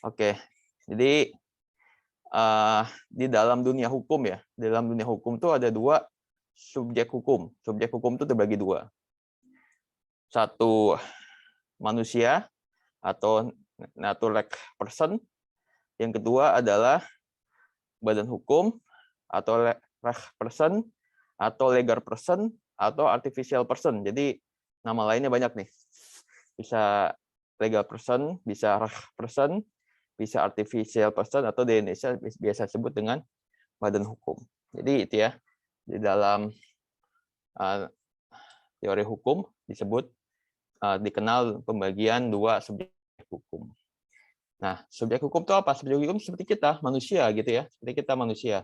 Oke, jadi di dalam dunia hukum ya, di dalam dunia hukum tuh ada dua subjek hukum. Subjek hukum itu terbagi dua. Satu manusia atau natural person. Yang kedua adalah badan hukum atau person atau legal person atau artificial person. Jadi nama lainnya banyak nih. Bisa legal person, bisa person, bisa artificial person, atau di Indonesia biasa disebut dengan badan hukum. Jadi itu ya, di dalam teori hukum disebut dikenal pembagian dua subjek hukum. Nah, subjek hukum itu apa? Subjek hukum seperti kita, manusia gitu ya, seperti kita manusia.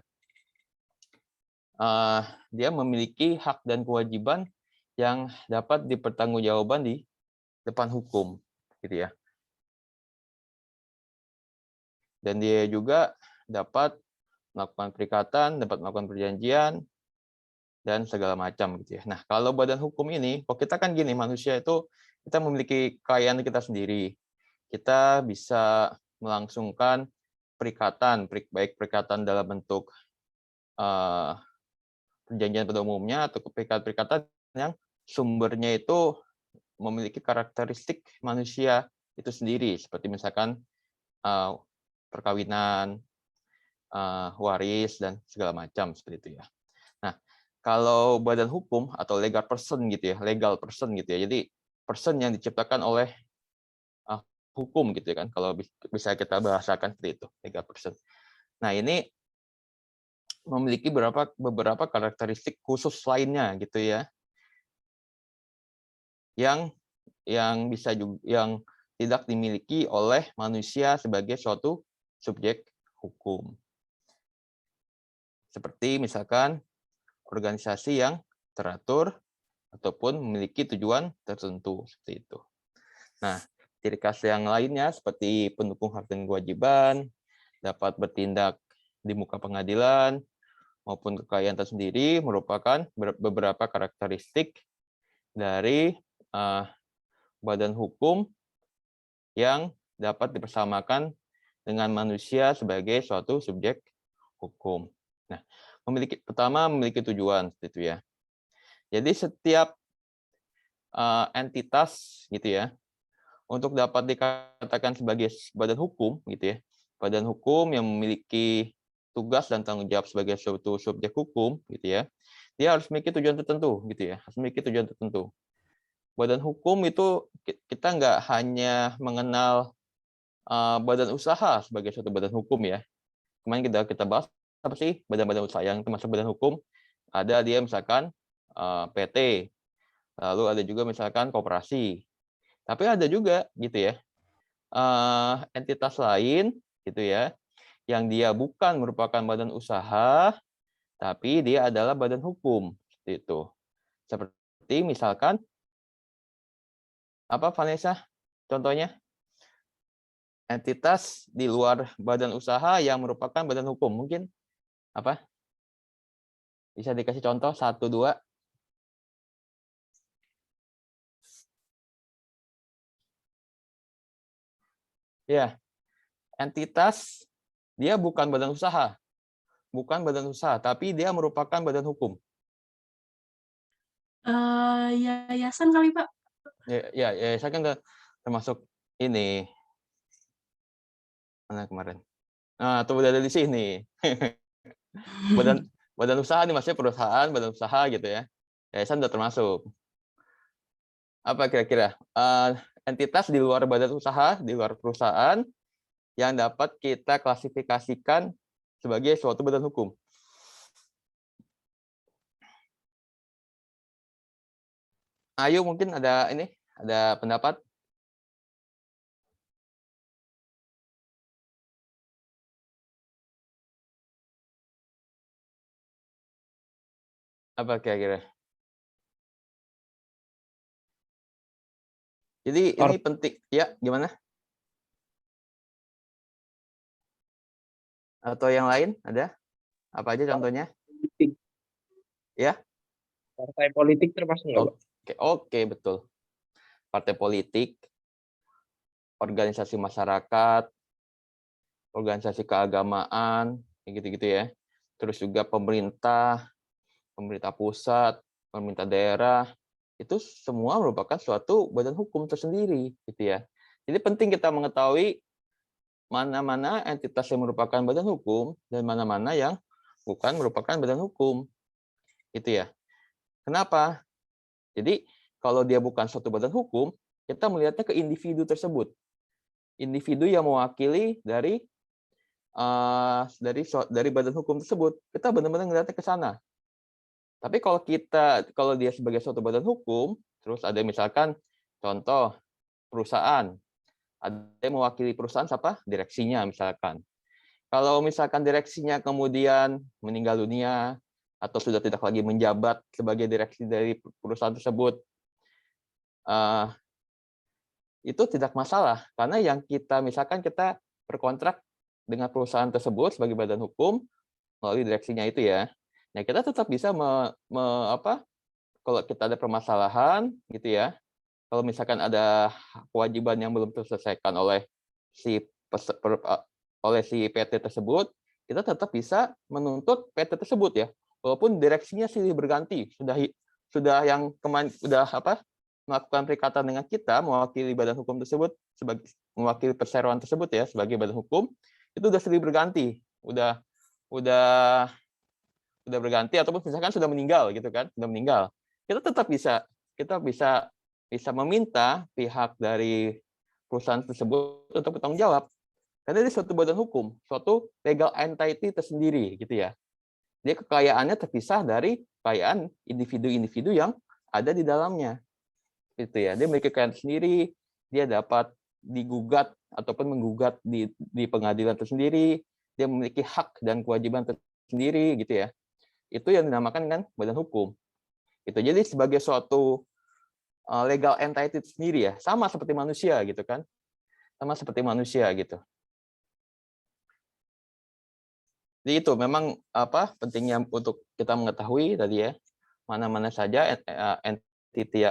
Dia memiliki hak dan kewajiban yang dapat dipertanggungjawabkan di depan hukum, gitu ya. Dan dia juga dapat melakukan perikatan, dapat melakukan perjanjian, dan segala macam gitu ya. Nah, kalau badan hukum ini, kok kita kan gini, manusia itu kita memiliki kekayaan kita sendiri. Kita bisa melangsungkan perikatan, baik perikatan dalam bentuk perjanjian pada umumnya atau perikatan yang sumbernya itu memiliki karakteristik manusia itu sendiri, seperti misalkan perkawinan, waris, dan segala macam seperti itu ya. Nah, kalau badan hukum atau legal person gitu ya, jadi person yang diciptakan oleh hukum gitu ya kan, kalau bisa kita bahasakan seperti itu, legal person. Nah, ini memiliki beberapa karakteristik khusus lainnya gitu ya, yang yang tidak dimiliki oleh manusia sebagai suatu subjek hukum. Seperti misalkan organisasi yang teratur ataupun memiliki tujuan tertentu seperti itu. Nah, ciri khas yang lainnya seperti pendukung hak dan kewajiban, dapat bertindak di muka pengadilan, maupun kekayaan tersendiri merupakan beberapa karakteristik dari badan hukum yang dapat dipersamakan dengan manusia sebagai suatu subjek hukum. Nah, pertama memiliki tujuan gitu ya. Jadi setiap entitas gitu ya, untuk dapat dikatakan sebagai badan hukum gitu ya, badan hukum yang memiliki tugas dan tanggung jawab sebagai suatu subjek hukum gitu ya, dia harus memiliki tujuan tertentu gitu ya, harus memiliki tujuan tertentu. Badan hukum itu kita nggak hanya mengenal badan usaha sebagai suatu badan hukum ya. Kemarin kita bahas apa sih badan-badan usaha yang termasuk badan hukum? Ada dia misalkan PT, lalu ada juga misalkan koperasi. Tapi ada juga gitu ya entitas lain gitu ya, yang dia bukan merupakan badan usaha, tapi dia adalah badan hukum seperti itu. Seperti misalkan apa Vanessa? Contohnya entitas di luar badan usaha yang merupakan badan hukum. Mungkin apa? Bisa dikasih contoh 1, 2? Ya, entitas dia bukan badan usaha. Bukan badan usaha, tapi dia merupakan badan hukum. Yayasan kali, Pak? Ya, saya kan termasuk ini mana kemarin. Nah, tuh udah ada di sini. Badan badan usaha nih maksudnya perusahaan, badan usaha gitu ya. Yayasan udah termasuk. Apa kira-kira entitas di luar badan usaha, di luar perusahaan yang dapat kita klasifikasikan sebagai suatu badan hukum? Ayo mungkin ada pendapat? Apa kira-kira? Jadi ini penting ya, gimana? Atau yang lain ada? Apa aja contohnya? Politik. Ya? Partai politik termasuk nggak, Pak? Oke, betul. Partai politik, organisasi masyarakat, organisasi keagamaan, kayak gitu-gitu ya. Terus juga pemerintah pusat, pemerintah daerah, itu semua merupakan suatu badan hukum tersendiri, gitu ya. Jadi penting kita mengetahui mana-mana entitas yang merupakan badan hukum dan mana-mana yang bukan merupakan badan hukum, gitu ya. Kenapa? Jadi kalau dia bukan suatu badan hukum, kita melihatnya ke individu tersebut. Individu yang mewakili dari badan hukum tersebut, kita benar-benar melihatnya ke sana. Tapi kalau dia sebagai suatu badan hukum, terus ada misalkan contoh perusahaan, ada yang mewakili perusahaan siapa? Direksinya misalkan. Kalau misalkan direksinya kemudian meninggal dunia atau sudah tidak lagi menjabat sebagai direksi dari perusahaan tersebut, itu tidak masalah karena yang misalkan kita berkontrak dengan perusahaan tersebut sebagai badan hukum melalui direksinya itu ya. Nah, kita tetap bisa kalau kita ada permasalahan gitu ya. Kalau misalkan ada kewajiban yang belum terselesaikan oleh si PT tersebut, kita tetap bisa menuntut PT tersebut ya. Walaupun direksinya silih berganti, sudah yang kemarin melakukan perikatan dengan kita mewakili badan hukum tersebut sebagai mewakili perseroan tersebut ya sebagai badan hukum, itu sudah silih berganti, udah berganti ataupun misalkan sudah meninggal gitu kan, sudah meninggal. Kita tetap bisa meminta pihak dari perusahaan tersebut untuk bertanggung jawab. Karena ini suatu badan hukum, suatu legal entity tersendiri gitu ya. Dia kekayaannya terpisah dari kekayaan individu-individu yang ada di dalamnya. Gitu ya. Dia memiliki kekayaan sendiri, dia dapat digugat ataupun menggugat di pengadilan tersendiri, dia memiliki hak dan kewajiban tersendiri gitu ya. Itu yang dinamakan dengan badan hukum. Itu jadi sebagai suatu legal entity sendiri ya, sama seperti manusia gitu kan. Sama seperti manusia gitu. Jadi itu memang pentingnya untuk kita mengetahui tadi ya, mana-mana saja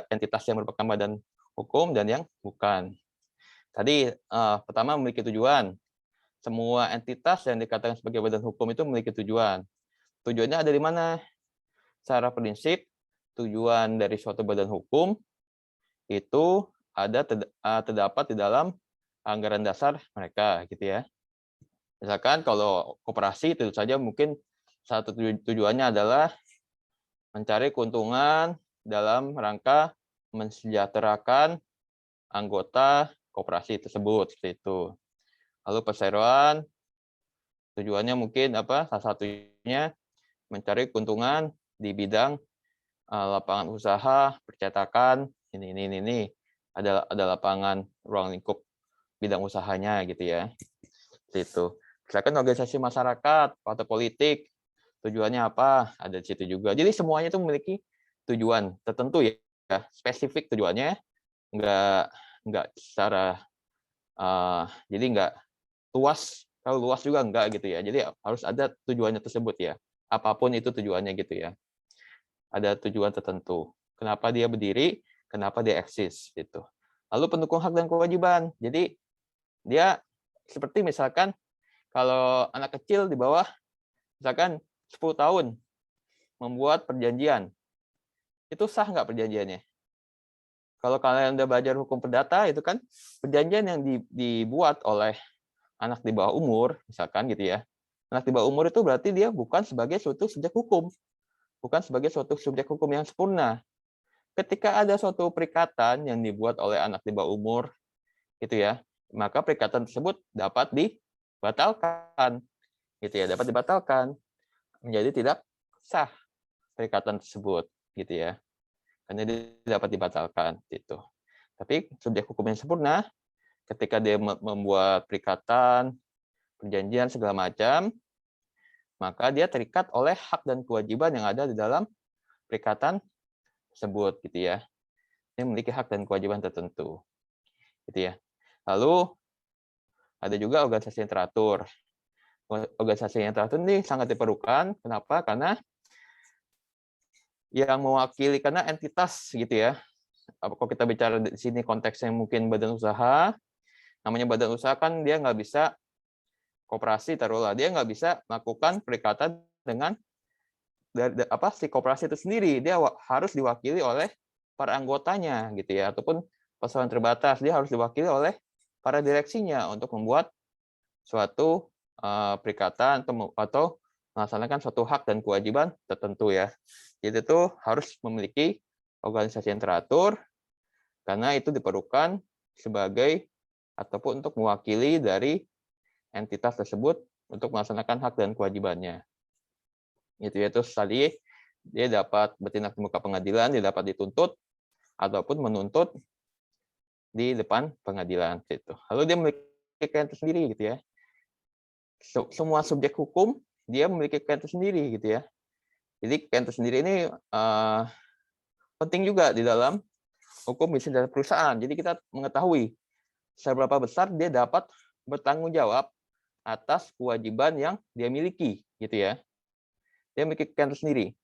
entitas yang merupakan badan hukum dan yang bukan. Tadi pertama memiliki tujuan. Semua entitas yang dikatakan sebagai badan hukum itu memiliki tujuan. Tujuannya ada di mana? Secara prinsip, tujuan dari suatu badan hukum itu terdapat di dalam anggaran dasar mereka, gitu ya. Misalkan kalau koperasi tentu saja mungkin satu tujuannya adalah mencari keuntungan dalam rangka mensejahterakan anggota koperasi tersebut seperti itu. Lalu perseroan tujuannya mungkin salah satunya mencari keuntungan di bidang lapangan usaha, percetakan, ini ada lapangan ruang lingkup bidang usahanya gitu ya. Seperti itu. Misalkan organisasi masyarakat, partai politik, tujuannya apa? Ada di situ juga. Jadi semuanya itu memiliki tujuan tertentu ya, spesifik tujuannya, nggak secara jadi nggak luas, kalau luas juga nggak gitu ya. Jadi harus ada tujuannya tersebut ya. Apapun itu tujuannya gitu ya. Ada tujuan tertentu. Kenapa dia berdiri? Kenapa dia eksis gitu. Lalu pendukung hak dan kewajiban. Jadi dia seperti misalkan kalau anak kecil di bawah misalkan 10 tahun membuat perjanjian, itu sah nggak perjanjiannya? Kalau kalian udah belajar hukum perdata, itu kan perjanjian yang dibuat oleh anak di bawah umur, misalkan gitu ya. Anak di bawah umur itu berarti dia bukan sebagai suatu subjek hukum. Bukan sebagai suatu subjek hukum yang sempurna. Ketika ada suatu perikatan yang dibuat oleh anak di bawah umur, gitu ya, maka perikatan tersebut dapat dibatalkan. Gitu ya, dapat dibatalkan. Menjadi tidak sah perikatan tersebut, gitu ya. Karena dia dapat dibatalkan, gitu. Tapi subjek hukum yang sempurna, ketika dia membuat perikatan, perjanjian segala macam, maka dia terikat oleh hak dan kewajiban yang ada di dalam perikatan tersebut, gitu ya. Dia memiliki hak dan kewajiban tertentu, gitu ya. Lalu ada juga organisasi yang teratur. Organisasi yang teratur ini sangat diperlukan. Kenapa? Karena yang mewakili, karena entitas gitu ya. Kalau kita bicara di sini konteksnya mungkin badan usaha, namanya badan usaha kan dia nggak bisa koperasi taruhlah, dia nggak bisa melakukan perikatan dengan si koperasi itu sendiri. Dia harus diwakili oleh para anggotanya gitu ya, ataupun perusahaan terbatas dia harus diwakili oleh para direksinya untuk membuat suatu perikatan atau melaksanakan suatu hak dan kewajiban tertentu ya. Jadi itu harus memiliki organisasi yang teratur karena itu diperlukan sebagai ataupun untuk mewakili dari entitas tersebut untuk melaksanakan hak dan kewajibannya. Itu ya, terus tadi dia dapat bertindak di muka pengadilan, dia dapat dituntut ataupun menuntut di depan pengadilan gitu. Lalu dia memiliki kekayaan tersendiri gitu ya. Semua subjek hukum dia memiliki kekayaan tersendiri gitu ya. Jadi kekayaan tersendiri ini penting juga di dalam hukum bisnis dan perusahaan. Jadi kita mengetahui seberapa besar dia dapat bertanggung jawab atas kewajiban yang dia miliki gitu ya. Dia memiliki kekayaan tersendiri.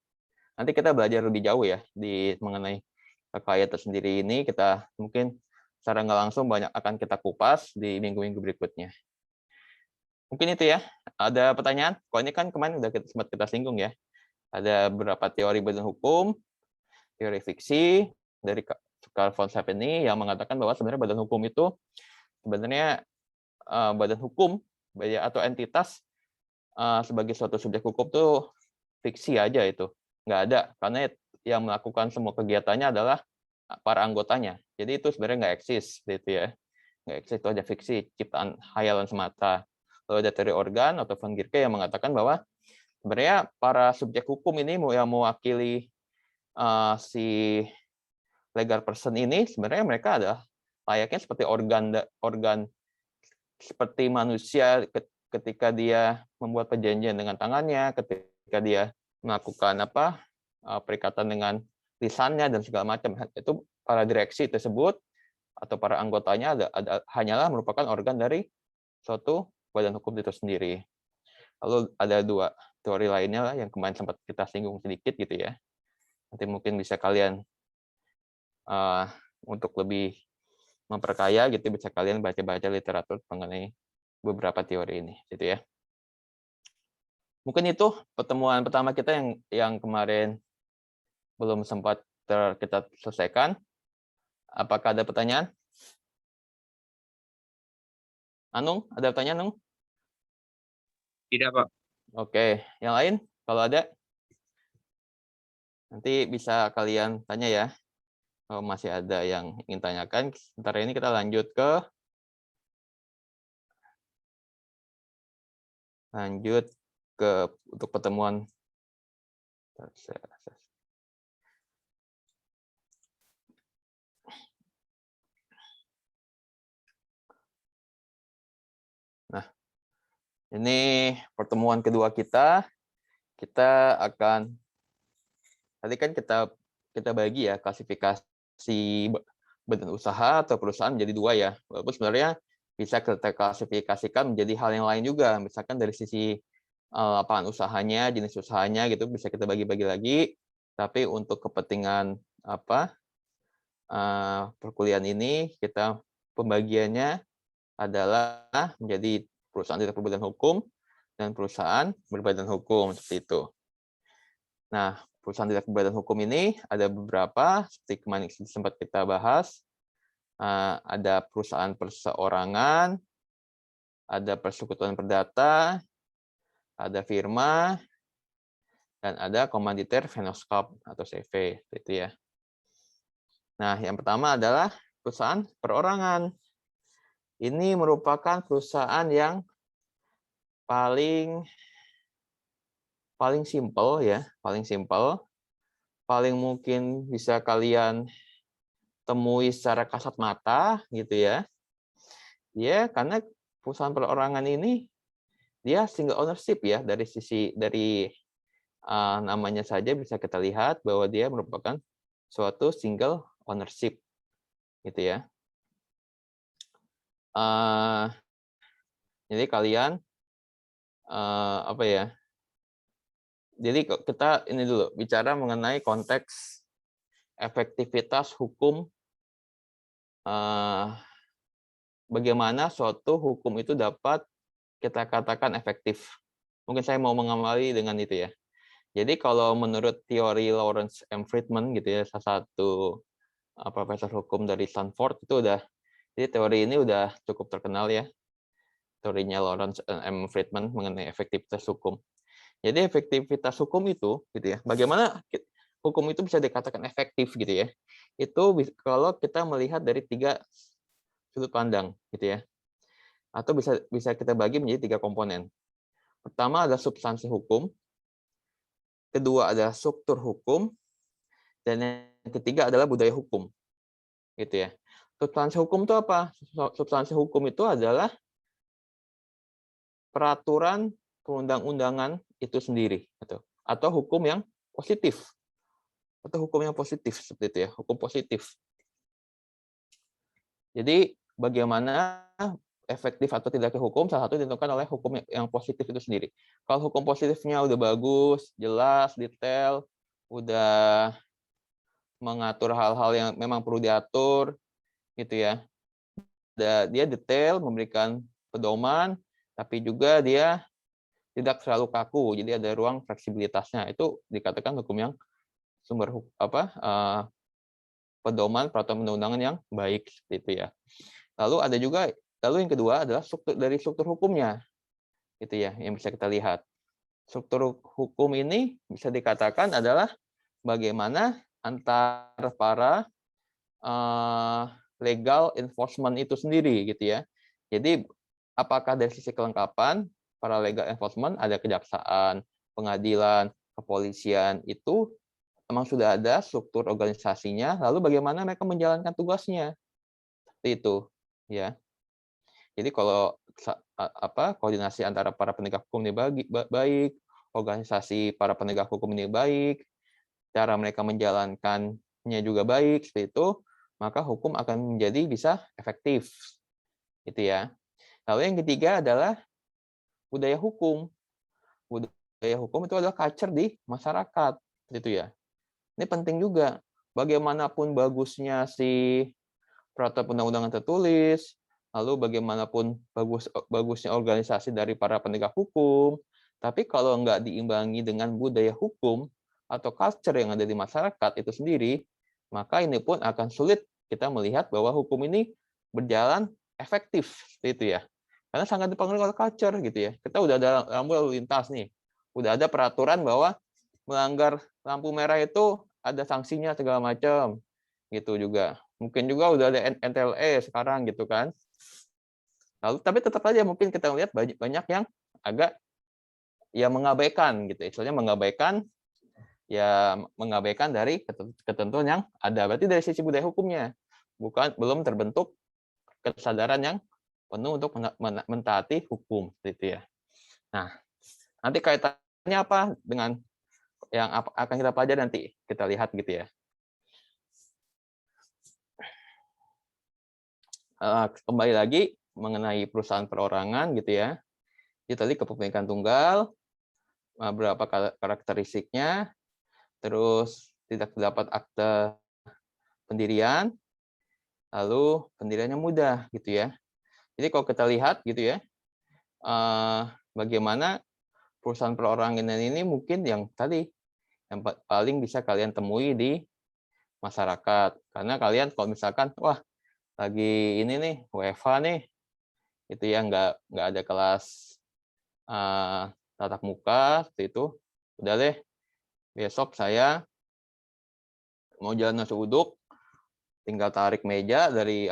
Nanti kita belajar lebih jauh ya di mengenai kekayaan tersendiri ini, kita mungkin secara nggak langsung banyak akan kita kupas di minggu-minggu berikutnya. Mungkin itu ya. Ada pertanyaan? Kalau ini kan kemarin udah sempat kita singgung ya. Ada beberapa teori badan hukum, teori fiksi dari Carl von Sapeni yang mengatakan bahwa sebenarnya badan hukum itu sebenarnya badan hukum atau entitas sebagai suatu subjek hukum tuh fiksi aja itu. Nggak ada, karena yang melakukan semua kegiatannya adalah para anggotanya. Jadi itu sebenarnya nggak eksis gitu ya. Nggak eksis, itu aja fiksi, ciptaan hayalan semata. Lalu ada teori organ atau von Gierke yang mengatakan bahwa sebenarnya para subjek hukum ini yang mewakili si legal person ini, sebenarnya mereka adalah layaknya seperti organ seperti manusia ketika dia membuat perjanjian dengan tangannya, ketika dia melakukan perikatan dengan lisannya dan segala macam. Itu para direksi tersebut atau para anggotanya hanyalah merupakan organ dari suatu badan hukum itu sendiri. Lalu ada dua teori lainnya lah yang kemarin sempat kita singgung sedikit gitu ya. Nanti mungkin bisa kalian untuk lebih memperkaya gitu bisa kalian baca-baca literatur mengenai beberapa teori ini gitu ya. Mungkin itu pertemuan pertama kita yang kemarin belum sempat kita selesaikan. Apakah ada pertanyaan? Anung, ada pertanyaan, Anung? Tidak, Pak. Oke, yang lain kalau ada nanti bisa kalian tanya ya. Kalau masih ada yang ingin tanyakan, sementara ini kita lanjut untuk pertemuan. Nah, ini pertemuan kedua kita. Kita akan tadi kan kita bagi ya klasifikasi badan usaha atau perusahaan menjadi dua ya. Walaupun sebenarnya bisa kita klasifikasikan menjadi hal yang lain juga. Misalkan dari sisi lapangan usahanya, jenis usahanya gitu bisa kita bagi-bagi lagi. Tapi untuk kepentingan perkuliahan ini kita pembagiannya adalah menjadi perusahaan tidak berbadan hukum dan perusahaan berbadan hukum seperti itu. Nah, perusahaan tidak berbadan hukum ini ada beberapa seperti kemarin sempat kita bahas. Ada perusahaan perseorangan, ada persekutuan perdata, ada firma, dan ada komanditer Venoskop atau CV, gitu ya. Nah, yang pertama adalah perusahaan perorangan. Ini merupakan perusahaan yang paling simpel ya, paling mungkin bisa kalian temui secara kasat mata gitu ya. Ya, karena perusahaan perorangan ini dia single ownership ya, dari namanya saja bisa kita lihat bahwa dia merupakan suatu single ownership gitu ya. Jadi kalian jadi kita ini dulu bicara mengenai konteks efektivitas hukum, bagaimana suatu hukum itu dapat kita katakan efektif. Mungkin saya mau mengamali dengan itu ya. Jadi kalau menurut teori Lawrence M. Friedman gitu ya, salah satu profesor hukum dari Stanford itu jadi teori ini udah cukup terkenal ya. Teorinya Lawrence M. Friedman mengenai efektivitas hukum. Jadi efektivitas hukum itu gitu ya. Bagaimana hukum itu bisa dikatakan efektif gitu ya. Itu kalau kita melihat dari 3 sudut pandang gitu ya. Atau bisa kita bagi menjadi 3 komponen. Pertama adalah substansi hukum, kedua adalah struktur hukum, dan yang ketiga adalah budaya hukum. Gitu ya. Substansi hukum itu apa? Substansi hukum itu adalah peraturan perundang-undangan itu sendiri atau hukum yang positif. Atau hukum yang positif seperti itu ya, hukum positif. Jadi bagaimana efektif atau tidaknya hukum salah satu ditentukan oleh hukum yang positif itu sendiri. Kalau hukum positifnya udah bagus, jelas, detail, udah mengatur hal-hal yang memang perlu diatur gitu ya. Dia detail, memberikan pedoman, tapi juga dia tidak terlalu kaku, jadi ada ruang fleksibilitasnya. Itu dikatakan hukum yang pedoman peraturan undang-undangan yang baik seperti itu ya. Lalu yang kedua adalah struktur hukumnya, gitu ya, yang bisa kita lihat. Struktur hukum ini bisa dikatakan adalah bagaimana antara para legal enforcement itu sendiri, gitu ya. Jadi apakah dari sisi kelengkapan para legal enforcement ada kejaksaan, pengadilan, kepolisian itu memang sudah ada struktur organisasinya, lalu bagaimana mereka menjalankan tugasnya. Seperti itu, ya. Jadi kalau koordinasi antara para penegak hukum ini baik, organisasi para penegak hukum ini baik, cara mereka menjalankannya juga baik, seperti itu, maka hukum akan menjadi bisa efektif. Gitu ya. Lalu yang ketiga adalah budaya hukum. Budaya hukum itu adalah culture di masyarakat, gitu ya. Ini penting juga. Bagaimanapun bagusnya si peraturan undang-undangan tertulis, lalu bagaimanapun bagusnya organisasi dari para penegak hukum, tapi kalau nggak diimbangi dengan budaya hukum atau culture yang ada di masyarakat itu sendiri, maka ini pun akan sulit kita melihat bahwa hukum ini berjalan efektif, seperti itu ya. Karena sangat dipengaruhi oleh culture gitu ya. Kita udah ada lampu lalu lintas nih, udah ada peraturan bahwa melanggar lampu merah itu ada sanksinya segala macam, gitu juga. Mungkin juga udah ada NTLE sekarang gitu kan. Lalu tapi tetap aja mungkin kita lihat banyak yang agak ya mengabaikan gitu. Istilahnya mengabaikan dari ketentuan yang ada. Berarti dari sisi budaya hukumnya belum terbentuk kesadaran yang penuh untuk mentaati hukum seperti itu ya. Nah, nanti kaitannya apa dengan yang akan kita pelajari nanti kita lihat gitu ya. Kembali lagi mengenai perusahaan perorangan gitu ya. Jadi tadi kepemilikan tunggal, berapa karakteristiknya, terus tidak terdapat akte pendirian, lalu pendiriannya mudah gitu ya. Jadi kalau kita lihat gitu ya, bagaimana perusahaan perorangan ini mungkin yang paling bisa kalian temui di masyarakat. Karena kalian kalau misalkan, wah lagi ini nih, WFH nih, itu ya nggak ada kelas tatap muka, seperti itu, udah deh, besok saya mau jalan nasi uduk, tinggal tarik meja dari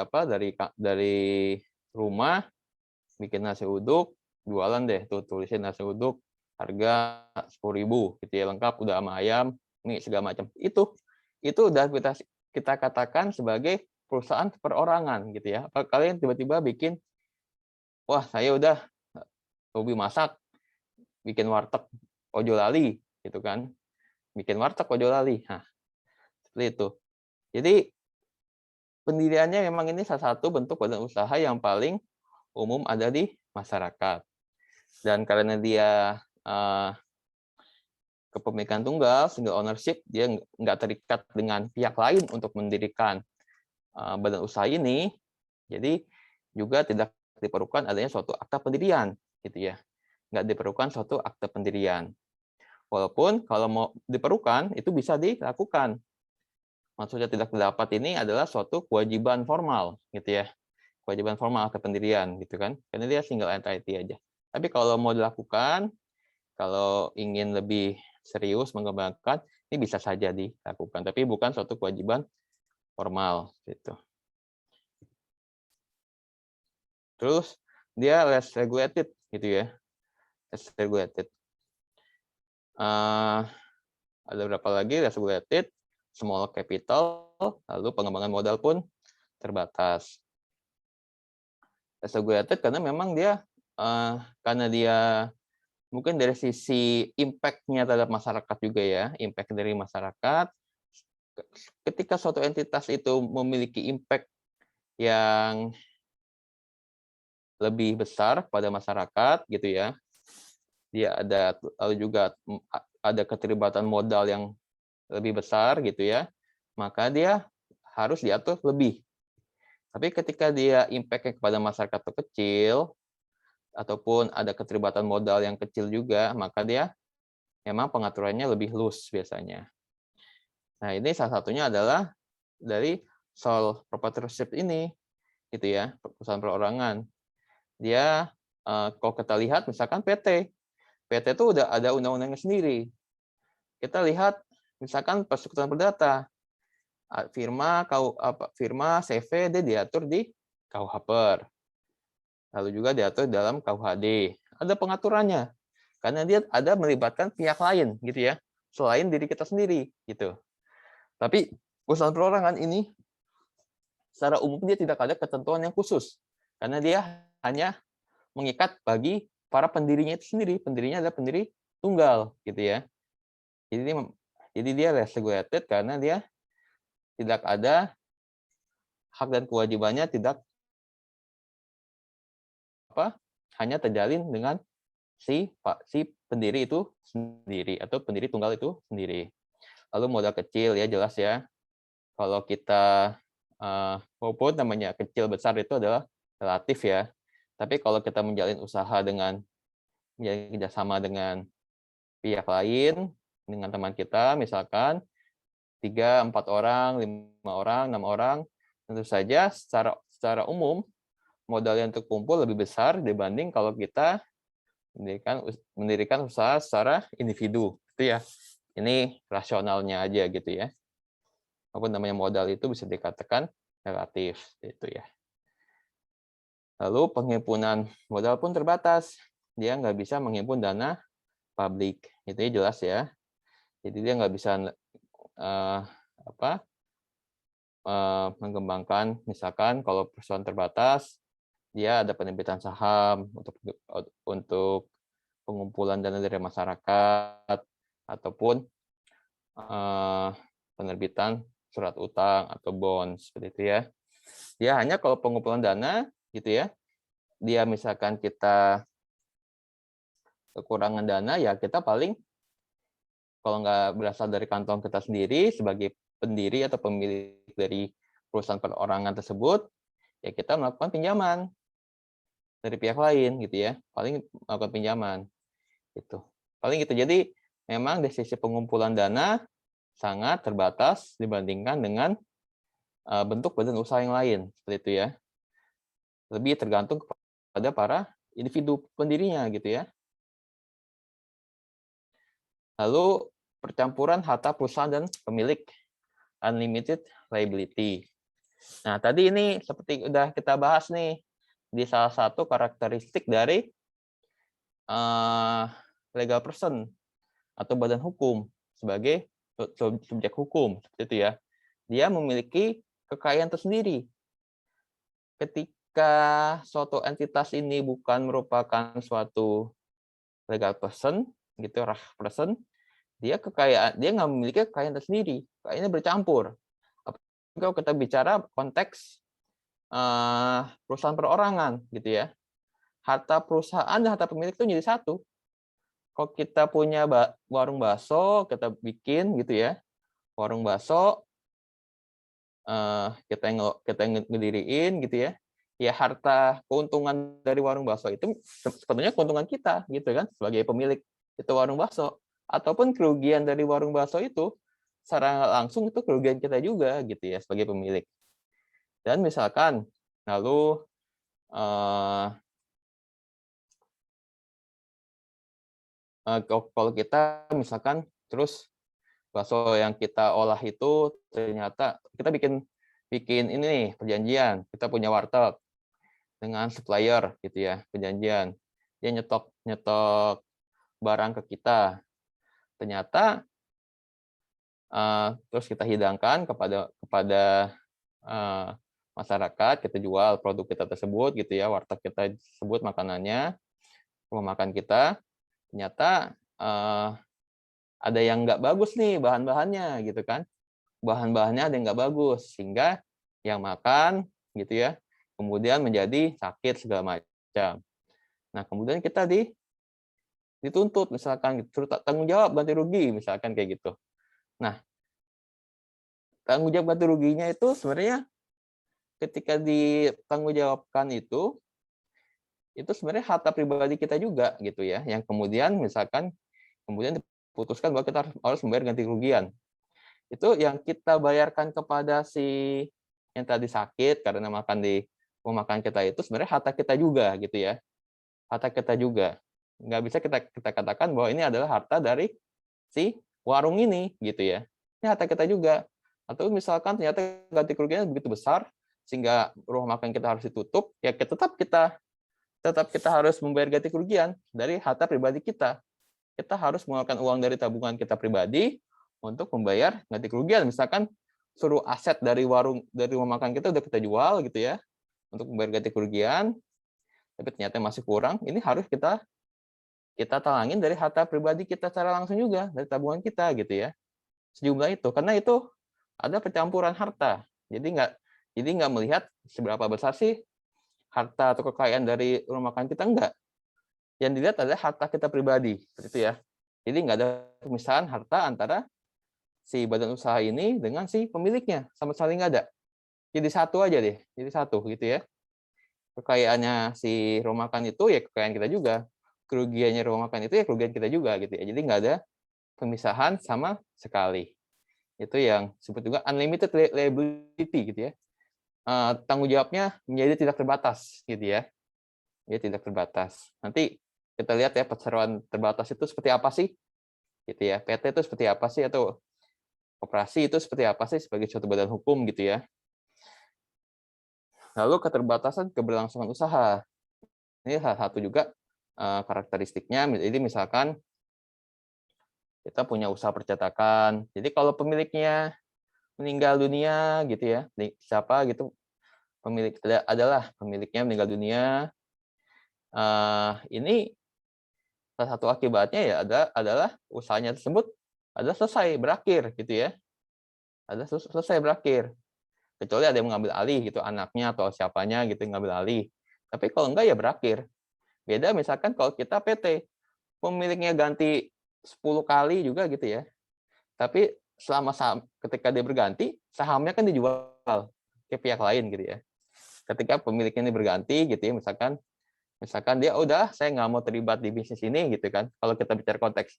rumah, bikin nasi uduk, jualan deh, tuh tulisin nasi uduk, harga 10.000 gitu ya, lengkap udah sama ayam, mie segala macam. Itu udah kita katakan sebagai perusahaan perorangan gitu ya. Kalian tiba-tiba bikin, wah saya udah hobi masak, bikin warteg ojo lali gitu kan. Bikin warteg ojo lali. Nah, seperti itu. Jadi pendiriannya memang ini salah satu bentuk badan usaha yang paling umum ada di masyarakat. Dan karena dia kepemilikan tunggal, single ownership, dia nggak terikat dengan pihak lain untuk mendirikan badan usaha ini, jadi juga tidak diperlukan adanya suatu akta pendirian. gitu ya. Nggak diperlukan suatu akte pendirian. Walaupun kalau mau diperlukan, itu bisa dilakukan. Maksudnya tidak terdapat ini adalah suatu kewajiban formal, gitu ya. Kewajiban formal akte pendirian, gitu kan. Karena dia single entity aja. Tapi kalau mau dilakukan, kalau ingin lebih serius mengembangkan, ini bisa saja dilakukan. Tapi bukan suatu kewajiban formal, gitu. Terus dia less regulated, gitu ya. Less regulated. Ada berapa lagi? Less regulated, small capital, lalu pengembangan modal pun terbatas. Less regulated karena memang dia karena dia mungkin dari sisi impact-nya terhadap masyarakat juga ya, impact dari masyarakat. Ketika suatu entitas itu memiliki impact yang lebih besar pada masyarakat gitu ya, dia ada lalu juga ada keterlibatan modal yang lebih besar gitu ya, maka dia harus diatur lebih. Tapi ketika dia impact-nya kepada masyarakat kecil, ataupun ada keterlibatan modal yang kecil juga, maka dia memang pengaturannya lebih loose biasanya. Nah, ini salah satunya adalah dari sole proprietorship ini, gitu ya, perusahaan perorangan. Dia, kalau kita lihat misalkan PT itu udah ada undang-undangnya sendiri. Kita lihat misalkan persekutuan perdata, firma CV dia diatur di KUH-PER. Lalu juga diatur dalam KUHD. Ada pengaturannya. Karena dia ada melibatkan pihak lain gitu ya, selain diri kita sendiri gitu. Tapi perusahaan perorangan ini secara umum dia tidak ada ketentuan yang khusus. Karena dia hanya mengikat bagi para pendirinya itu sendiri. Pendirinya adalah pendiri tunggal gitu ya. Jadi dia less regulated karena dia tidak ada hak dan kewajibannya hanya terjalin dengan si pendiri itu sendiri atau pendiri tunggal itu sendiri. Lalu modal kecil ya jelas ya. Kalau kita walaupun namanya kecil besar itu adalah relatif ya. Tapi kalau kita menjalin usaha dengan menjalin kerjasama dengan pihak lain, dengan teman kita misalkan 3, 4 orang, 5 orang, 6 orang, tentu saja secara umum modal yang terkumpul lebih besar dibanding kalau kita mendirikan usaha secara individu. Itu ya. Ini rasionalnya aja gitu ya. Apa namanya modal itu bisa dikatakan relatif itu ya. Lalu penghimpunan modal pun terbatas. Dia nggak bisa menghimpun dana publik. Itu ya jelas ya. Jadi dia nggak bisa mengembangkan misalkan kalau perusahaan terbatas dia ada penerbitan saham untuk pengumpulan dana dari masyarakat ataupun penerbitan surat utang atau bond seperti itu ya. Dia hanya kalau pengumpulan dana gitu ya. Dia misalkan kita kekurangan dana ya kita paling kalau nggak berasal dari kantong kita sendiri sebagai pendiri atau pemilik dari perusahaan perorangan tersebut, ya kita melakukan pinjaman dari pihak lain gitu ya. Paling melakukan pinjaman gitu. Paling gitu. Jadi memang dari sisi pengumpulan dana sangat terbatas dibandingkan dengan bentuk badan usaha yang lain seperti itu ya. Lebih tergantung kepada para individu pendirinya gitu ya. Lalu percampuran harta perusahaan dan pemilik unlimited liability. Nah, tadi ini seperti udah kita bahas nih di salah satu karakteristik dari legal person atau badan hukum sebagai subjek hukum seperti itu ya. Dia memiliki kekayaan tersendiri. Ketika suatu entitas ini bukan merupakan suatu legal person gitu, person, dia nggak memiliki kekayaan tersendiri, kekayaannya bercampur. Kalau kita bicara konteks perusahaan perorangan gitu ya, harta perusahaan dan harta pemilik itu jadi satu. Kalau kita punya warung bakso, kita bikin gitu ya, warung bakso kita ngediriin gitu ya, ya harta keuntungan dari warung bakso itu sebenarnya keuntungan kita gitu kan sebagai pemilik itu warung bakso, ataupun kerugian dari warung bakso itu secara nggak langsung itu kerugian kita juga gitu ya sebagai pemilik. Dan misalkan lalu kalau kita misalkan terus bakso yang kita olah itu ternyata kita bikin bikin ini nih perjanjian, kita punya warteg dengan supplier gitu ya, perjanjian. Dia nyetok nyetok barang ke kita. Ternyata terus kita hidangkan kepada masyarakat, kita jual produk kita tersebut gitu ya, warteg kita sebut makanannya, rumah makan kita. Ternyata ada yang nggak bagus nih bahan-bahannya gitu kan. Bahan-bahannya ada yang nggak bagus sehingga yang makan gitu ya, kemudian menjadi sakit segala macam. Nah, kemudian kita dituntut misalkan suruh tanggung jawab ganti rugi misalkan kayak gitu. Nah, tanggung jawab ganti ruginya itu sebenarnya ketika ditanggungjawabkan itu sebenarnya harta pribadi kita juga gitu ya, yang kemudian misalkan kemudian diputuskan bahwa kita harus membayar ganti kerugian. Itu yang kita bayarkan kepada si yang tadi sakit karena makan di rumah makan kita itu sebenarnya harta kita juga gitu ya. Harta kita juga. Nggak bisa kita katakan bahwa ini adalah harta dari si warung ini gitu ya. Ini harta kita juga. Atau misalkan ternyata ganti kerugiannya begitu besar sehingga rumah makan kita harus ditutup, ya tetap kita harus membayar ganti kerugian dari harta pribadi kita. Kita harus mengeluarkan uang dari tabungan kita pribadi untuk membayar ganti kerugian. Misalkan suruh aset dari rumah makan kita udah kita jual gitu ya untuk membayar ganti kerugian, tapi ternyata masih kurang. Ini harus kita talangin dari harta pribadi kita secara langsung juga dari tabungan kita gitu ya. Sejumlah itu karena itu ada percampuran harta. Jadi nggak melihat seberapa besar sih harta atau kekayaan dari rumah makan kita, enggak. Yang dilihat adalah harta kita pribadi, seperti itu ya. Jadi nggak ada pemisahan harta antara si badan usaha ini dengan si pemiliknya, sama sekali nggak ada. Jadi satu aja deh, jadi satu gitu ya. Kekayaannya si rumah makan itu ya kekayaan kita juga, kerugiannya rumah makan itu ya kerugian kita juga gitu ya. Jadi nggak ada pemisahan sama sekali. Itu yang disebut juga unlimited liability gitu ya. Tanggung jawabnya menjadi tidak terbatas gitu ya. Dia tidak terbatas. Nanti kita lihat ya perseroan terbatas itu seperti apa sih? Gitu ya. PT itu seperti apa sih atau koperasi itu seperti apa sih sebagai suatu badan hukum gitu ya. Lalu keterbatasan keberlangsungan usaha. Ini salah satu juga karakteristiknya. Jadi misalkan kita punya usaha percetakan. Jadi kalau pemiliknya meninggal dunia gitu ya, siapa gitu pemilik adalah pemiliknya meninggal dunia, ini salah satu akibatnya ya adalah usahanya tersebut adalah selesai berakhir gitu ya, ada selesai berakhir, kecuali ada yang mengambil alih gitu anaknya atau siapanya gitu yang ngambil alih. Tapi kalau enggak ya berakhir. Beda misalkan kalau kita PT pemiliknya ganti 10 kali juga gitu ya, tapi ketika dia berganti sahamnya kan dijual ke pihak lain gitu ya. Ketika pemiliknya ini berganti gitu ya, misalkan dia udah saya nggak mau terlibat di bisnis ini gitu kan. Kalau kita bicara konteks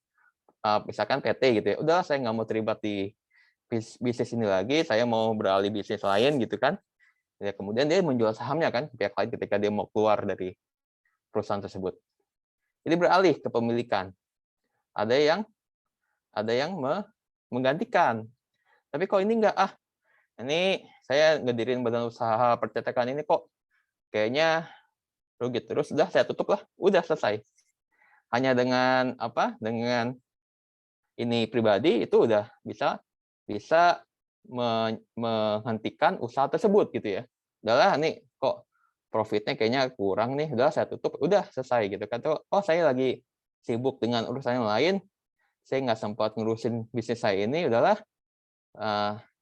misalkan PT gitu ya, udah saya nggak mau terlibat di bisnis ini lagi, saya mau beralih bisnis lain gitu kan. Ya, kemudian dia menjual sahamnya kan ke pihak lain ketika dia mau keluar dari perusahaan tersebut. Jadi beralih ke pemilikan. Ada yang menggantikan. Tapi kalau ini enggak, ini saya ngedirin badan usaha percetakan ini kok kayaknya rugi terus, udah saya tutup lah, udah selesai. Hanya dengan dengan ini pribadi itu udah bisa menghentikan usaha tersebut gitu ya. Udahlah nih kok profitnya kayaknya kurang nih, udah saya tutup, udah selesai gitu kan. Oh saya lagi sibuk dengan urusan yang lain, saya nggak sempat ngurusin bisnis saya ini, udahlah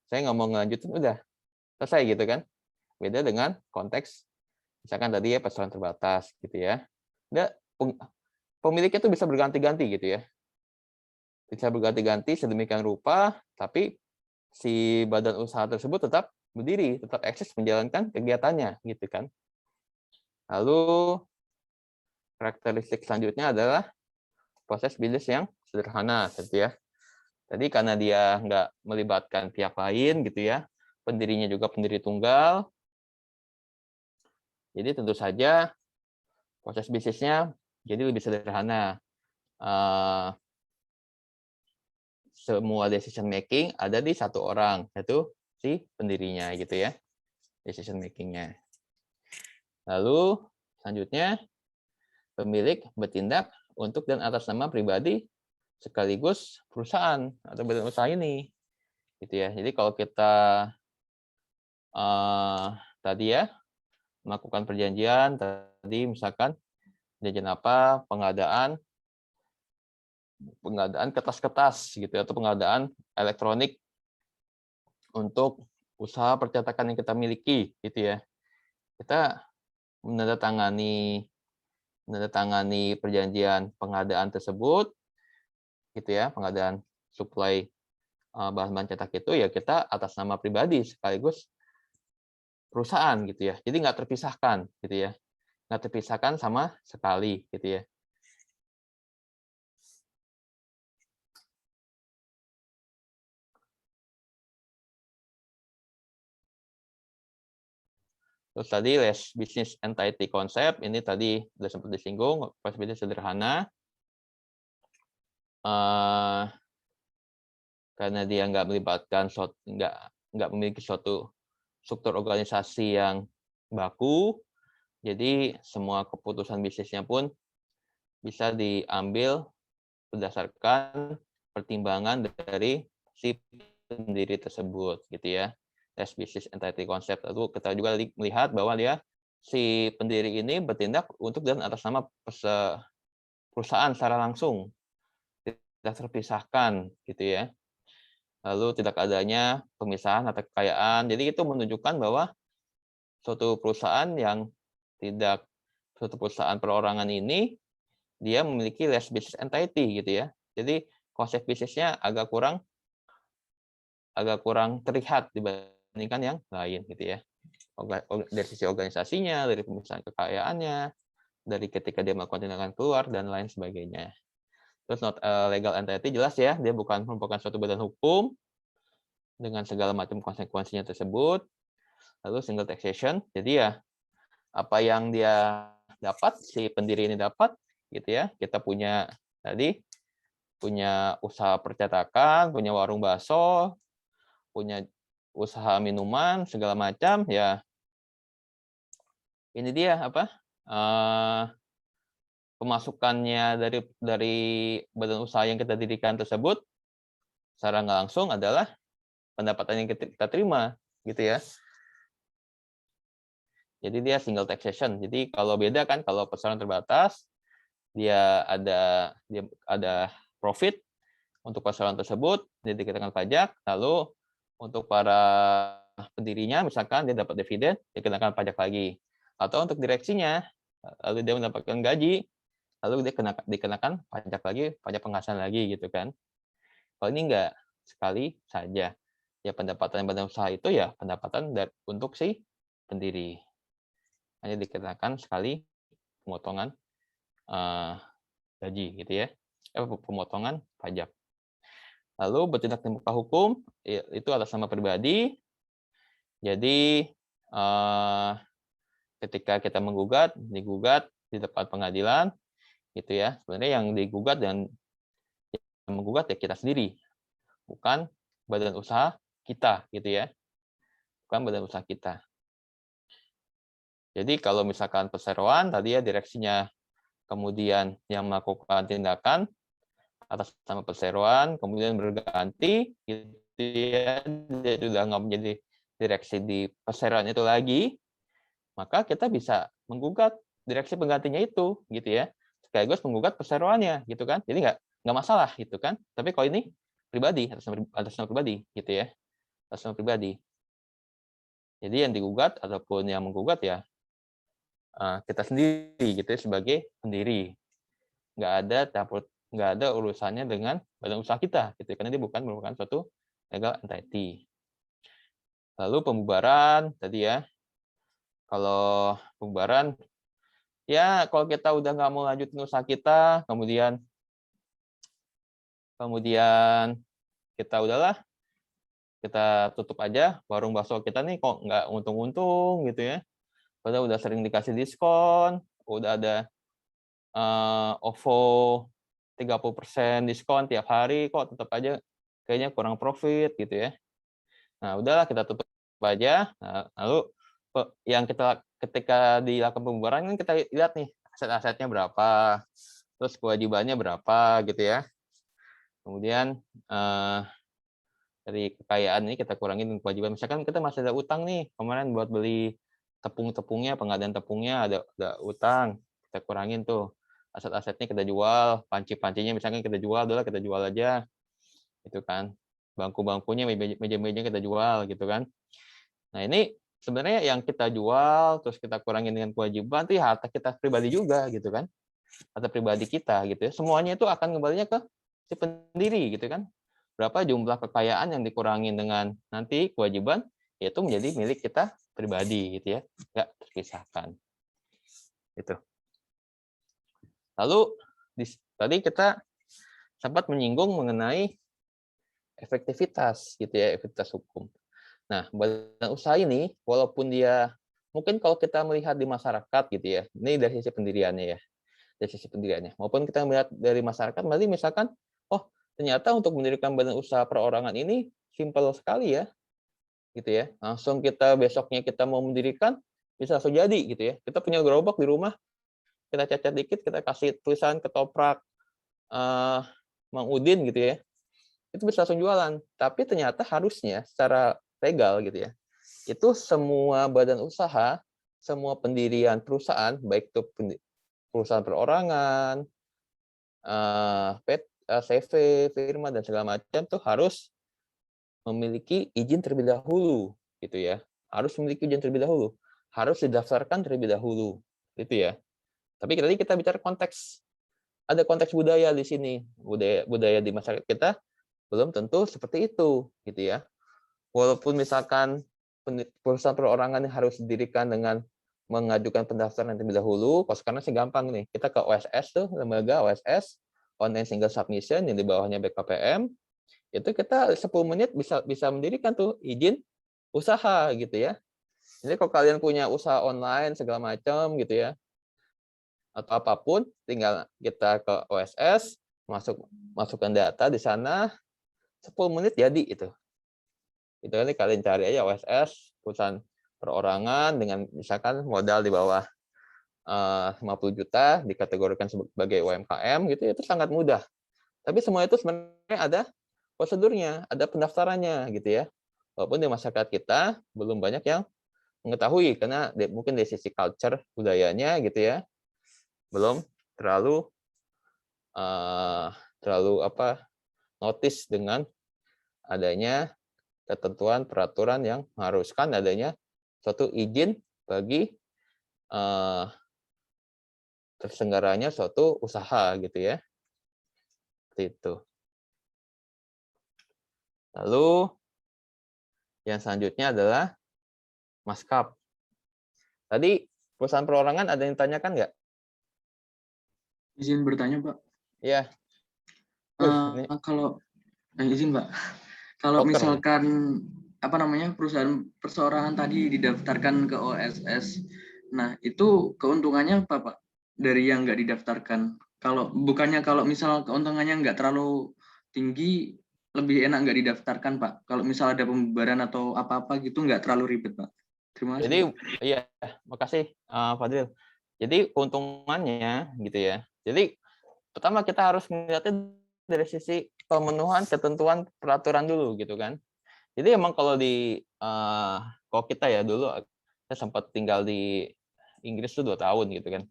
saya nggak mau ngelanjutin, udah selesai gitu kan. Beda dengan konteks misalkan tadi ya persoalan terbatas gitu ya. Pemiliknya tuh bisa berganti-ganti gitu ya. Bisa berganti-ganti sedemikian rupa, tapi si badan usaha tersebut tetap berdiri, tetap eksis menjalankan kegiatannya gitu kan. Lalu karakteristik selanjutnya adalah proses bisnis yang sederhana, gitu ya. Tadi karena dia nggak melibatkan pihak lain, gitu ya, pendirinya juga pendiri tunggal, jadi tentu saja proses bisnisnya jadi lebih sederhana. Semua decision making ada di satu orang, yaitu si pendirinya, gitu ya, decision making-nya. Lalu selanjutnya pemilik bertindak untuk dan atas nama pribadi sekaligus perusahaan atau badan usaha ini, gitu ya. Jadi kalau kita tadi ya melakukan perjanjian tadi, misalkan perjanjian apa, pengadaan kertas-kertas gitu ya, atau pengadaan elektronik untuk usaha percetakan yang kita miliki, gitu ya. Kita menandatangani perjanjian pengadaan tersebut, gitu ya, pengadaan suplai bahan-bahan cetak itu ya kita atas nama pribadi sekaligus perusahaan, gitu ya. Jadi nggak terpisahkan, gitu ya, nggak terpisahkan sama sekali, gitu ya. Terus tadi less business entity concept, ini tadi sudah sempat disinggung, proses bisnis sederhana. Karena dia nggak melibatkan nggak memiliki suatu struktur organisasi yang baku, jadi semua keputusan bisnisnya pun bisa diambil berdasarkan pertimbangan dari si pendiri tersebut, gitu ya. Less business entity concept. Lalu kita juga melihat bahwa si pendiri ini bertindak untuk dan atas nama perusahaan secara langsung, tidak terpisahkan, gitu ya. Lalu tidak adanya pemisahan atau kekayaan. Jadi itu menunjukkan bahwa suatu perusahaan perorangan ini dia memiliki less business entity, gitu ya. Jadi konsep bisnisnya agak kurang terlihat dibandingkan yang lain, gitu ya. Dari sisi organisasinya, dari pemisahan kekayaannya, dari ketika dia melakukan tindakan keluar dan lain sebagainya. Terus not legal entity jelas ya, dia bukan merupakan suatu badan hukum dengan segala macam konsekuensinya tersebut. Lalu single taxation, jadi ya apa yang dia dapat, si pendiri ini dapat, gitu ya. Kita punya usaha percetakan, punya warung bakso, punya usaha minuman segala macam, ya ini dia pemasukannya dari badan usaha yang kita dirikan tersebut secara nggak langsung adalah pendapatan yang kita terima, gitu ya. Jadi dia single taxation. Jadi kalau beda kan, kalau perseroan terbatas dia ada profit untuk perseroan tersebut, dia dikenakan pajak. Lalu untuk para pendirinya, misalkan dia dapat dividen, dikenakan pajak lagi. Atau untuk direksinya, lalu dia mendapatkan gaji, lalu dia dikenakan pajak lagi, pajak penghasilan lagi, gitu kan. Kalau ini enggak, sekali saja. Ya pendapatan badan usaha itu ya pendapatan untuk si pendiri. Hanya dikenakan sekali pemotongan gaji, gitu ya. Pemotongan pajak. Lalu bertindak di muka hukum itu atas nama pribadi. Jadi ketika kita digugat di depan pengadilan, gitu ya. Sebenarnya yang digugat dan yang menggugat ya kita sendiri, bukan badan usaha kita, gitu ya. Bukan badan usaha kita. Jadi kalau misalkan perseroan tadi ya direksinya kemudian yang melakukan tindakan atas nama perseroan, kemudian berganti, gitu ya, dia sudah nggak menjadi direksi di perseroan itu lagi, maka kita bisa menggugat direksi penggantinya itu, gitu ya, sekaligus menggugat perseroannya, gitu kan. Jadi nggak masalah, gitu kan. Tapi kalau ini pribadi, atas nama pribadi, gitu ya, atas nama pribadi. Jadi yang digugat ataupun yang menggugat ya kita sendiri, gitu ya, sebagai pendiri. Nggak ada urusannya dengan badan usaha kita, gitu, karena dia bukan merupakan suatu legal entity. Lalu pembubaran tadi ya, kalau pembubaran ya kalau kita udah nggak mau lanjutin usaha kita, kemudian kita udahlah, kita tutup aja warung bakso kita nih, kok nggak untung-untung gitu ya. Padahal udah sering dikasih diskon, udah ada OVO 30% diskon tiap hari, kok tetap aja kayaknya kurang profit gitu ya. Nah, udahlah kita tutup aja. Nah, lalu yang ketika dilakukan pembubaran kan kita lihat nih aset-asetnya berapa, terus kewajibannya berapa gitu ya. Kemudian dari kekayaan ini kita kurangin kewajiban. Misalkan kita masih ada utang nih, kemarin buat beli tepung-tepungnya, pengadaan tepungnya ada utang, kita kurangin tuh. Aset-asetnya kita jual, panci-pancinya misalkan kita jual, udahlah kita jual aja. Gitu kan. Bangku-bangkunya, meja-mejanya kita jual gitu kan. Nah, ini sebenarnya yang kita jual terus kita kurangin dengan kewajiban itu harta kita pribadi juga gitu kan. Harta pribadi kita gitu ya. Semuanya itu akan kembalinya ke si pendiri gitu kan. Berapa jumlah kekayaan yang dikurangin dengan nanti kewajiban, yaitu menjadi milik kita pribadi gitu ya, nggak terpisahkan. Itu. Lalu tadi kita sempat menyinggung mengenai efektivitas gitu ya, efektivitas hukum. Nah, badan usaha ini walaupun dia mungkin kalau kita melihat di masyarakat gitu ya, ini dari sisi pendiriannya ya, dari sisi pendiriannya. Maupun kita melihat dari masyarakat, berarti misalkan, oh ternyata untuk mendirikan badan usaha perorangan ini simpel sekali ya, gitu ya. Langsung kita besoknya kita mau mendirikan bisa langsung jadi gitu ya. Kita punya gerobak di rumah, kita cacat dikit, kita kasih tulisan ketoprak Mang Udin gitu ya, itu bisa langsung jualan. Tapi ternyata harusnya secara legal gitu ya, itu semua badan usaha, semua pendirian perusahaan, baik itu perusahaan perorangan, CV, firma dan segala macam tuh harus memiliki izin terlebih dahulu gitu ya. Harus memiliki izin terlebih dahulu. Harus didaftarkan terlebih dahulu gitu ya. Tapi tadi kita bicara konteks, ada konteks budaya di sini. Budaya di masyarakat kita belum tentu seperti itu gitu ya. Walaupun misalkan perusahaan perorangan harus didirikan dengan mengajukan pendaftaran terlebih dahulu, kalau sekarang sih gampang nih. Kita ke OSS tuh, lembaga OSS, Online Single Submission yang di bawahnya BKPM, itu kita 10 menit bisa mendirikan tuh izin usaha gitu ya. Jadi kalau kalian punya usaha online segala macam gitu ya, atau apapun, tinggal kita ke OSS, masukkan data di sana, 10 menit jadi itu. Itu nanti kalian cari aja OSS, perusahaan perorangan dengan misalkan modal di bawah 50 juta, dikategorikan sebagai UMKM gitu, itu sangat mudah. Tapi semua itu sebenarnya ada prosedurnya, ada pendaftarannya gitu ya. Walaupun di masyarakat kita belum banyak yang mengetahui karena mungkin dari sisi culture budayanya gitu ya, belum terlalu notice dengan adanya ketentuan peraturan yang mengharuskan adanya suatu izin bagi terselenggaranya suatu usaha gitu ya. Seperti itu. Lalu yang selanjutnya adalah maskap. Tadi perusahaan perorangan ada yang tanyakan nggak? Izin bertanya, Pak. Iya. Kalau izin, Pak. Kalau misalkan perusahaan perseorangan tadi didaftarkan ke OSS, nah itu keuntungannya apa, Pak? Dari yang nggak didaftarkan. Kalau misal keuntungannya nggak terlalu tinggi, lebih enak nggak didaftarkan, Pak. Kalau misal ada pembubaran atau apa-apa gitu nggak terlalu ribet, Pak. Terima kasih. Jadi iya, makasih Fadil. Jadi keuntungannya gitu ya. Jadi pertama kita harus melihatnya dari sisi pemenuhan ketentuan peraturan dulu gitu kan. Jadi emang kalau kalau kita ya dulu saya sempat tinggal di Inggris tuh 2 tahun gitu kan.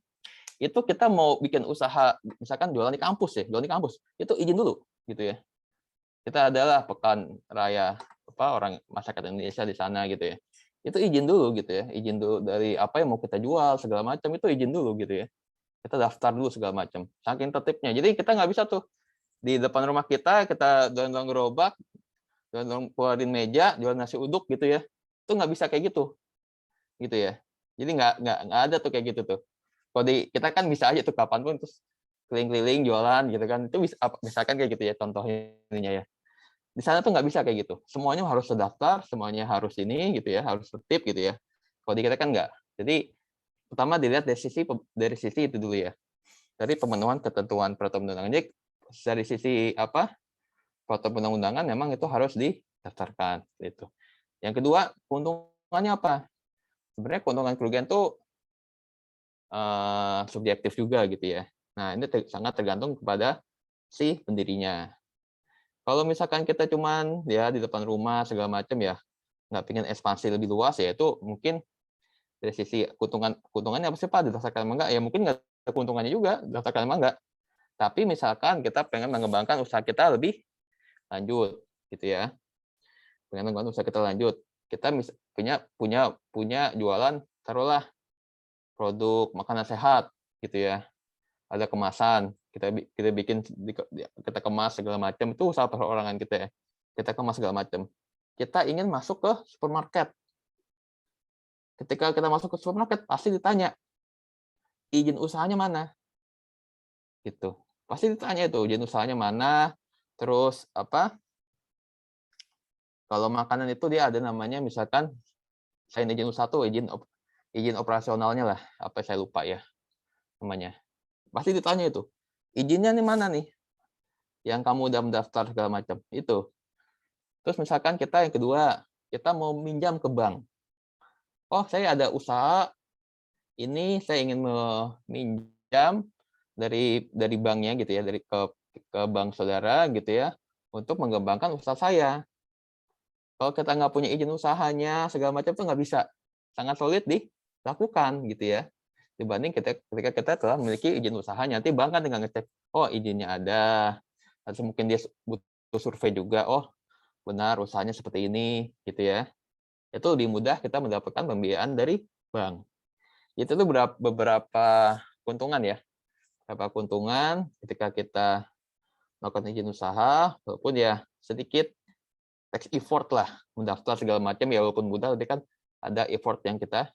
Itu kita mau bikin usaha misalkan jualan di kampus ya, jualan di kampus, itu izin dulu gitu ya. Kita adalah pekan raya orang masyarakat Indonesia di sana gitu ya. Itu izin dulu gitu ya, izin dulu dari apa yang mau kita jual segala macam itu izin dulu gitu ya. Kita daftar dulu segala macam. Saking tertibnya. Jadi kita nggak bisa tuh di depan rumah kita jualan gerobak, keluarin meja, jual nasi uduk gitu ya. Itu nggak bisa kayak gitu. Gitu ya. Jadi nggak ada tuh kayak gitu tuh. Kalau di kita kan bisa aja tuh kapanpun terus keliling-keliling jualan gitu kan. Itu bisa misalkan kayak gitu ya contohnya ya. Di sana tuh nggak bisa kayak gitu. Semuanya harus terdaftar, semuanya harus ini gitu ya, harus tertib gitu ya. Kalau di kita kan nggak. Jadi pertama dilihat dari sisi itu dulu ya. Dari pemenuhan ketentuan peraturan undangan. Jadi dari sisi apa? Peraturan perundang-undangan memang itu harus didaftarkan gitu. Yang kedua, keuntungannya apa? Sebenarnya keuntungan kerugian tuh subjektif juga gitu ya. Nah, ini sangat tergantung kepada si pendirinya. Kalau misalkan kita cuman ya di depan rumah segala macam ya, nggak pengen ekspansi lebih luas ya itu mungkin dari sisi keuntungannya apa sih Pak didaftarkan apa enggak? Ya mungkin nggak ada keuntungannya juga didaftarkan apa enggak. Tapi misalkan kita pengen mengembangkan usaha kita lebih lanjut gitu ya. Pengen mengembangkan usaha kita lanjut. Kita punya jualan taruhlah produk makanan sehat gitu ya. Ada kemasan, kita bikin kita kemas segala macam itu usaha perorangan kita ya. Kita kemas segala macam. Kita ingin masuk ke supermarket. Ketika kita masuk ke supermarket pasti ditanya izin usahanya mana? Gitu. Pasti ditanya itu izin usahanya mana, terus apa? Kalau makanan itu dia ada namanya misalkan saya izin usaha tuh izin operasionalnya lah, apa saya lupa ya namanya. Pasti ditanya itu. Izinnya nih mana nih? Yang kamu udah mendaftar segala macam. Itu. Terus misalkan kita yang kedua, kita mau minjam ke bank. Oh, saya ada usaha ini saya ingin meminjam dari banknya gitu ya, dari ke bank saudara gitu ya, untuk mengembangkan usaha saya. Kalau kita nggak punya izin usahanya segala macam itu nggak bisa, sangat sulit dilakukan gitu ya. Dibanding ketika kita telah memiliki izin usahanya, nanti bank kan tinggal ngecek, oh izinnya ada, atau mungkin dia butuh survei juga, oh benar usahanya seperti ini gitu ya. Itu lebih mudah kita mendapatkan pembiayaan dari bank. Itu tuh beberapa keuntungan ya. Beberapa keuntungan ketika kita melakukan izin usaha, walaupun ya sedikit tax effort lah, mendaftar segala macam ya walaupun mudah, tapi kan ada effort yang kita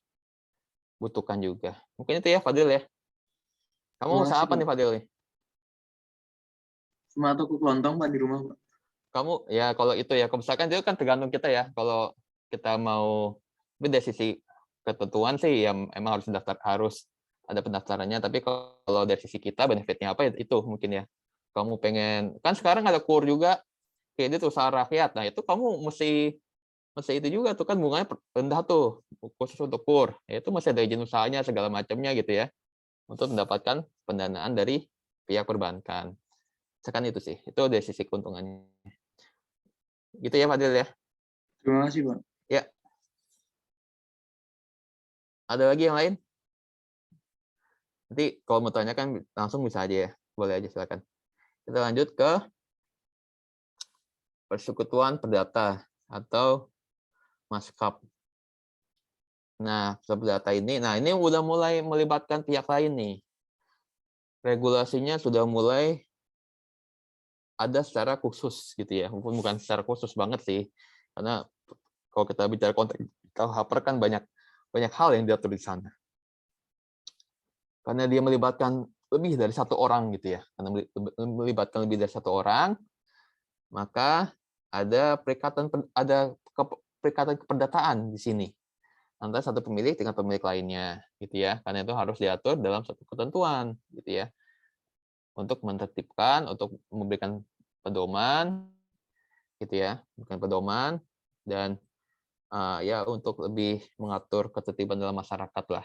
butuhkan juga. Mungkin itu ya Fadil ya. Terima Kamu usaha kasih, apa Pak. nih Fadil? Cuma toko kelontong Pak di rumah, Pak. Kamu ya kalau itu ya, misalkan itu kan tergantung kita ya. Kalau kita mau, tapi dari sisi ketentuan sih ya emang harus ada pendaftarannya. Tapi kalau dari sisi kita benefitnya apa itu mungkin ya. Kamu pengen kan sekarang ada KUR juga, kredit usaha rakyat. Nah itu kamu mesti itu juga tuh kan bunganya rendah tuh khusus untuk KUR. Ya, itu masih ada izin usahanya segala macamnya gitu ya untuk mendapatkan pendanaan dari pihak perbankan. Misalkan itu sih, itu dari sisi keuntungannya. Gitu ya Fadil ya. Terima kasih, Pak. Ya. Ada lagi yang lain? Nanti kalau mau tanyakan langsung bisa aja ya. Boleh aja silakan. Kita lanjut ke persekutuan perdata atau maskap. Nah, perdata ini, ini udah mulai melibatkan pihak lain nih. Regulasinya sudah mulai ada secara khusus gitu ya. Mungkin bukan secara khusus banget sih. Karena kalau kita bicara konteks KUHP kan banyak hal yang diatur di sana. Karena dia melibatkan lebih dari satu orang gitu ya. Karena melibatkan lebih dari satu orang, maka ada perikatan keperdataan di sini antara satu pemilik dengan pemilik lainnya gitu ya. Karena itu harus diatur dalam satu ketentuan gitu ya. Untuk menertibkan, untuk memberikan pedoman gitu ya, memberikan pedoman dan ya untuk lebih mengatur ketertiban dalam masyarakat lah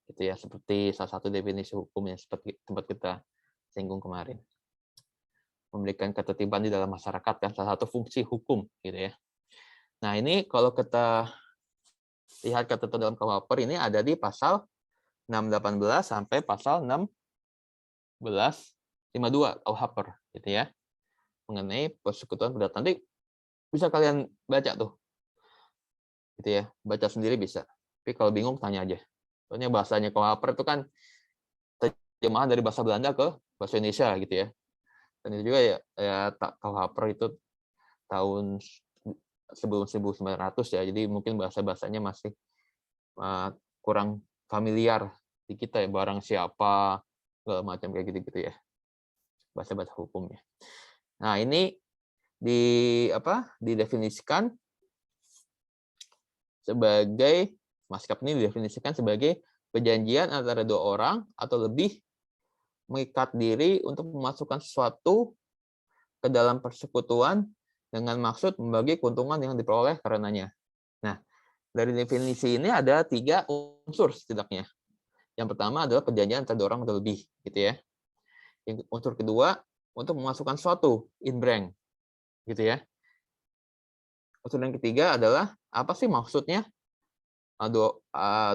gitu ya, seperti salah satu definisi hukum yang seperti tempat kita singgung kemarin, memberikan ketertiban di dalam masyarakat kan salah satu fungsi hukum gitu ya. Nah ini kalau kita lihat ketentuan dalam KUHP ini ada di pasal 618 sampai pasal 1652 KUHP gitu ya, mengenai persekutuan perdata. Nanti bisa kalian baca tuh gitu ya, baca sendiri bisa, tapi kalau bingung tanya aja. Soalnya bahasanya KUHP itu kan terjemahan dari bahasa Belanda ke bahasa Indonesia gitu ya. Dan itu juga ya KUHP itu tahun sebelum 1900 ya. Jadi mungkin bahasa-bahasanya masih kurang familiar di kita ya, barang siapa, segala macam kayak gitu-gitu ya. Bahasa-bahasa hukumnya. Nah, ini didefinisikan sebagai maskap ini didefinisikan sebagai perjanjian antara dua orang atau lebih mengikat diri untuk memasukkan sesuatu ke dalam persekutuan dengan maksud membagi keuntungan yang diperoleh karenanya. Nah, dari definisi ini ada 3 unsur setidaknya. Yang pertama adalah perjanjian antara dua orang atau lebih, gitu ya. Yang unsur kedua untuk memasukkan sesuatu in blank, gitu ya. Unsur yang ketiga adalah apa sih maksudnya dua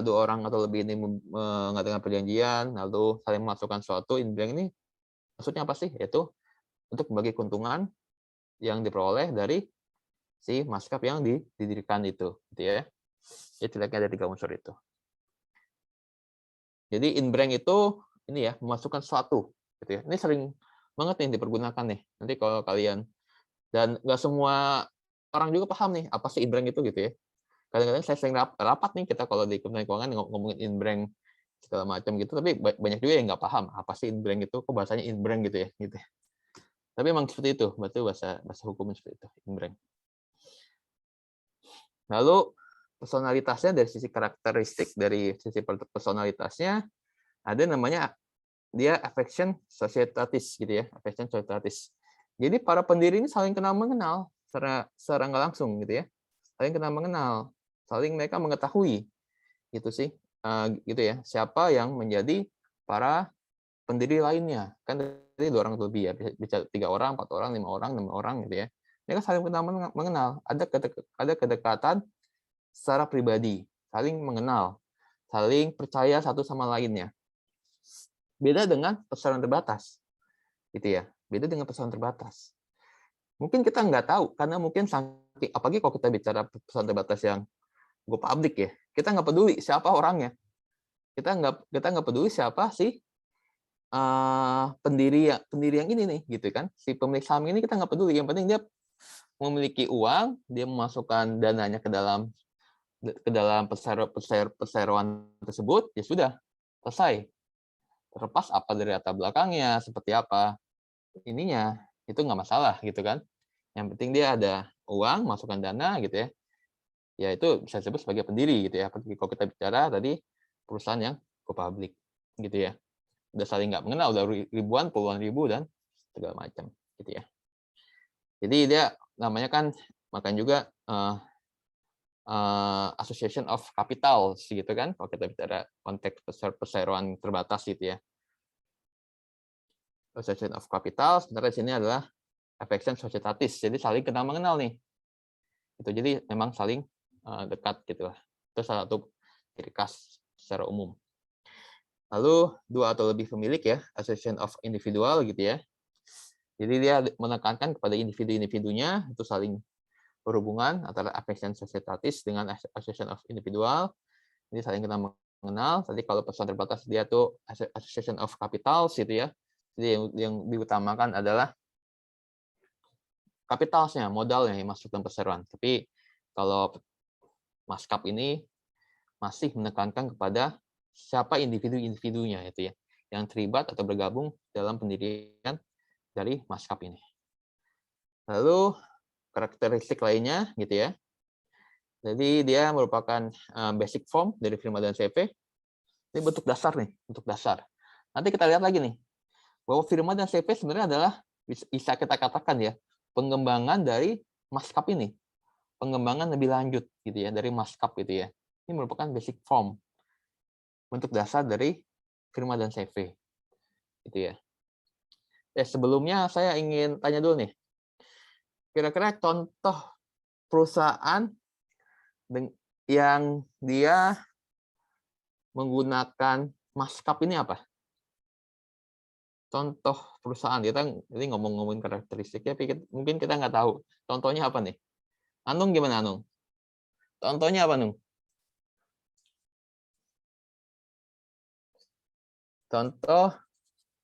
orang atau lebih ini mengadakan perjanjian lalu saling memasukkan sesuatu in blank ini maksudnya apa sih? Yaitu untuk membagi keuntungan yang diperoleh dari si maskap yang didirikan itu, gitu ya. Jadi setidaknya ada 3 unsur itu. Jadi in blank itu ini ya, memasukkan sesuatu, gitu ya. Ini sering banget nih dipergunakan nih. Nanti kalau kalian dan nggak semua orang juga paham nih apa sih in blank itu, gitu ya. Kadang-kadang saya sering rapat nih kita kalau di Kementerian Keuangan ngomongin in blank segala macam gitu, tapi banyak juga yang nggak paham apa sih in blank itu, kok bahasanya in blank gitu ya, gitu. Tapi memang seperti itu, berarti bahasa hukumnya seperti itu, in blank. Lalu personalitasnya dari sisi karakteristik, dari sisi personalitasnya ada namanya dia affection societatis gitu ya, affection societatis. Jadi para pendiri ini saling kenal mengenal secara nggak langsung gitu ya, saling kenal mengenal, saling mereka mengetahui gitu sih, gitu ya, siapa yang menjadi para pendiri lainnya. Kan tadi 2 orang lebih ya, bisa 3 orang, 4 orang, 5 orang, 6 orang gitu ya. Mereka saling kenal mengenal, ada kedekatan secara pribadi, saling mengenal, saling percaya satu sama lainnya. Beda dengan perseroan terbatas, gitu ya. Beda dengan perseroan terbatas. Mungkin kita nggak tahu, karena mungkin apalagi kalau kita bicara perseroan terbatas yang go public ya, kita nggak peduli siapa orangnya. Kita nggak peduli siapa sih pendiri yang ini nih, gitu kan. Si pemilik saham ini kita nggak peduli. Yang penting dia memiliki uang, dia memasukkan dananya ke dalam perseroan tersebut, ya sudah selesai. Terlepas apa dari latar belakangnya, seperti apa ininya, itu nggak masalah gitu kan. Yang penting dia ada uang, masukkan dana gitu ya. Ya itu bisa disebut sebagai pendiri gitu ya. Kalau kita bicara tadi perusahaan yang go public gitu ya. Udah saling nggak mengenal, udah ribuan, puluhan ribu dan segala macam gitu ya. Jadi dia namanya kan makanya juga association of capital gitu kan, kalau kita bicara konteks perseroan terbatas gitu ya. Association of capital sebenarnya di sini adalah affection societatis, jadi saling kenal mengenal nih. Itu jadi memang saling dekat gitu lah. Itu salah satu ciri khas secara umum. Lalu 2 atau lebih pemilik ya, association of individual gitu ya. Jadi dia menekankan kepada individu-individunya itu saling berhubungan antara affection societatis dengan association of individual. Ini saling kenal mengenal. Tadi kalau perseroan terbatas dia tuh association of capitals gitu ya. Jadi yang diutamakan adalah kapitalnya, modalnya yang masuk dalam perseroan. Tapi kalau maskap ini masih menekankan kepada siapa individu-individunya itu ya, yang terlibat atau bergabung dalam pendirian dari maskap ini. Lalu karakteristik lainnya gitu ya. Jadi dia merupakan basic form dari firma dan CV. Ini bentuk dasar nih, bentuk dasar. Nanti kita lihat lagi nih, bahwa firma dan CV sebenarnya adalah bisa kita katakan ya, pengembangan dari maskap ini. Pengembangan lebih lanjut gitu ya dari maskap gitu ya. Ini merupakan basic form, bentuk dasar dari firma dan CV. Gitu ya. Sebelumnya saya ingin tanya dulu nih. Kira-kira contoh perusahaan yang dia menggunakan maskap ini apa? Contoh perusahaan, kita ini ngomong-ngomongin karakteristiknya, mungkin kita nggak tahu. Contohnya apa nih? Anung gimana, Anung? Contohnya apa, Anung? Contoh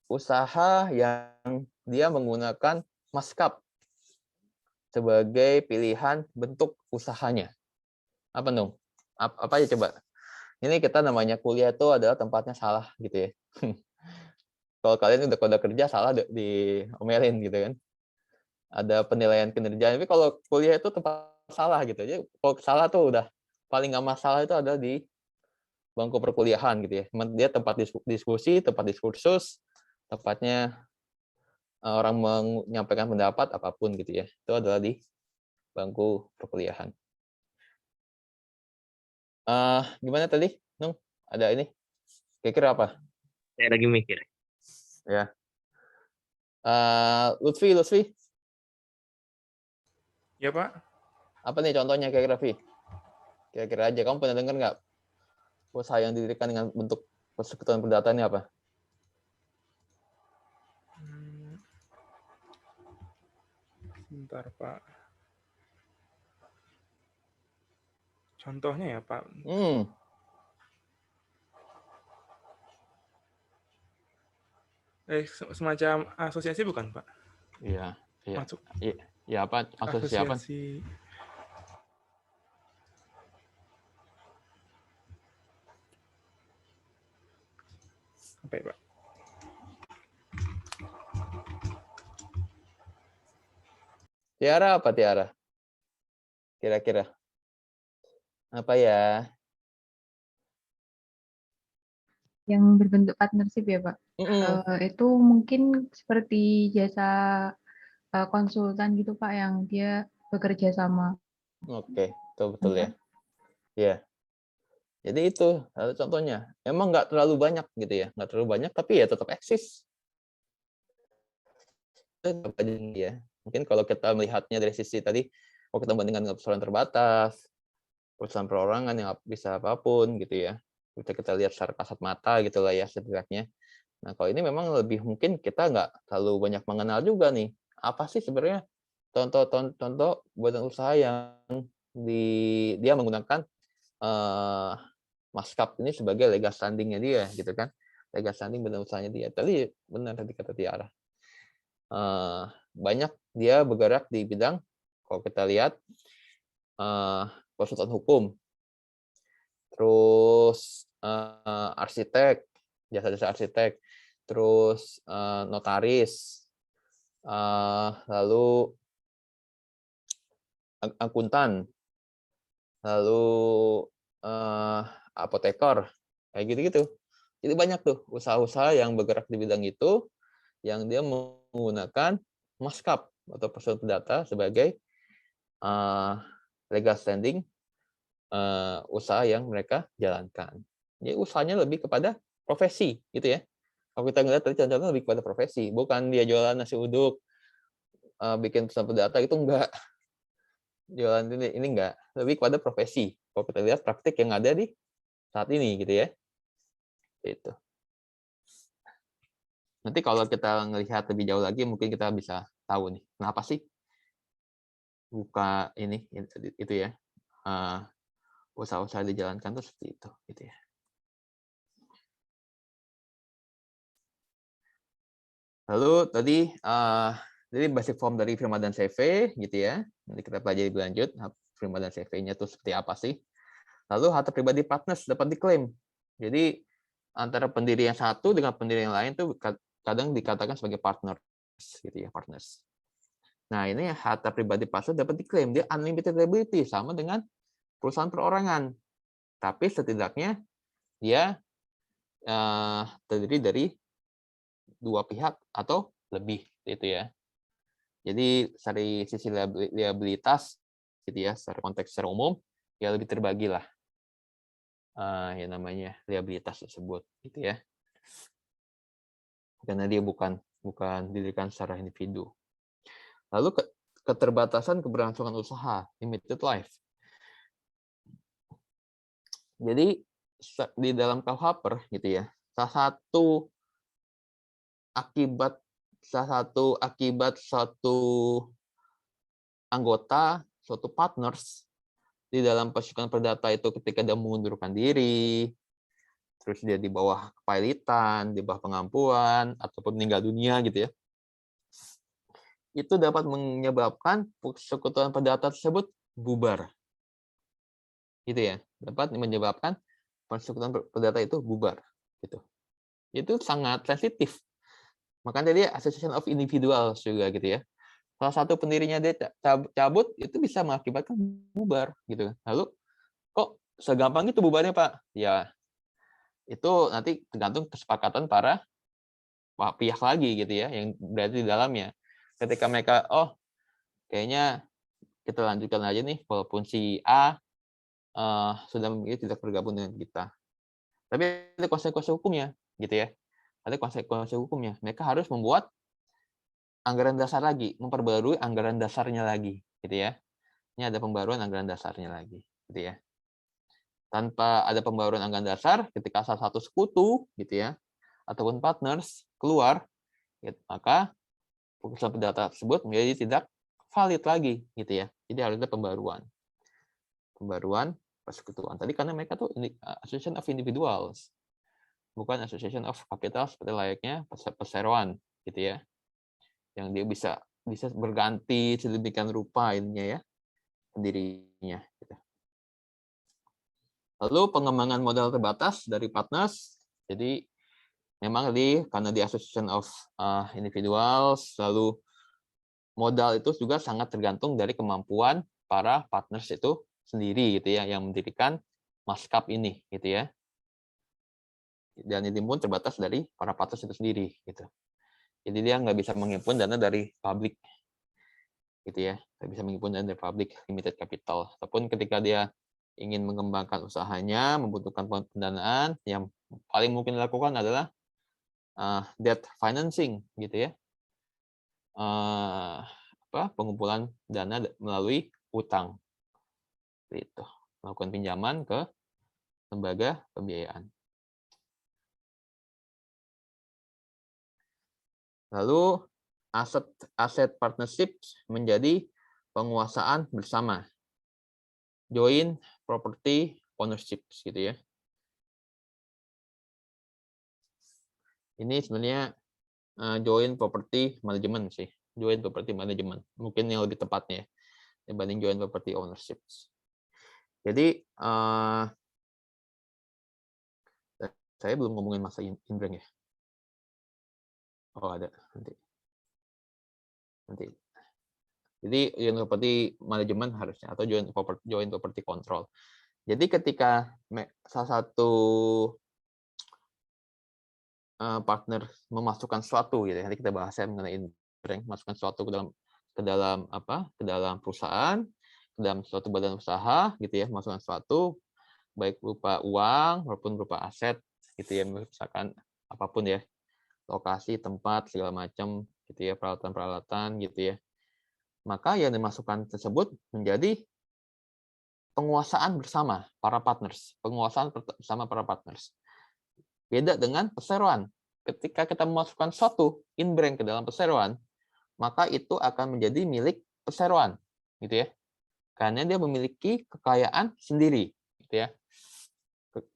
usaha yang dia menggunakan maskap sebagai pilihan bentuk usahanya. Apa, Anung? Apa aja coba? Ini kita namanya kuliah itu adalah tempatnya salah gitu ya. Kalau kalian udah kode kerja salah diomelin gitu kan. Ada penilaian kinerja. Tapi kalau kuliah itu tempat salah gitu. Jadi kalau salah tuh udah paling nggak masalah itu ada di bangku perkuliahan gitu ya. Dia tempat diskusi, tempat diskursus, tempatnya orang menyampaikan pendapat apapun gitu ya. Itu adalah di bangku perkuliahan. Gimana tadi, Nung? Ada ini? Kira-kira apa? Saya lagi mikir. Ya. Lutfi. Ya, Pak. Apa nih contohnya kira-kira, Vi? Kira-kira aja, kamu pernah dengar nggak usaha yang didirikan dengan bentuk persekutuan perdata ini apa? Bentar, Pak. Contohnya ya, Pak. Semacam asosiasi bukan, Pak? Iya. Masuk Iya, apa? Asosiasi apa? Apa ya, Pak? Tiara apa Tiara? Kira-kira. Apa ya? Yang berbentuk partnership ya, Pak. Itu mungkin seperti jasa konsultan gitu, Pak, yang dia bekerja sama. Oke, betul ya. Iya. Jadi itu salah contohnya. Emang nggak terlalu banyak gitu ya, nggak terlalu banyak, tapi ya tetap eksis. Ya. Mungkin kalau kita melihatnya dari sisi tadi, kalau kita bandingkan dengan persoalan terbatas, perusahaan perorangan yang bisa apapun gitu ya, bisa kita lihat secara kasat mata gitu lah ya setidaknya. Nah kalau ini memang lebih mungkin kita nggak terlalu banyak mengenal juga nih, apa sih sebenarnya contoh badan usaha yang dia menggunakan Maskap ini sebagai legal standing-nya dia gitu kan, legal standing badan usahanya dia. Tadi benar tadi kata Tiara. Banyak dia bergerak di bidang, kalau kita lihat, konsultan hukum, terus arsitek, jasa-jasa arsitek, terus notaris, lalu akuntan, lalu apoteker, kayak gitu-gitu. Jadi banyak tuh usaha-usaha yang bergerak di bidang itu, yang dia menggunakan Maskap atau personal data sebagai legal standing usaha yang mereka jalankan. Jadi usahanya lebih kepada profesi, gitu ya. Kalau kita ngeliat tadi contohnya lebih kepada profesi, bukan dia jualan nasi uduk, bikin personal data itu enggak. Jualan ini enggak, lebih kepada profesi. Kalau kita lihat praktik yang ada di saat ini, gitu ya. Itu. Nanti kalau kita ngelihat lebih jauh lagi, mungkin kita bisa tahu nih, kenapa sih buka ini itu ya, usaha-usaha dijalankan tuh seperti itu, gitu ya. Lalu tadi jadi basic form dari firma dan CV, gitu ya. Nanti kita pelajari lebih lanjut firma dan CV-nya tuh seperti apa sih. Lalu harta pribadi partners dapat diklaim. Jadi antara pendiri yang satu dengan pendiri yang lain tuh kadang dikatakan sebagai partners, gitu ya, partners. Nah, ini harta pribadi partners dapat diklaim, dia unlimited liability sama dengan perusahaan perorangan. Tapi setidaknya dia terdiri dari dua pihak atau lebih, gitu ya. Jadi dari sisi liabilitas, gitu ya, secara konteks secara umum, ya lebih terbagi lah yang namanya liabilitas tersebut, gitu ya. Karena dia bukan didirikan secara individu. Lalu keterbatasan keberlangsungan usaha, limited life. Jadi di dalam KUHP gitu ya, salah satu akibat suatu anggota, suatu partners di dalam persekutuan perdata itu ketika dia mengundurkan diri, terus dia di bawah kepailitan, di bawah pengampuan, ataupun meninggal dunia gitu ya, itu dapat menyebabkan persekutuan perdata tersebut bubar. Gitu ya, dapat menyebabkan persekutuan perdata itu bubar, gitu. Itu sangat sensitif. Makanya dia association of individuals juga gitu ya. Salah satu pendirinya dia cabut, itu bisa mengakibatkan bubar gitu. Lalu kok segampang itu bubarnya, Pak? Ya, itu nanti tergantung kesepakatan para pihak lagi gitu ya, yang berada di dalamnya. Ketika mereka, oh kayaknya kita lanjutkan aja nih, walaupun si A sudah memilih tidak bergabung dengan kita. Tapi ada konsekuensi hukumnya, gitu ya. Ada konsekuensi hukumnya. Mereka harus membuat anggaran dasar lagi, memperbarui anggaran dasarnya lagi, gitu ya. Ini ada pembaruan anggaran dasarnya lagi, gitu ya. Tanpa ada pembaruan anggaran dasar, ketika salah satu sekutu, gitu ya, ataupun partners keluar, gitu, maka putusan perdata tersebut menjadi tidak valid lagi, gitu ya. Jadi harus ada pembaruan persekutuan. Tadi karena mereka tuh association of individuals, bukan association of capital seperti layaknya perseroan, gitu ya. Yang dia bisa berganti sedemikian rupa ininya ya, pendirinya. Gitu. Lalu pengembangan modal terbatas dari partners. Jadi memang karena di association of individuals, lalu modal itu juga sangat tergantung dari kemampuan para partners itu sendiri gitu ya, yang mendirikan maskap ini gitu ya. Dan ini pun terbatas dari para partners itu sendiri gitu. Jadi dia nggak bisa menghimpun dana dari publik, gitu ya. Nggak bisa menghimpun dana dari publik limited capital. Ataupun ketika dia ingin mengembangkan usahanya, membutuhkan pendanaan, yang paling mungkin dilakukan adalah debt financing, gitu ya. Pengumpulan dana melalui utang, gitu. Melakukan pinjaman ke lembaga pembiayaan. Lalu aset partnership menjadi penguasaan bersama, joint property ownership, gitu ya. Ini sebenarnya joint property management sih, joint property management mungkin yang lebih tepatnya dibanding joint property ownership. Jadi saya belum ngomongin masa inbreng ya. Oh ada nanti. Jadi joint property management harusnya atau joint property control. Jadi ketika salah satu partner memasukkan sesuatu gitu ya, nanti kita bahas mengenai inbreng, masukkan sesuatu ke dalam perusahaan, ke dalam suatu badan usaha gitu ya, masukkan sesuatu baik berupa uang maupun berupa aset gitu ya, misalkan apapun ya, lokasi, tempat, segala macam gitu ya, peralatan-peralatan gitu ya. Maka yang dimasukkan tersebut menjadi penguasaan bersama para partners, penguasaan bersama para partners. Beda dengan perseroan. Ketika kita memasukkan suatu inbreng ke dalam perseroan, maka itu akan menjadi milik perseroan, gitu ya. Karena dia memiliki kekayaan sendiri, gitu ya.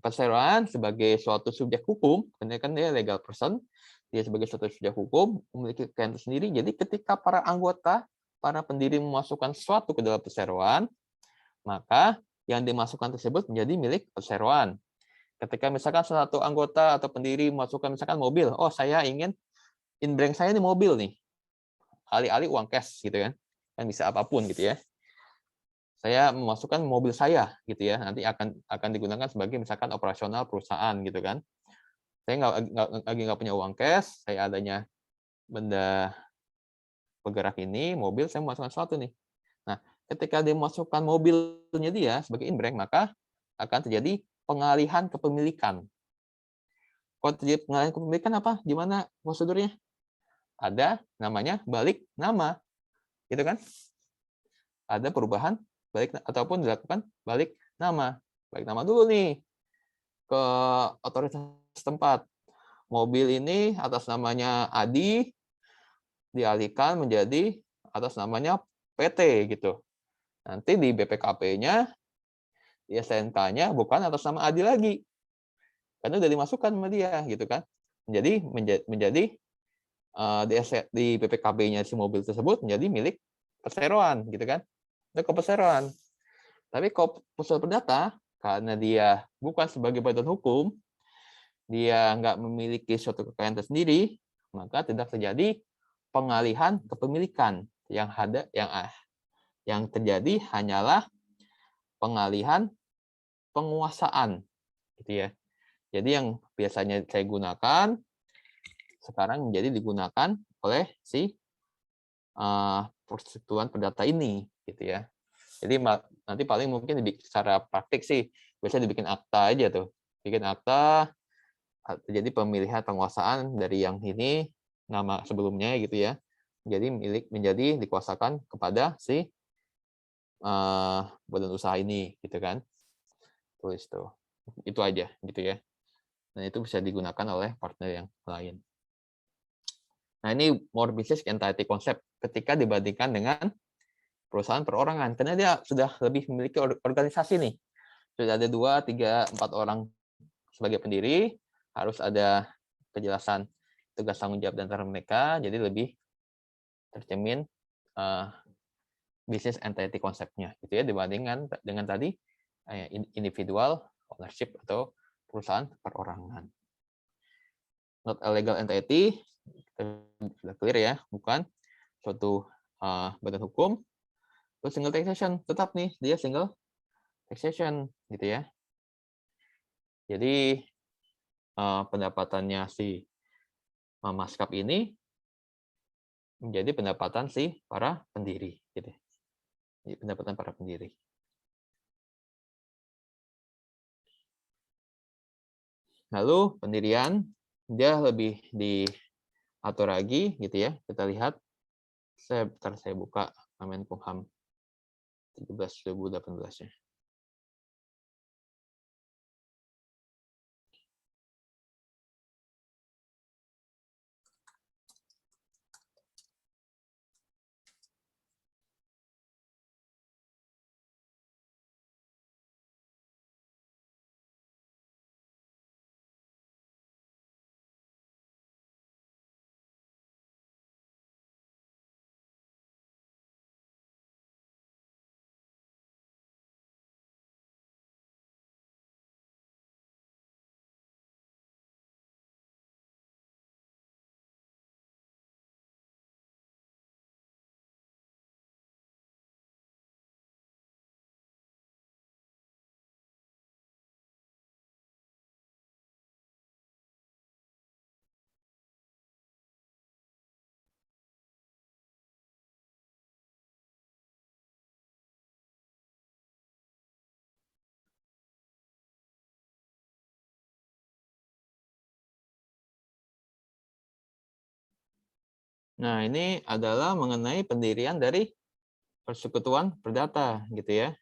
Perseroan sebagai suatu subjek hukum, karena kan dia legal person, dia sebagai suatu subjek hukum memiliki kekayaan sendiri. Jadi ketika para anggota, para pendiri memasukkan sesuatu ke dalam perseroan, maka yang dimasukkan tersebut menjadi milik perseroan. Ketika misalkan salah satu anggota atau pendiri memasukkan misalkan mobil, oh saya ingin inbreng saya ini mobil nih, alih-alih uang cash gitu kan bisa apapun gitu ya. Saya memasukkan mobil saya gitu ya, nanti akan digunakan sebagai misalkan operasional perusahaan gitu kan. Saya nggak punya uang cash, saya adanya benda bergerak ini, mobil, saya memasukkan sesuatu nih. Nah, ketika dia memasukkan mobilnya dia sebagai inbreng, maka akan terjadi pengalihan kepemilikan. Kalau terjadi pengalihan kepemilikan apa? Gimana prosedurnya? Ada namanya balik nama, gitu kan? Ada perubahan balik ataupun dilakukan balik nama. Balik nama dulu nih ke otoritas setempat. Mobil ini atas namanya Adi dialihkan menjadi atas namanya PT gitu. Nanti di BPKP-nya, di SNK-nya bukan atas nama Adi lagi. Karena udah dimasukkan sama dia gitu kan. Menjadi di BPKB-nya si mobil tersebut menjadi milik perseroan gitu kan. Itu ke perseroan. Tapi kalau perseroan perdata, karena dia bukan sebagai badan hukum, dia nggak memiliki suatu kekayaan tersendiri, maka tidak terjadi pengalihan kepemilikan. Yang terjadi hanyalah pengalihan penguasaan, gitu ya. Jadi yang biasanya saya gunakan sekarang menjadi digunakan oleh si persekutuan perdata ini, gitu ya. Jadi nanti paling mungkin secara praktik sih biasanya dibikin akta aja tuh, bikin akta jadi pemilihan penguasaan dari yang ini nama sebelumnya gitu ya, menjadi dikuasakan kepada si badan usaha ini, gitu kan. Tulis tuh, itu aja gitu ya. Dan itu bisa digunakan oleh partner yang lain. Nah, ini more business entity concept ketika dibandingkan dengan perusahaan perorangan, karena dia sudah lebih memiliki organisasi nih. Sudah ada 2, 3, 4 orang sebagai pendiri, harus ada kejelasan tugas tanggung jawab antara mereka, jadi lebih tercermin business entity konsepnya gitu ya, dibandingkan dengan tadi individual ownership atau perusahaan perorangan. Not a legal entity, sudah clear ya, bukan suatu badan hukum. Terus single taxation, tetap nih dia single taxation gitu ya. Jadi pendapatannya si maskap ini menjadi pendapatan si para pendiri gitu. Jadi pendapatan para pendiri. Lalu pendirian dia lebih diatur lagi gitu ya. Kita lihat, saya buka Kemenkumham 17/2018-nya. Nah, ini adalah mengenai pendirian dari Persekutuan Perdata gitu ya.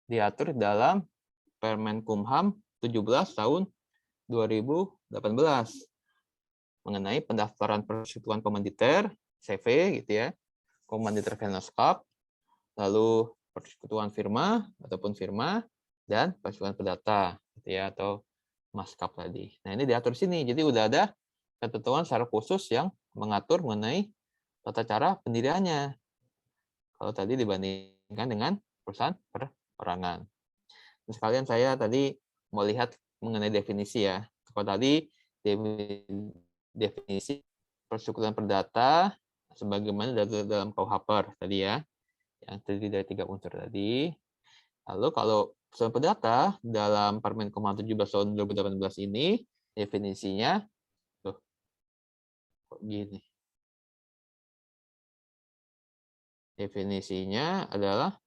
Diatur dalam Permenkumham 17 tahun 2018 mengenai pendaftaran persekutuan komanditer CV gitu ya. Komanditer Finance Cup, lalu persekutuan firma ataupun firma dan persekutuan perdata gitu ya, atau maskap tadi. Nah, ini diatur sini. Jadi udah ada ketentuan secara khusus yang mengatur mengenai tata cara pendiriannya. Kalau tadi dibandingkan dengan perusahaan perorangan. Terus sekalian saya tadi mau lihat mengenai definisi ya. Kalau tadi definisi persekutuan perdata sebagaimana dalam KUHP tadi ya, yang terdiri dari 3 unsur tadi. Lalu kalau persekutuan perdata dalam Permenkumham 17 tahun 2018 ini definisinya gini. Definisinya adalah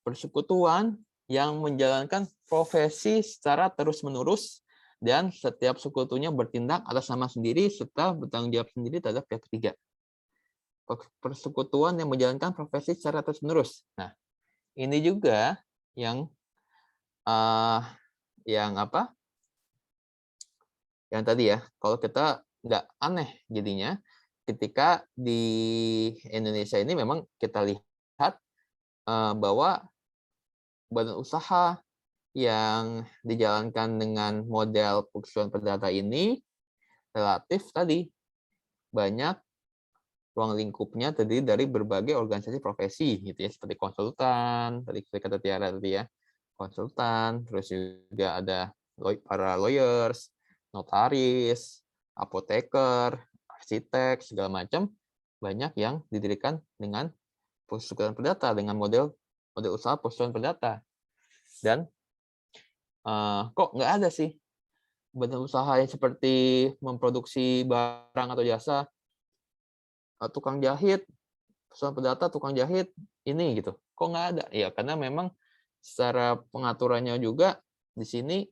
persekutuan yang menjalankan profesi secara terus-menerus dan setiap sekutunya bertindak atas nama sendiri serta bertanggung jawab sendiri terhadap pihak ketiga. Persekutuan yang menjalankan profesi secara terus-menerus. Nah, ini juga yang apa? Yang tadi ya, kalau kita nggak aneh jadinya ketika di Indonesia ini memang kita lihat bahwa badan usaha yang dijalankan dengan model persekutuan perdata ini relatif tadi banyak ruang lingkupnya terdiri dari berbagai organisasi profesi gitu ya, seperti konsultan tadi kata Tiara tadi ya, konsultan, terus juga ada para lawyers, notaris, apoteker, arsitek, segala macam, banyak yang didirikan dengan perusahaan perdata, dengan model usaha perusahaan perdata. Dan kok nggak ada sih badan usaha yang seperti memproduksi barang atau jasa, tukang jahit, perusahaan perdata, tukang jahit, ini gitu. Kok nggak ada? Ya karena memang secara pengaturannya juga di sini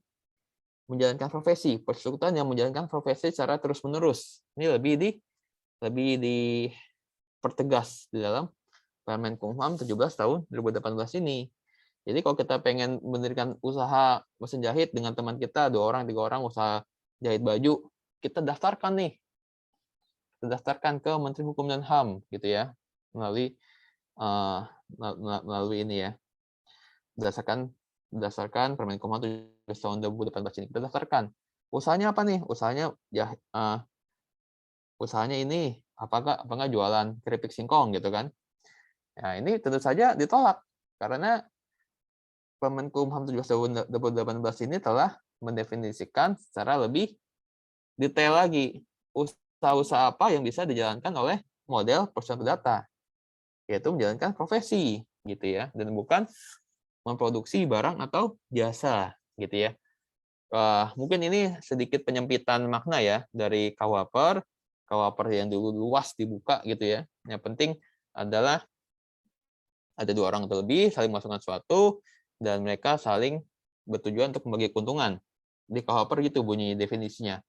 menjalankan profesi, perusahaan yang menjalankan profesi secara terus-menerus. Ini lebih dipertegas di dalam Permen Kumham 17 tahun 2018 ini. Jadi kalau kita pengen mendirikan usaha mesin jahit dengan teman kita, 2 orang, 3 orang usaha jahit baju, kita daftarkan nih. Kita daftarkan ke Menteri Hukum dan HAM gitu ya. Melalui ini ya. Berdasarkan Permen Kumham 17 tahun 2018 ini kita daftarkan. Usahanya apa nih? Usahanya ini apakah jualan keripik singkong gitu kan? Nah, ini tentu saja ditolak karena Permen Kumham 17 tahun 2018 ini telah mendefinisikan secara lebih detail lagi usaha-usaha apa yang bisa dijalankan oleh model perusahaan perdata, yaitu menjalankan profesi gitu ya, dan bukan memproduksi barang atau jasa gitu ya. Mungkin ini sedikit penyempitan makna ya dari KUHP yang dulu luas dibuka gitu ya. Yang penting adalah ada 2 orang atau lebih saling melakukan sesuatu dan mereka saling bertujuan untuk membagi keuntungan. Di KUHP gitu bunyi definisinya.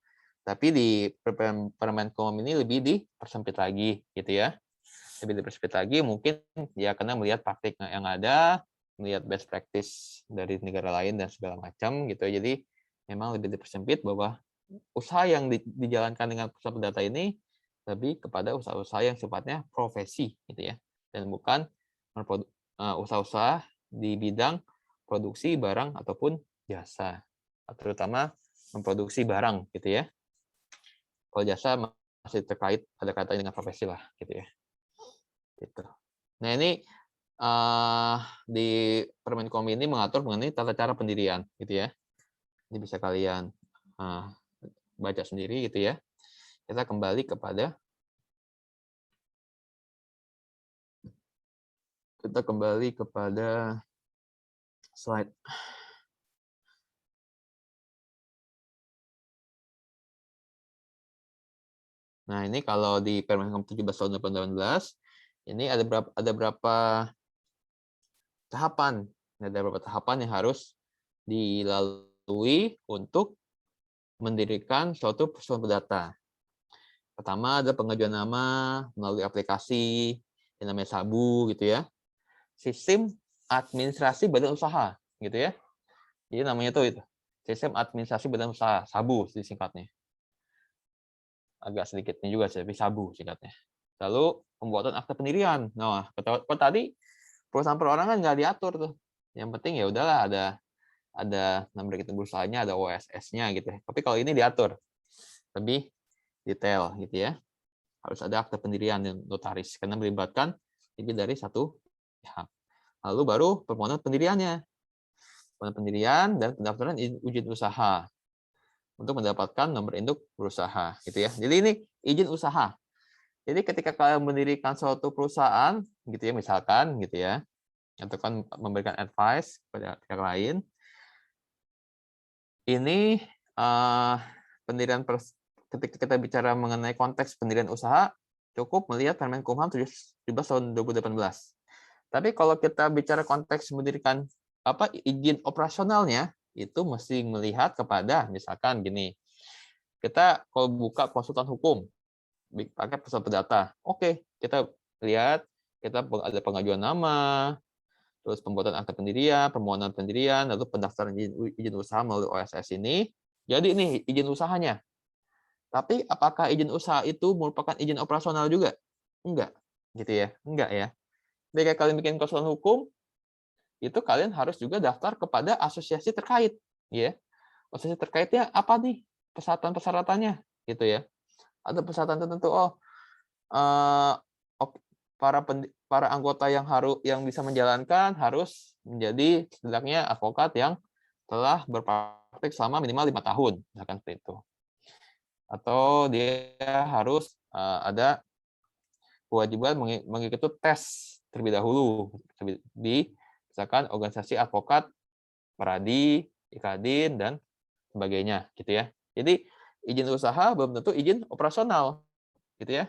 Tapi di Permen Kumham ini lebih dipersempit lagi gitu ya. Lebih dipersempit lagi mungkin ya karena melihat praktik yang ada, melihat best practice dari negara lain dan segala macam gitu. Jadi memang lebih dipersempit bahwa usaha yang dijalankan dengan perusahaan perdata ini lebih kepada usaha-usaha yang sifatnya profesi gitu ya, dan bukan usaha-usaha di bidang produksi barang ataupun jasa, terutama memproduksi barang gitu ya. Kalau jasa masih terkait ada kaitannya dengan profesi lah gitu ya. Gitu. Nah ini di Permen Kumham ini mengatur mengenai tata cara pendirian gitu ya. Ini bisa kalian baca sendiri gitu ya. Kita kembali kepada slide. Nah, ini kalau di Permen Kumham 17 tahun 2018 ini ada berapa tahapan. Ada beberapa tahapan yang harus dilalui untuk mendirikan suatu perusahaan perdata. Pertama ada pengajuan nama melalui aplikasi yang namanya Sabu gitu ya. Sistem administrasi badan usaha gitu ya. Jadi namanya itu sistem administrasi badan usaha, Sabu disingkatnya. Agak sedikitnya juga sih, tapi Sabu singkatnya. Lalu pembuatan akta pendirian. Nah, kalau tadi perusahaan perorangan nggak diatur tuh. Yang penting ya udahlah ada nomor rekening berusahanya, ada OSS-nya gitu. Tapi kalau ini diatur lebih detail gitu ya. Harus ada akta pendirian dan notaris karena melibatkan lebih dari satu pihak. Lalu baru permohonan pendiriannya. Permohonan pendirian dan pendaftaran izin usaha untuk mendapatkan nomor induk berusaha gitu ya. Jadi ini izin usaha. Jadi ketika kalian mendirikan suatu perusahaan gitu ya, misalkan gitu ya, atau kan memberikan advice kepada pihak lain, ini pendirian ketika kita bicara mengenai konteks pendirian usaha, cukup melihat Permen Kumham 17 tahun 2018. Tapi kalau kita bicara konteks mendirikan izin operasionalnya, itu mesti melihat kepada misalkan gini. Kita kalau buka konsultan hukum pakai perusahaan perdata. Oke, kita lihat kita ada pengajuan nama, terus pembuatan akta pendirian, permohonan pendirian, lalu pendaftaran izin usaha melalui OSS ini. Jadi ini izin usahanya. Tapi apakah izin usaha itu merupakan izin operasional juga? Enggak, gitu ya. Enggak ya. Ketika kalian bikin konsultan hukum, itu kalian harus juga daftar kepada asosiasi terkait, ya. Asosiasi terkaitnya apa nih? Persyaratan-persyaratannya, gitu ya. Ada persyaratan tertentu. para anggota yang bisa menjalankan harus menjadi setidaknya advokat yang telah berpraktik selama minimal 5 tahun, misalkan seperti itu. Atau dia harus ada kewajiban mengikuti tes terlebih dahulu di misalkan organisasi advokat, Peradi, Ikadin, dan sebagainya, gitu ya. Jadi izin usaha belum tentu izin operasional, gitu ya.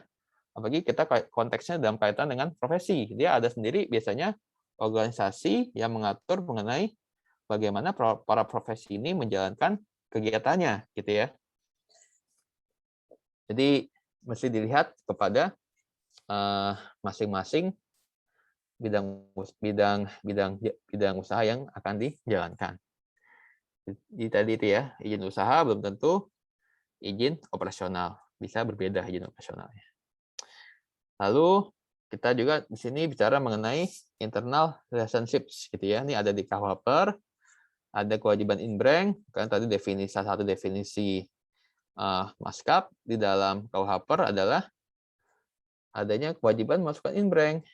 Apalagi kita konteksnya dalam kaitan dengan profesi. Dia ada sendiri biasanya organisasi yang mengatur mengenai bagaimana para profesi ini menjalankan kegiatannya, gitu ya. Jadi mesti dilihat kepada masing-masing bidang usaha yang akan dijalankan. Jadi tadi itu ya, izin usaha belum tentu izin operasional, bisa berbeda izin operasionalnya. Lalu kita juga di sini bicara mengenai internal relationships, gitu ya. Ini ada di KUHP, ada kewajiban inbrank, kan tadi salah satu definisi maskap di dalam KUHP adalah adanya kewajiban memasukkan inbrank.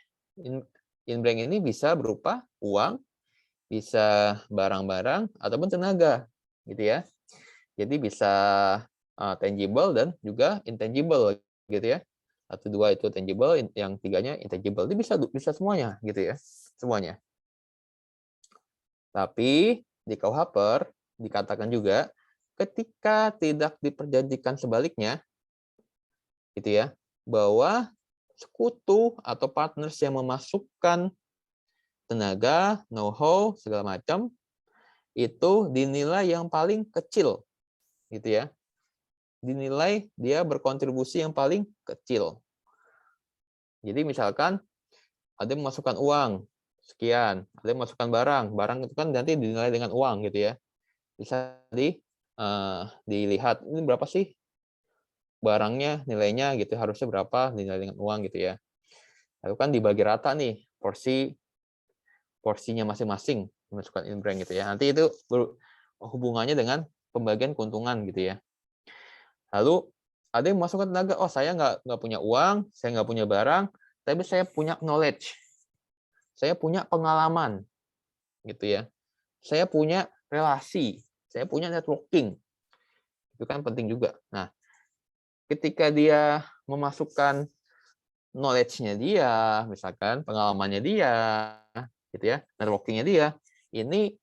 Inbrank ini bisa berupa uang, bisa barang-barang ataupun tenaga, gitu ya. Jadi bisa tangible dan juga intangible, gitu ya. 1, 2 itu tangible, yang 3-nya intangible. Itu bisa semuanya, gitu ya, semuanya. Tapi di KUHP dikatakan juga ketika tidak diperjanjikan sebaliknya, gitu ya, bahwa sekutu atau partners yang memasukkan tenaga, know-how, segala macam, itu dinilai yang paling kecil, gitu ya. Dinilai dia berkontribusi yang paling kecil. Jadi misalkan ada yang memasukkan uang sekian, ada yang memasukkan barang itu kan nanti dinilai dengan uang, gitu ya. Bisa dilihat ini berapa sih barangnya, nilainya gitu, harusnya berapa dinilai dengan uang, gitu ya. Lalu kan dibagi rata nih porsinya masing-masing memasukkan inbrank, gitu ya. Nanti itu hubungannya dengan pembagian keuntungan, gitu ya. Lalu ada yang memasukkan tenaga, oh saya nggak punya uang, saya nggak punya barang, tapi saya punya knowledge, saya punya pengalaman, gitu ya. Saya punya relasi, saya punya networking, itu kan penting juga. Nah, ketika dia memasukkan knowledge-nya dia, misalkan pengalamannya dia, gitu ya, networking-nya dia, ini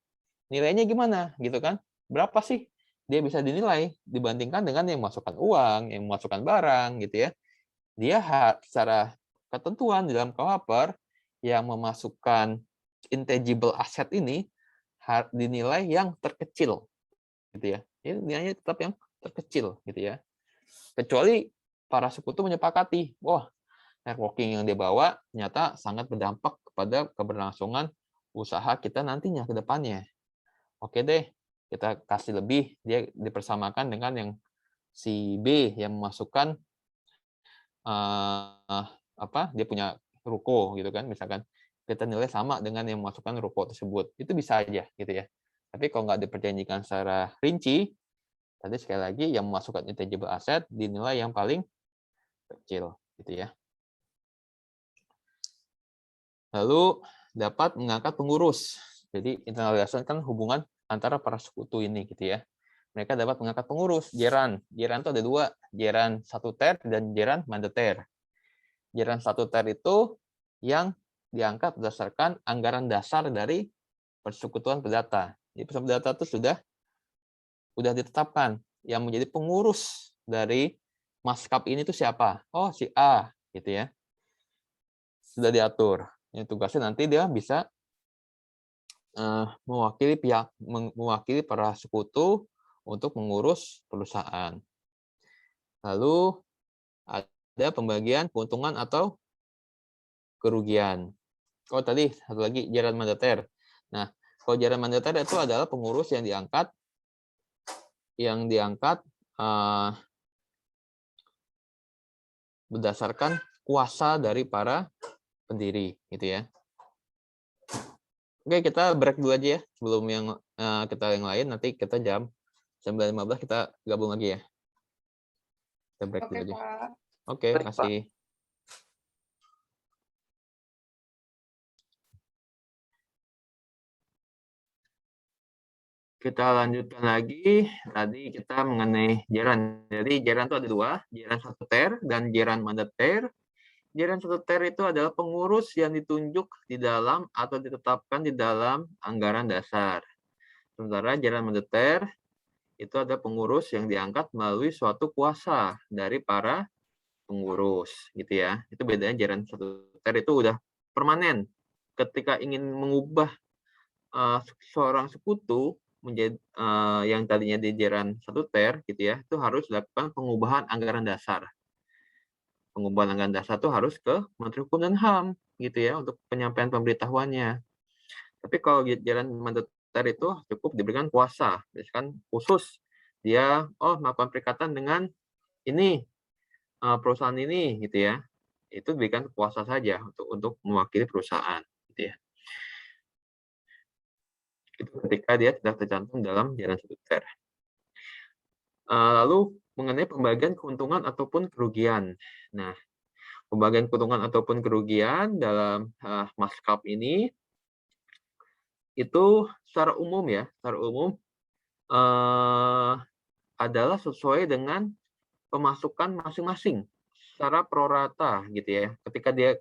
nilainya gimana, gitu kan? Berapa sih dia bisa dinilai dibandingkan dengan yang memasukkan uang, yang memasukkan barang, gitu ya. Dia secara ketentuan di dalam KUHP yang memasukkan intangible asset ini dinilai yang terkecil, gitu ya. Ini nilainya tetap yang terkecil, gitu ya. Kecuali para sekutu menyepakati, wah, networking yang dia bawa ternyata sangat berdampak kepada keberlangsungan usaha kita nantinya ke depannya. Oke deh, kita kasih lebih, dia dipersamakan dengan yang si B yang memasukkan dia punya ruko, gitu kan, misalkan kita nilai sama dengan yang memasukkan ruko tersebut, itu bisa aja, gitu ya. Tapi kalau nggak diperjanjikan secara rinci, tadi sekali lagi yang memasukkan intangible asset dinilai yang paling kecil, gitu ya. Lalu dapat mengangkat pengurus. Jadi internal relation kan hubungan antara para sekutu ini, gitu ya. Mereka dapat mengangkat pengurus, jeran. Jeran itu ada 2, jeran statuter dan jeran mandater. Jeran statuter itu yang diangkat berdasarkan anggaran dasar dari Persekutuan Perdata. Jadi Persekutuan Perdata itu sudah ditetapkan yang menjadi pengurus dari maskap ini itu siapa? Oh, si A, gitu ya. Sudah diatur. Yang tugasnya nanti dia bisa mewakili para sekutu untuk mengurus perusahaan. Lalu ada pembagian keuntungan atau kerugian. Oh, tadi satu lagi jeran mandater. Nah, kalau jeran mandater itu adalah pengurus yang diangkat berdasarkan kuasa dari para pendiri, gitu ya. Oke, kita break dulu aja ya sebelum yang lain. Nanti kita jam 9.15 kita gabung lagi ya. Kita break dulu aja. Pak. Oke, makasih. Kita lanjutkan lagi. Tadi kita mengenai jaran. Jadi jaran itu ada dua, jaran statuter dan jaran mandater. Jaran statuter itu adalah pengurus yang ditunjuk di dalam atau ditetapkan di dalam anggaran dasar. Sementara jaran mandater itu ada pengurus yang diangkat melalui suatu kuasa dari para pengurus, gitu ya. Itu bedanya jaran statuter itu udah permanen. Ketika ingin mengubah seorang sekutu menjadi yang tadinya di jaran statuter, gitu ya, itu harus dilakukan pengubahan anggaran dasar. Pengubahan anggaran dasar itu harus ke Menteri Hukum dan HAM, gitu ya, untuk penyampaian pemberitahuannya. Tapi kalau jalan mandater itu cukup diberikan kuasa, misalkan khusus dia melakukan perikatan dengan ini perusahaan ini, gitu ya, itu diberikan kuasa saja untuk mewakili perusahaan, gitu ya. Itu ketika dia tidak tercantum dalam jalan statuter. Lalu mengenai pembagian keuntungan ataupun kerugian. Nah, pembagian keuntungan ataupun kerugian dalam maskap ini itu secara umum adalah sesuai dengan pemasukan masing-masing secara prorata, gitu ya. Ketika dia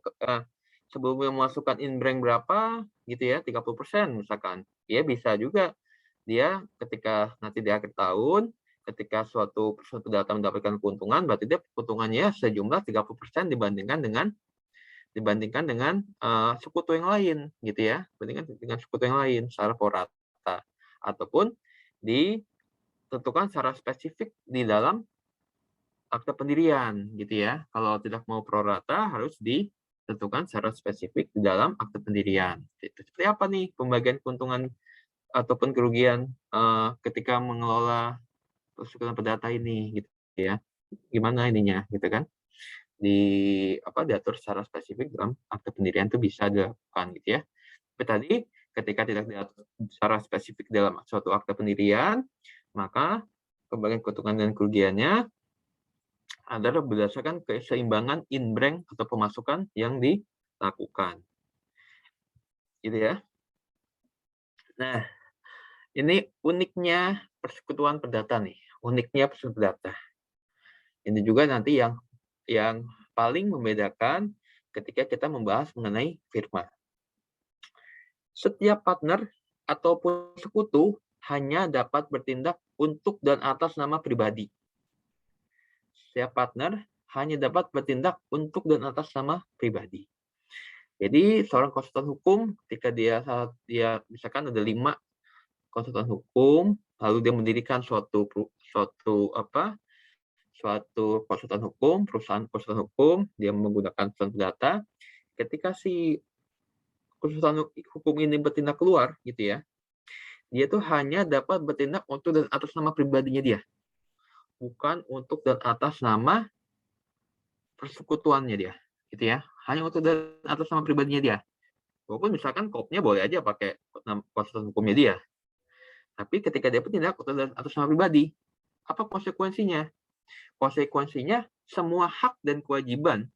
sebelumnya memasukkan in-bank berapa, gitu ya, 30% misalkan. Ya bisa juga dia ketika nanti di akhir tahun, ketika suatu data mendapatkan keuntungan, berarti dia keuntungannya sejumlah 30% dibandingkan dengan sekutu yang lain, gitu ya, bandingkan dengan sekutu yang lain secara prorata, ataupun ditentukan secara spesifik di dalam akte pendirian, gitu ya. Kalau tidak mau prorata harus ditentukan secara spesifik di dalam akte pendirian. Itu seperti apa nih pembagian keuntungan ataupun kerugian ketika mengelola persekutuan perdata ini, gitu ya. Gimana ininya, gitu kan? Diatur secara spesifik dalam akte pendirian itu bisa dilakukan, gitu ya. Tapi tadi ketika tidak diatur secara spesifik dalam suatu akte pendirian, maka pembagian keuntungan dan kerugiannya adalah berdasarkan keseimbangan in-bank atau pemasukan yang dilakukan. Gitu ya. Nah, ini uniknya persekutuan perdata nih. Uniknya persekutuan perdata. Ini juga nanti yang paling membedakan ketika kita membahas mengenai firma. Setiap partner ataupun sekutu hanya dapat bertindak untuk dan atas nama pribadi. Setiap partner hanya dapat bertindak untuk dan atas nama pribadi. Jadi seorang konsultan hukum ketika dia misalkan ada 5 konsultan hukum, lalu dia mendirikan suatu konsultan hukum, perusahaan konsultan hukum, dia menggunakan konsultan data. Ketika si konsultan hukum ini bertindak keluar, gitu ya, dia tuh hanya dapat bertindak untuk dan atas nama pribadinya dia, bukan untuk dan atas nama persekutuannya dia, gitu ya. Hanya untuk dan atas nama pribadinya dia. Walaupun misalkan kopnya boleh aja pakai konsultan hukumnya dia. Tapi ketika dia bertindak untuk dan atas nama pribadi, apa konsekuensinya? Konsekuensinya semua hak dan kewajiban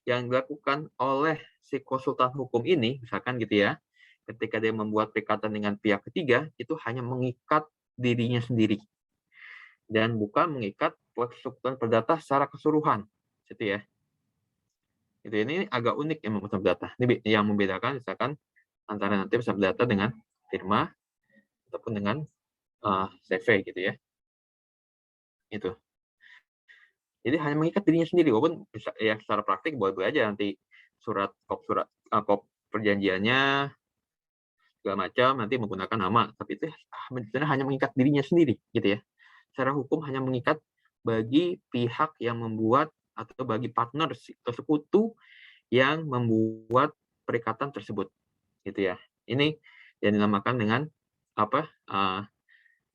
yang dilakukan oleh si konsultan hukum ini, misalkan gitu ya, ketika dia membuat perikatan dengan pihak ketiga, itu hanya mengikat dirinya sendiri. Dan bukan mengikat persekutuan perdata secara keseluruhan. Gitu ya. Ini agak unik yang persekutuan perdata. Ini yang membedakan misalkan antara nanti persekutuan perdata dengan firma ataupun dengan CV gitu ya. Itu. Jadi hanya mengikat dirinya sendiri, walaupun ya secara praktik boleh-boleh aja nanti kop perjanjiannya segala macam nanti menggunakan nama, tapi itu hanya mengikat dirinya sendiri, gitu ya. Secara hukum hanya mengikat bagi pihak yang membuat atau bagi partner atau sekutu yang membuat perikatan tersebut, gitu ya. Ini yang dinamakan dengan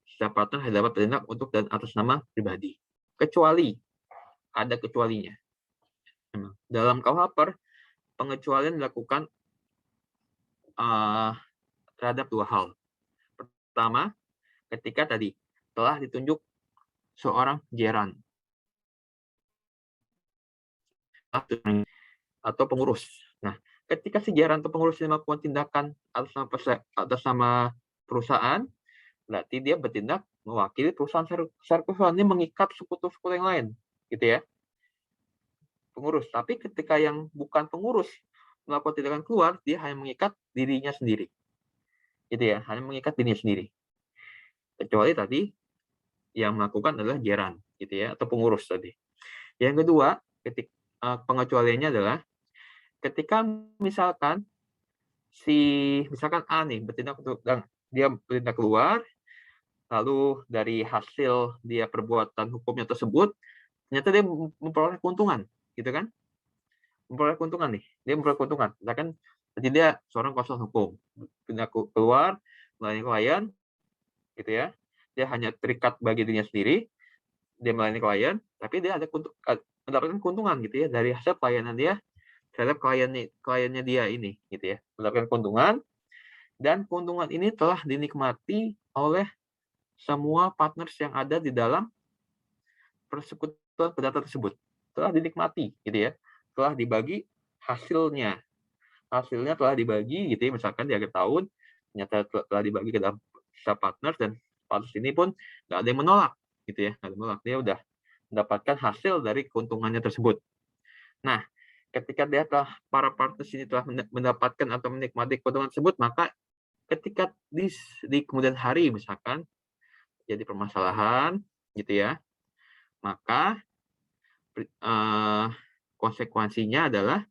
setiap partner hanya dapat bertindak untuk dan atas nama pribadi, kecuali ada kecualinya. Dalam KUHP, pengecualian dilakukan terhadap 2 hal. Pertama, ketika tadi telah ditunjuk seorang jeran atau pengurus. Nah, ketika si jeran atau pengurus melakukan tindakan atas nama perusahaan, berarti dia bertindak mewakili perusahaan secara keseluruhan, ini mengikat sekutu-sekutu yang lain, gitu ya. Pengurus. Tapi ketika yang bukan pengurus melakukan tindakan keluar, dia hanya mengikat dirinya sendiri. Gitu ya, hanya mengikat dirinya sendiri. Kecuali tadi yang melakukan adalah jeran, gitu ya, atau pengurus tadi. Yang kedua, pengecualiannya adalah ketika misalkan misalkan A nih bertindak dia bertindak keluar, lalu dari hasil dia perbuatan hukumnya tersebut, ternyata dia memperoleh keuntungan, gitu kan? Memperoleh keuntungan nih, dia memperoleh keuntungan. Misalkan jadi dia seorang konsultan hukum, pindah keluar, melayani klien, gitu ya. Dia hanya terikat bagi dirinya sendiri, dia melayani klien, tapi dia ada mendapatkan keuntungan gitu ya dari hasil pelayanan dia terhadap kliennya dia ini, gitu ya. Mendapatkan keuntungan, dan keuntungan ini telah dinikmati oleh semua partners yang ada di dalam persekutuan perdata tersebut. Telah dinikmati, gitu ya. Telah dibagi hasilnya. Hasilnya telah dibagi, gitu ya. Misalkan di akhir tahun, ternyata telah dibagi ke dalam partners, dan partners ini pun nggak ada yang menolak, gitu ya. Nggak ada yang menolak. Dia udah mendapatkan hasil dari keuntungannya tersebut. Nah, ketika para partners ini telah mendapatkan atau menikmati keuntungan tersebut, maka ketika di kemudian hari misalkan jadi permasalahan, gitu ya, maka konsekuensinya adalah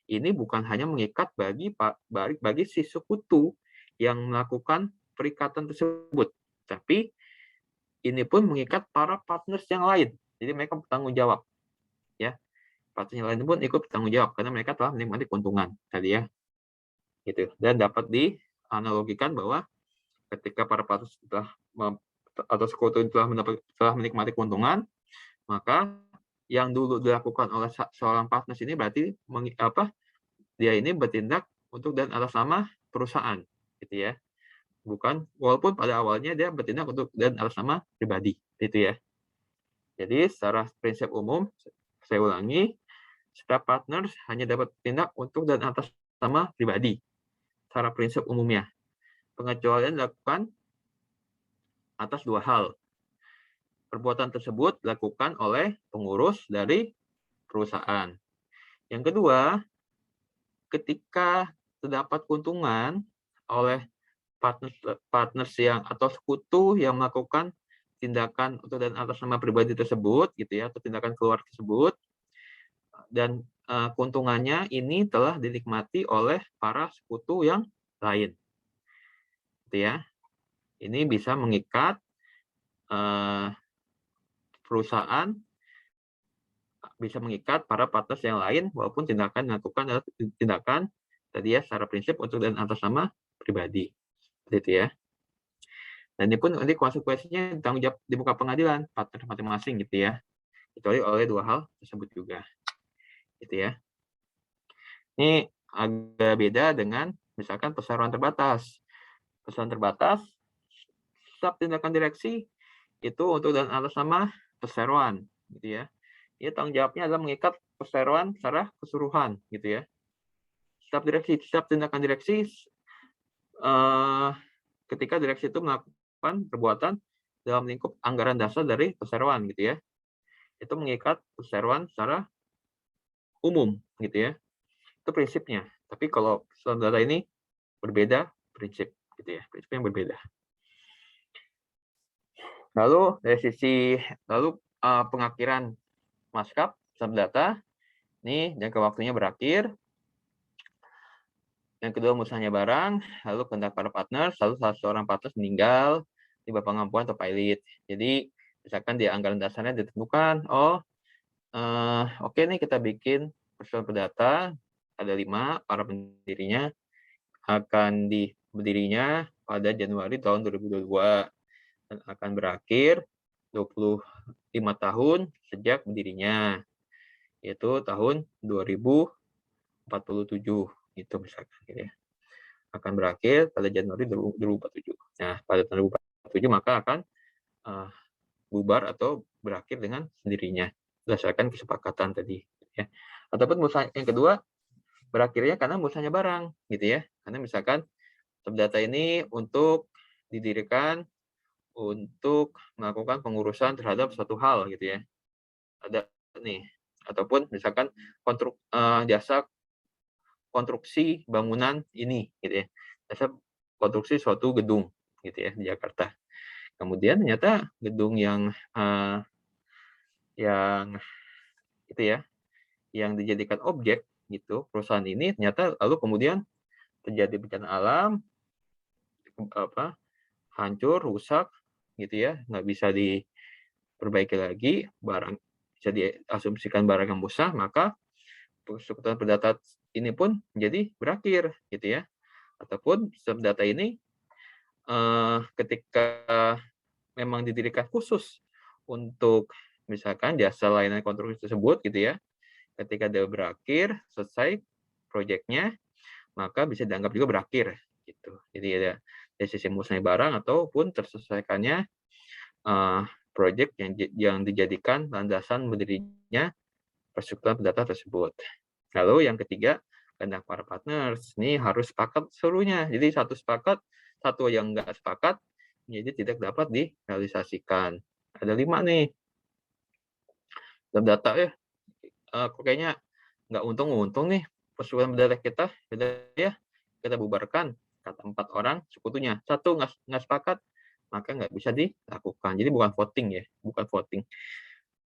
ini bukan hanya mengikat bagi si sekutu yang melakukan perikatan tersebut, tapi ini pun mengikat para partners yang lain. Jadi mereka bertanggung jawab, ya. Partners yang lain pun ikut bertanggung jawab karena mereka telah menikmati keuntungan tadi ya, gitu. Dan dapat dianalogikan bahwa ketika para partners atau sekutu telah menikmati keuntungan, maka yang dulu dilakukan oleh seorang partners ini berarti dia ini bertindak untuk dan atas nama perusahaan, gitu ya. Bukan, walaupun pada awalnya dia bertindak untuk dan atas nama pribadi, gitu ya. Jadi secara prinsip umum, saya ulangi, setiap partners hanya dapat bertindak untuk dan atas nama pribadi, secara prinsip umumnya. Pengecualian dilakukan atas dua hal. Perbuatan tersebut dilakukan oleh pengurus dari perusahaan. Yang kedua, ketika terdapat keuntungan oleh partners yang atau sekutu yang melakukan tindakan untuk dan atas nama pribadi tersebut, gitu ya, atau tindakan keluar tersebut, dan keuntungannya ini telah dinikmati oleh para sekutu yang lain, gitu ya. Ini bisa mengikat perusahaan, bisa mengikat para partners yang lain walaupun tindakan dilakukan adalah tindakan tadi ya secara prinsip untuk dan atas nama pribadi, gitu ya. Dan ini pun nanti konsekuensinya ditanggung jawab di muka pengadilan partner masing-masing, gitu ya, kecuali oleh dua hal tersebut juga, gitu ya. Ini agak beda dengan misalkan perseroan terbatas. Perseroan terbatas, setiap tindakan direksi itu untuk dan atas nama perseroan, gitu ya. Ini tanggung jawabnya adalah mengikat perseroan secara keseluruhan, gitu ya. Setiap tindakan direksi, ketika direksi itu melakukan perbuatan dalam lingkup anggaran dasar dari perseroan, gitu ya, itu mengikat perseroan secara umum, gitu ya. Itu prinsipnya. Tapi kalau perseroan data ini berbeda prinsip, gitu ya, prinsipnya berbeda. Lalu dari sisi pengakhiran maskap perusahaan data, ini jangka waktunya berakhir. Yang kedua, musnahnya barang, lalu kehendak para partner, lalu salah seorang partner meninggal di bawah pengampuan atau pilot. Jadi misalkan di anggaran dasarnya ditentukan, oke nih kita bikin perusahaan perdata, ada 5, para pendirinya akan berdirinya pada Januari tahun 2022 dan akan berakhir 25 tahun sejak berdirinya, yaitu tahun 2047, gitu misalkan, gitu ya. Akan berakhir pada Januari 2047. Nah, pada tahun 2047 maka akan bubar atau berakhir dengan sendirinya berdasarkan kesepakatan tadi, ya. Ataupun musnah yang kedua berakhirnya karena musnahnya barang, gitu ya. Karena misalkan data ini untuk didirikan untuk melakukan pengurusan terhadap suatu hal gitu ya. Ada nih, ataupun misalkan jasa konstruksi bangunan ini gitu ya. Jasa konstruksi suatu gedung gitu ya di Jakarta. Kemudian ternyata gedung yang itu ya, yang dijadikan objek gitu, perusahaan ini ternyata lalu kemudian terjadi bencana alam, hancur, rusak gitu ya, nggak bisa diperbaiki lagi, barang bisa diasumsikan barang yang musnah, maka persekutuan perdata ini pun menjadi berakhir gitu ya. Ataupun sistem data ini ketika memang didirikan khusus untuk misalkan jasa layanan konstruksi tersebut gitu ya, ketika dia berakhir, selesai proyeknya, maka bisa dianggap juga berakhir gitu. Jadi ada dari sisi musnah barang ataupun terselesaikannya proyek yang dijadikan landasan berdirinya persekutuan perdata tersebut. Lalu yang ketiga, kehendak para partners. Ini harus sepakat seluruhnya. Jadi satu sepakat, satu yang nggak sepakat, jadi tidak dapat direalisasikan. Ada 5 nih. Dalam data ya, kayaknya nggak untung nih persekutuan perdata kita, ya kita bubarkan, kata 4 orang sekutunya. Satu nggak sepakat, maka nggak bisa dilakukan. Jadi bukan voting ya, bukan voting.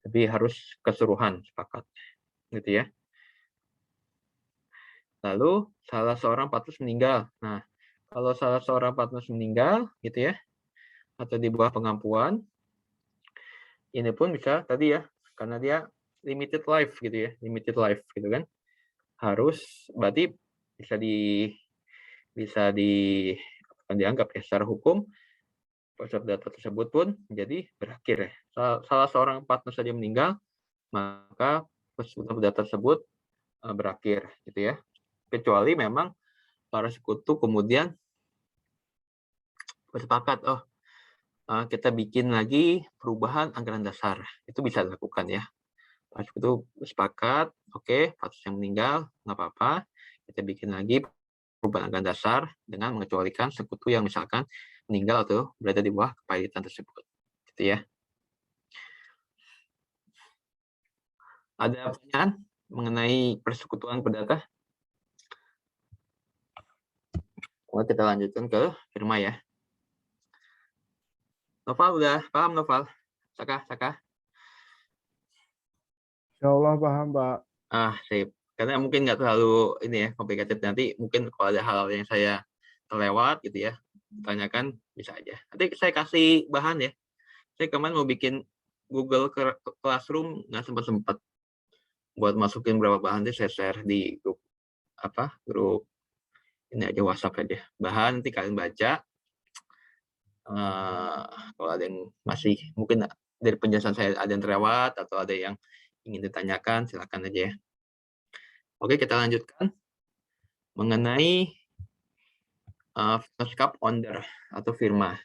Tapi harus keseluruhan sepakat. Gitu ya. Lalu salah seorang partners meninggal. Nah, kalau salah seorang partners meninggal gitu ya, atau di bawah pengampuan, ini pun bisa tadi ya, karena dia limited life gitu ya, limited life gitu kan. Harus berarti bisa dianggap ya secara hukum persekutuan data tersebut pun menjadi berakhir ya. Salah seorang partner saja meninggal, maka persekutuan data tersebut berakhir gitu ya. Kecuali memang para sekutu kemudian bersepakat, kita bikin lagi perubahan anggaran dasar. Itu bisa dilakukan ya. Para sekutu sepakat, oke, partner yang meninggal, nggak apa-apa. Kita bikin lagi perubahan anggaran dasar dengan mengecualikan sekutu yang misalkan meninggal atau berada di bawah kepailitan tersebut. Gitu ya. Ada pertanyaan mengenai persekutuan perdata? Oke, kita lanjutkan ke Firma ya. Noval udah paham Noval? Saka? Insya Allah paham, Pak. Sip. Karena mungkin nggak terlalu ini ya, complicated. Nanti mungkin kalau ada hal yang saya terlewat gitu ya, tanyakan bisa aja. Nanti saya kasih bahan ya. Saya kemarin mau bikin Google Classroom, nggak sempat buat masukin beberapa bahan, saya share di grup grup ini aja, WhatsApp aja. Bahan nanti kalian baca. Kalau ada yang masih mungkin dari penjelasan saya ada yang terlewat atau ada yang ingin ditanyakan, silakan aja ya. Oke, kita lanjutkan mengenai First Owner atau firma.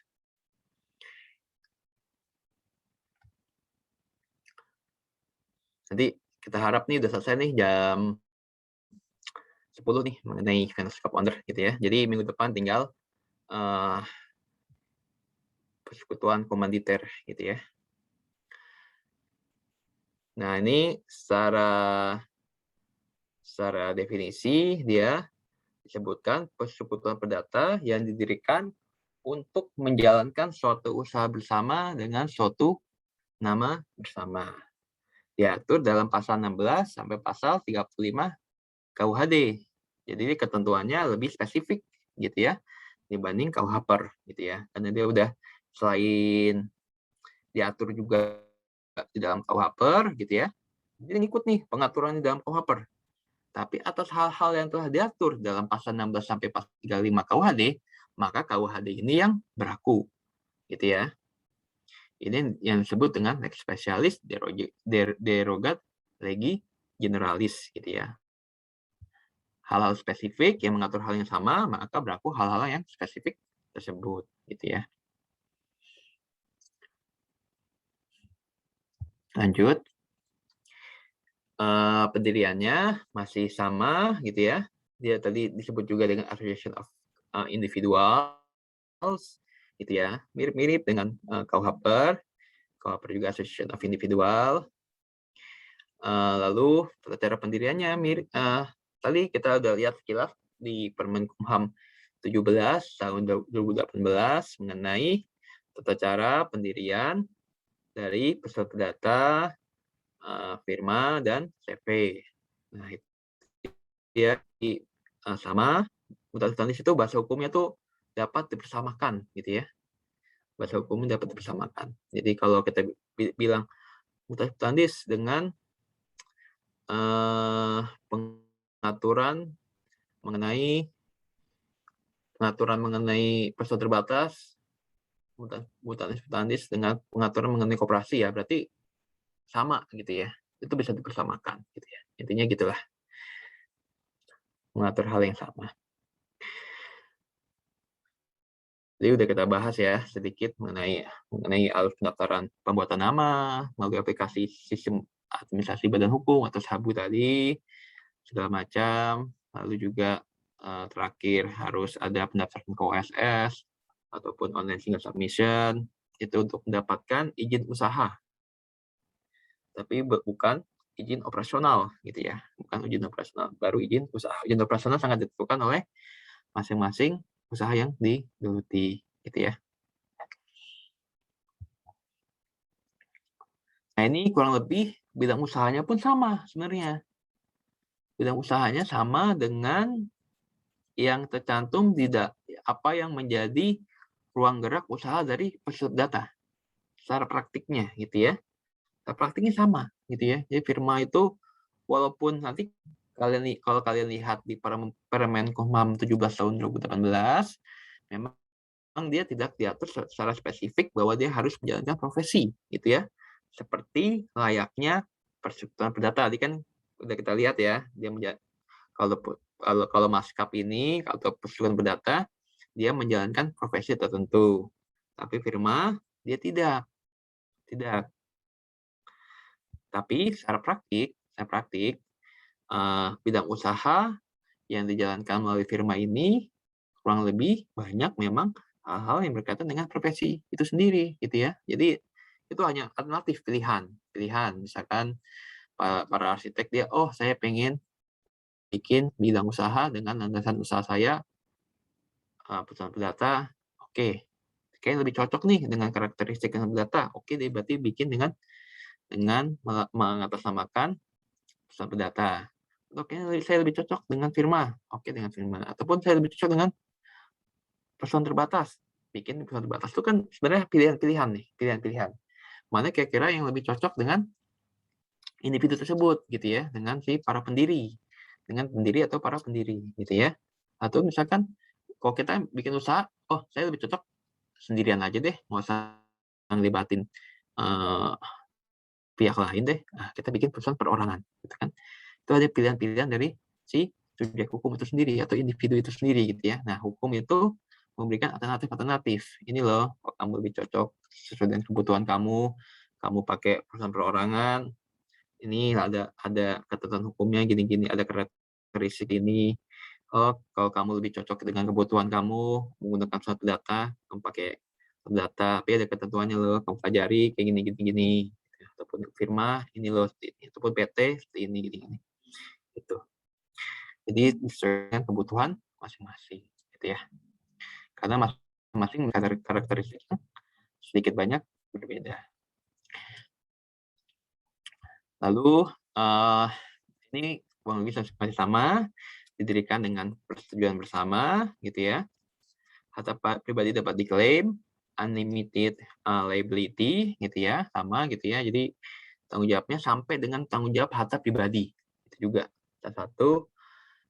Nanti kita harap nih udah selesai nih jam 10 nih mengenai First Owner gitu ya. Jadi minggu depan tinggal persekutuan komanditer gitu ya. Nah, ini secara definisi dia disebutkan persekutuan perdata yang didirikan untuk menjalankan suatu usaha bersama dengan suatu nama bersama. Diatur dalam pasal 16 sampai pasal 35 KUHD. Jadi ketentuannya lebih spesifik gitu ya dibanding KUHPER gitu ya. Karena dia udah selain diatur juga di dalam KUHPER gitu ya. Jadi ngikut nih pengaturan di dalam KUHPER. Tapi atas hal-hal yang telah diatur dalam pasal 16 sampai pasal 35 KUHD, maka KUHD ini yang berlaku. Gitu ya. Ini yang disebut dengan lex specialis derogat legi generalis gitu ya. Hal-hal spesifik yang mengatur hal yang sama, maka berlaku hal-hal yang spesifik tersebut gitu ya. Lanjut. Pendiriannya masih sama gitu ya. Dia tadi disebut juga dengan Association of Individuals gitu ya. Mirip-mirip dengan KUHP, KUHP juga Association of Individual. Lalu tata cara pendiriannya mirip. Tadi kita udah lihat sekilas di Permen-Kumham 17 tahun 2018 mengenai tata cara pendirian dari peserta data, firma, dan CV. Nah, itu dia sama mutasi tandis itu bahasa hukumnya tuh dapat dipersamakan gitu ya. Bahasa hukumnya dapat dipersamakan. Jadi kalau kita bilang mutasi tandis dengan pengaturan mengenai persatuan terbatas, mutasi tandis dengan pengaturan mengenai koperasi ya, berarti sama gitu ya. Itu bisa dipersamakan gitu ya. Intinya gitulah. Mengatur hal yang sama. Jadi udah kita bahas ya sedikit mengenai alur pendaftaran pembuatan nama melalui aplikasi sistem administrasi badan hukum atau SABU tadi, segala macam. Lalu juga terakhir harus ada pendaftaran ke OSS ataupun online single submission itu untuk mendapatkan izin usaha. Tapi bukan izin operasional gitu ya, bukan izin operasional, baru izin usaha. Izin operasional sangat ditentukan oleh masing-masing usaha yang digeluti gitu ya. Nah, ini kurang lebih bidang usahanya pun sama sebenarnya. Bidang usahanya sama dengan yang tercantum tidak apa yang menjadi ruang gerak usaha dari peserta data. Secara praktiknya gitu ya. Secara praktiknya sama gitu ya. Jadi firma itu walaupun nanti kalau kalian lihat di Permen-Kumham 17 tahun 2018 memang dia tidak diatur secara spesifik bahwa dia harus menjalankan profesi gitu ya. Seperti layaknya persetujuan perdata tadi kan udah kita lihat ya, dia kalau maskap ini atau persetujuan perdata dia menjalankan profesi tertentu. Tapi firma dia tidak. Tapi secara praktik bidang usaha yang dijalankan melalui firma ini kurang lebih banyak memang hal-hal yang berkaitan dengan profesi itu sendiri gitu ya. Jadi itu hanya alternatif pilihan. Misalkan para arsitek dia, oh saya pengen bikin bidang usaha dengan landasan usaha saya perusahaan perdata, oke. Kayaknya lebih cocok nih dengan karakteristik yang perdata. Oke, dia berarti bikin dengan mengatasnamakan perusahaan perdata. Oke, saya lebih cocok dengan firma. Oke, dengan firma. Ataupun saya lebih cocok dengan perusahaan terbatas. Bikin perusahaan terbatas itu kan sebenarnya pilihan-pilihan nih, pilihan-pilihan. Mana kira-kira yang lebih cocok dengan individu tersebut gitu ya, dengan si para pendiri. Dengan pendiri atau para pendiri gitu ya. Atau misalkan kalau kita bikin usaha, oh saya lebih cocok sendirian aja deh, nggak usah ngelibatin pihak lain deh. Nah, kita bikin perusahaan perorangan gitu kan. Itu ada pilihan-pilihan dari si subjek hukum itu sendiri atau individu itu sendiri gitu ya. Nah, hukum itu memberikan alternatif. Ini loh, kalau kamu lebih cocok sesuai dengan kebutuhan kamu pakai perusahaan perorangan, ini ada ketentuan hukumnya gini-gini, ada karakteristik ini. Oh, kalau kamu lebih cocok dengan kebutuhan kamu menggunakan suatu data, kamu pakai data, tapi ada ketentuannya loh, kamu pelajari kayak gini-gini. Ataupun firma, ini loh, ataupun PT, seperti ini, gini-gini. Gitu. Jadi disesuaikan kebutuhan masing-masing, gitu ya. Karena masing-masing karakteristiknya sedikit banyak berbeda. Lalu ini kurang lebih masih sama, didirikan dengan persetujuan bersama, gitu ya. Harta pribadi dapat diklaim, unlimited liability, gitu ya, sama, gitu ya. Jadi tanggung jawabnya sampai dengan tanggung jawab harta pribadi, itu juga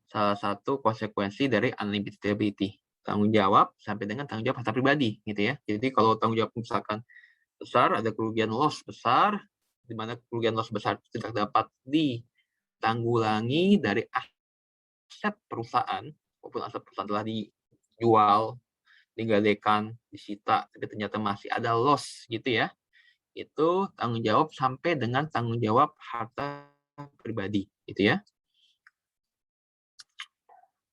salah satu konsekuensi dari unlimited liability. Tanggung jawab sampai dengan tanggung jawab harta pribadi, gitu ya. Jadi kalau tanggung jawab misalkan besar, ada kerugian loss besar, di mana kerugian loss besar tidak dapat ditanggulangi dari aset perusahaan, maupun aset perusahaan telah dijual, digadaikan, disita, tapi ternyata masih ada loss gitu ya. Itu tanggung jawab sampai dengan tanggung jawab harta pribadi, gitu ya.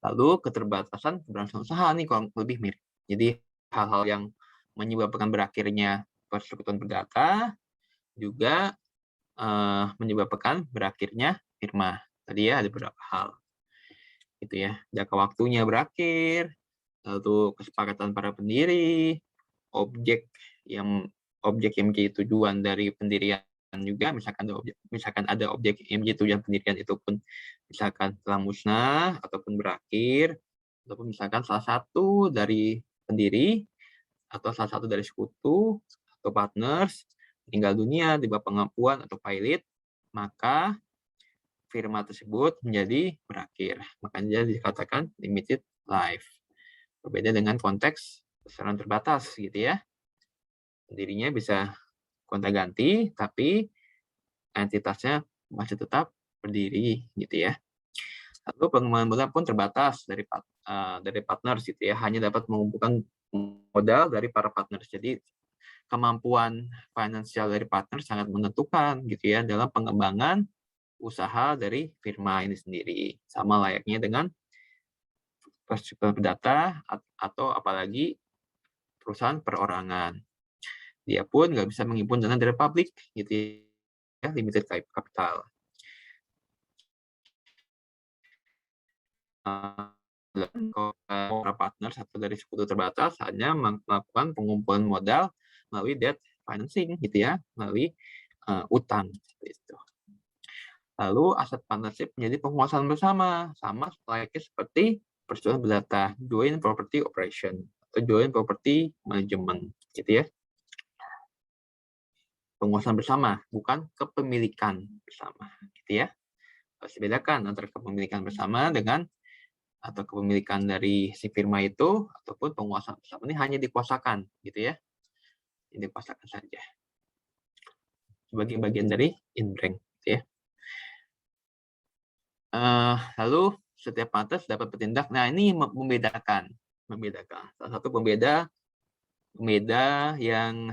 Lalu keterbatasan keberlangsungan usaha nih kurang lebih mirip. Jadi hal-hal yang menyebabkan berakhirnya persekutuan perdata, juga menyebabkan berakhirnya firma. Tadi ya ada beberapa hal. Gitu ya. Jangka waktunya berakhir, lalu kesepakatan para pendiri, objek yang menjadi tujuan dari pendirian juga, misalkan ada objek yang menjadi tujuan pendirian itu pun misalkan telah musnah ataupun berakhir, ataupun misalkan salah satu dari pendiri atau salah satu dari sekutu atau partners meninggal dunia di bawah pengakuan atau pilot, maka firma tersebut menjadi berakhir. Makanya dikatakan limited life. Berbeda dengan konteks besaran terbatas gitu ya. Pendirinya bisa gonta-ganti, tapi entitasnya masih tetap berdiri gitu ya. Lalu pengembangan modal pun terbatas dari partners gitu ya, hanya dapat mengumpulkan modal dari para partners. Jadi kemampuan finansial dari partner sangat menentukan gitu ya dalam pengembangan usaha dari firma ini sendiri. Sama layaknya dengan persekutuan perdata atau apalagi perusahaan perorangan. Dia pun nggak bisa menghimpun dana dari publik gitu ya, limited capital. Para partner satu dari sekutu terbatas hanya melakukan pengumpulan modal melalui debt financing gitu ya, melalui utang gitu. Lalu aset partnership menjadi penguasaan bersama, sama layaknya seperti persekutuan perdata, joint property operation atau joint property management gitu ya. Penguasaan bersama, bukan kepemilikan bersama gitu ya. Harus dibedakan antara kepemilikan bersama dengan atau kepemilikan dari si firma itu ataupun penguasaan bersama ini hanya dikuasakan gitu ya. Ini dikuasakan saja. Sebagai bagian dari in-bank gitu ya. Lalu setiap partners dapat bertindak. Nah, ini membedakan. Salah satu pembeda yang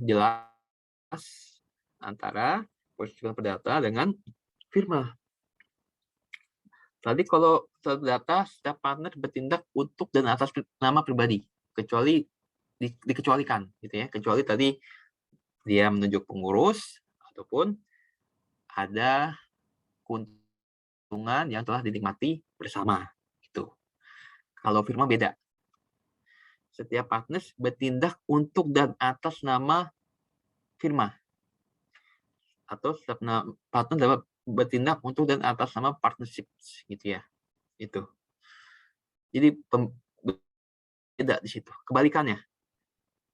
jelas antara persekutuan perdata dengan firma. Tadi kalau perdata, setiap partner bertindak untuk dan atas nama pribadi, kecuali dikecualikan, gitu ya. Kecuali tadi dia menunjuk pengurus ataupun ada keuntungan yang telah dinikmati bersama, gitu. Kalau firma beda. Setiap partner bertindak untuk dan atas nama firma. Atau setiap partner dapat bertindak untuk dan atas nama partnership gitu ya. Itu. Jadi beda di situ. Kebalikannya.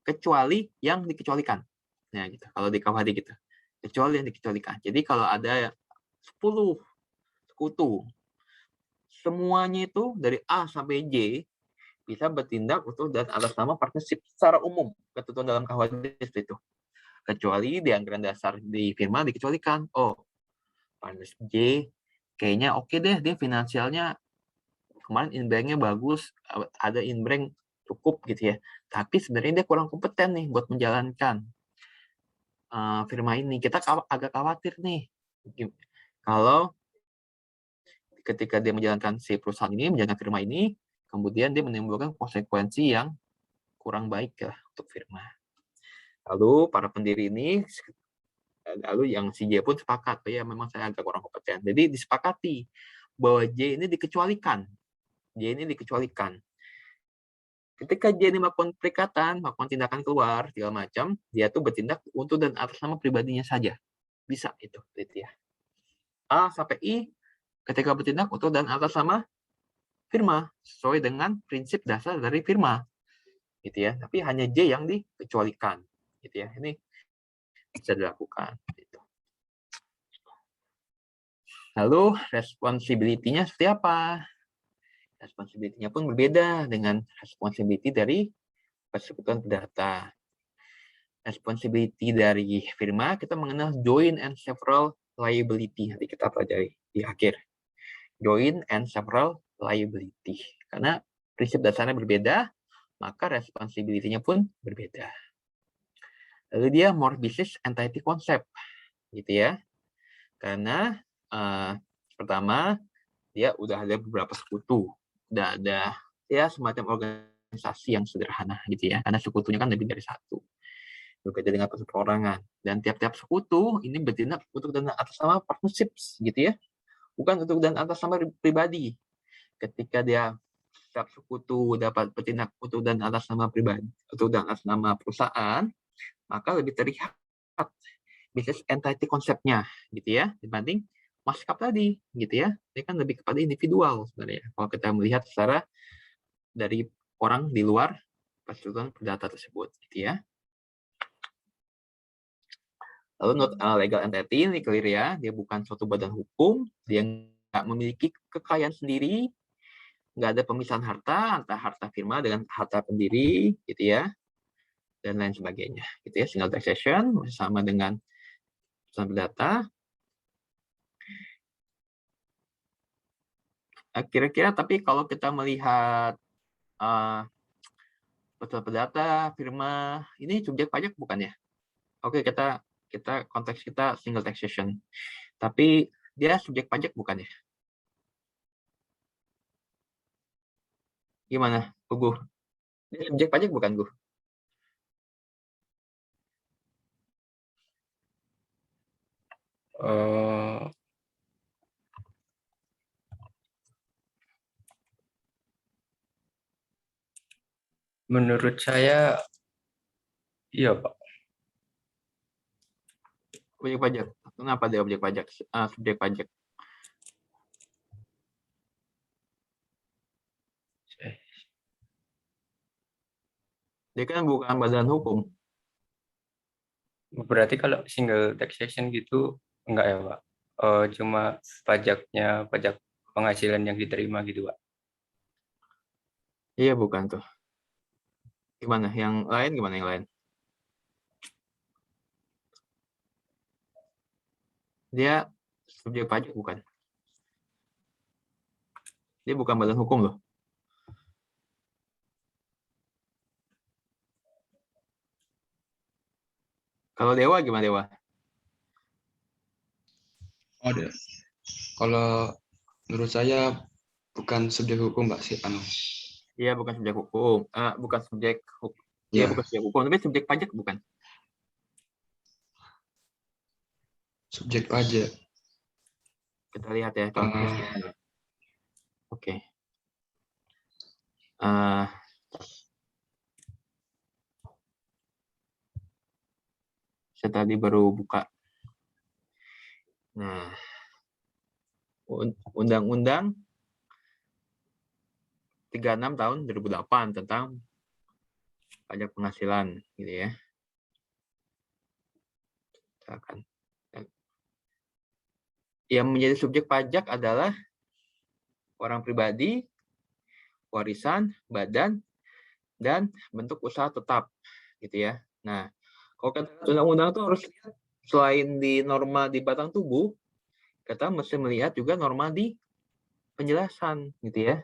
Kecuali yang dikecualikan. Nah, gitu. Kalau di KUHD gitu. Kecuali yang dikecualikan. Jadi kalau ada 10 sekutu, semuanya itu dari A sampai J bisa bertindak untuk dan atas nama partnership secara umum. Ketentuan dalam KUHD seperti itu. Kecuali di anggaran dasar di firma dikecualikan. Oh, partner J kayaknya oke deh, dia finansialnya kemarin in-bank-nya bagus, ada in-bank cukup gitu ya. Tapi sebenarnya dia kurang kompeten nih buat menjalankan firma ini. Kita agak khawatir nih kalau ketika dia menjalankan si perusahaan ini, menjalankan firma ini, kemudian dia menimbulkan konsekuensi yang kurang baik ya untuk firma. Lalu para pendiri ini, lalu yang si J pun sepakat, ya memang saya agak kurang kompeten. Jadi disepakati bahwa J ini dikecualikan. Ketika J ini melakukan perikatan, melakukan tindakan keluar, segala macam, dia tuh bertindak untuk dan atas nama pribadinya saja. Bisa itu, gitu ya. A sampai I, ketika bertindak untuk dan atas nama firma, sesuai dengan prinsip dasar dari firma. Gitu ya. Tapi hanya J yang dikecualikan. Gitu ya. Ini bisa dilakukan. Gitu. Lalu responsibility-nya seperti apa? Responsibility-nya pun berbeda dengan responsibility dari persekutuan perdata. Responsibility dari firma kita mengenal joint and several liability. Nanti kita pelajari di akhir. Joint and several liability. Karena prinsip dasarnya berbeda, maka responsibility-nya pun berbeda. Lalu dia more business entity concept, gitu ya. Karena pertama dia udah ada beberapa sekutu, udah ada ya semacam organisasi yang sederhana gitu ya, karena sekutunya kan lebih dari satu. Berbeda dengan perorangan. Dan tiap-tiap sekutu ini bertindak untuk dan atas nama partnerships gitu ya, bukan untuk dan atas nama pribadi. Ketika dia setiap sekutu dapat bertindak untuk dan atas nama pribadi, untuk dan atas nama perusahaan, maka lebih terlihat business entity konsepnya gitu ya, dibanding maskap tadi gitu ya. Ini kan lebih kepada individual sebenarnya kalau kita melihat secara dari orang di luar persetujuan perdata tersebut gitu ya. Lalu legal entity ini clear ya, dia bukan suatu badan hukum, dia nggak memiliki kekayaan sendiri, nggak ada pemisahan harta antara harta firma dengan harta pendiri gitu ya, dan lain sebagainya gitu ya. Single taxation masih sama dengan perusahaan perdata. Kira-kira tapi kalau kita melihat perusahaan perdata, firma, ini subjek pajak bukan ya? Oke, kita konteks kita single taxation. Tapi dia subjek pajak bukan ya? Gimana, Gu? Dia subjek pajak bukan, Gu? Menurut saya, iya Pak. Objek pajak. Kenapa dia objek pajak? Subjek pajak. Dia kan bukan badan hukum. Berarti kalau single taxation gitu enggak ya Pak? Cuma pajaknya, pajak penghasilan yang diterima gitu Pak. Iya, bukan tuh. Gimana? Yang lain gimana yang lain? Dia subjek pajak bukan? Dia bukan badan hukum loh. Kalau Dewa gimana Dewa? Oh, kalau menurut saya bukan subjek hukum, Mbak, sih Iya, bukan subjek hukum. Bukan subjek hukum. Iya, Ya, bukan subjek hukum, tapi subjek pajak bukan? subjek pajak. Kita lihat ya. Oke. Saya tadi baru buka. Nah, Undang-Undang 36 tahun 2008 tentang pajak penghasilan, gitu ya. Misalkan. Yang menjadi subjek pajak adalah orang pribadi, warisan, badan, dan bentuk usaha tetap, gitu ya. Nah, kalau kata undang-undang itu harus lihat selain di norma di batang tubuh, kita mesti melihat juga norma di penjelasan, gitu ya.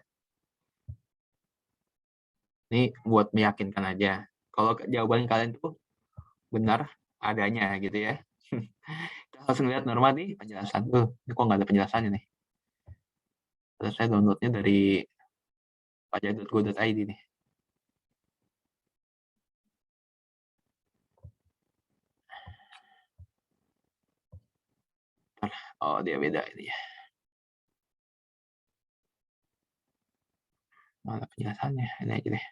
Ini buat meyakinkan aja. Kalau jawaban kalian itu benar adanya, gitu ya. Kita harus melihat norma di penjelasan. Ini kok nggak ada penjelasannya nih. Terus saya downloadnya dari pajak.go.id nih. Oh, dia beda ini ya. Mana penjelasannya? Ini aja deh.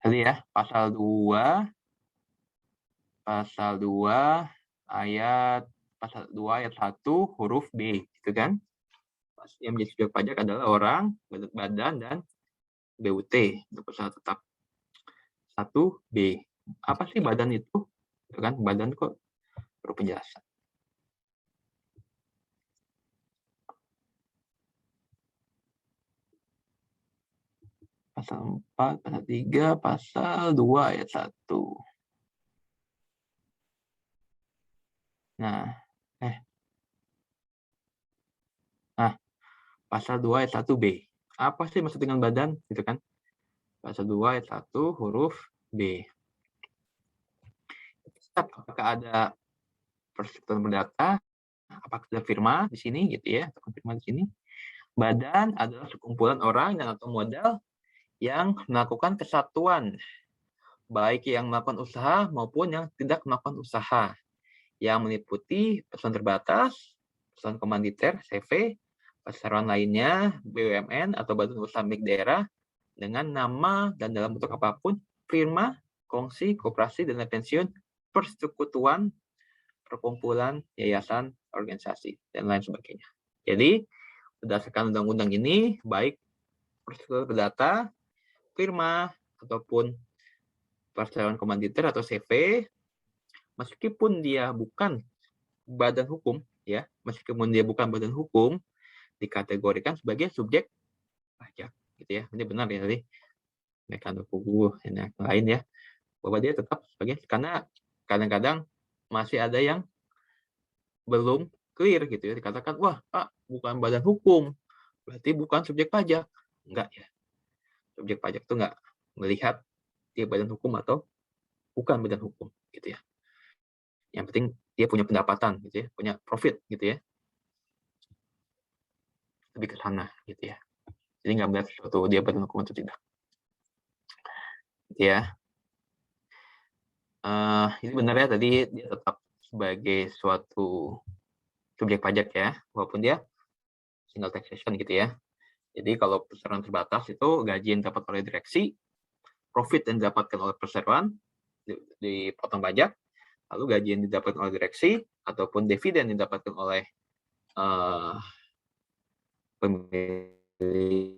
Tadi ya, pasal 2 ayat 1 huruf B, gitu kan? Yang menjadi subjek pajak adalah orang, badan, dan BUT untuk usaha tetap. 1B. Apa sih badan itu? Gitu kan? Badan kok perlu penjelasan. Pasal 4, pasal 3, pasal 2 ayat 1. Nah, pasal 2 ayat 1B. Apa sih maksud dengan badan? Gitu kan? Pasal 2 ayat 1 huruf B. Apakah ada persetujuan perdata? Apakah ada firma di sini gitu ya? Atau firma di sini? Badan adalah sekumpulan orang dan atau modal yang melakukan kesatuan, baik yang melakukan usaha maupun yang tidak melakukan usaha, yang meliputi perusahaan terbatas, perusahaan komanditer, CV, perseroan lainnya, BUMN atau badan usaha milik daerah, dengan nama dan dalam bentuk apapun, firma, kongsi, koperasi, dana pensiun, persekutuan, perkumpulan, yayasan, organisasi, dan lain sebagainya. Jadi, berdasarkan undang-undang ini, baik persekutuan perdata, firma, ataupun perseroan komanditer atau CV, meskipun dia bukan badan hukum, ya, meskipun dia bukan badan hukum, dikategorikan sebagai subjek pajak, gitu ya. Ini benar ya tadi, mekanisme kubu yang lain ya, bahwa dia tetap sebagai, karena kadang-kadang masih ada yang belum clear gitu ya, dikatakan, wah Pak, bukan badan hukum, berarti bukan subjek pajak. Enggak ya, subjek pajak itu enggak melihat dia badan hukum atau bukan badan hukum gitu ya. Yang penting dia punya pendapatan gitu ya, punya profit gitu ya. Lebih ke sana gitu ya. Jadi nggak melihat sesuatu dia badan hukum atau tidak. Gitu ya. Ini benar ya, tadi dia tetap sebagai suatu subjek pajak ya, walaupun dia single taxation gitu ya. Jadi kalau perseroan terbatas itu gaji yang didapat oleh direksi, profit yang didapatkan oleh perseroan dipotong pajak, lalu gaji yang didapatkan oleh direksi ataupun dividen yang didapatkan oleh pemilik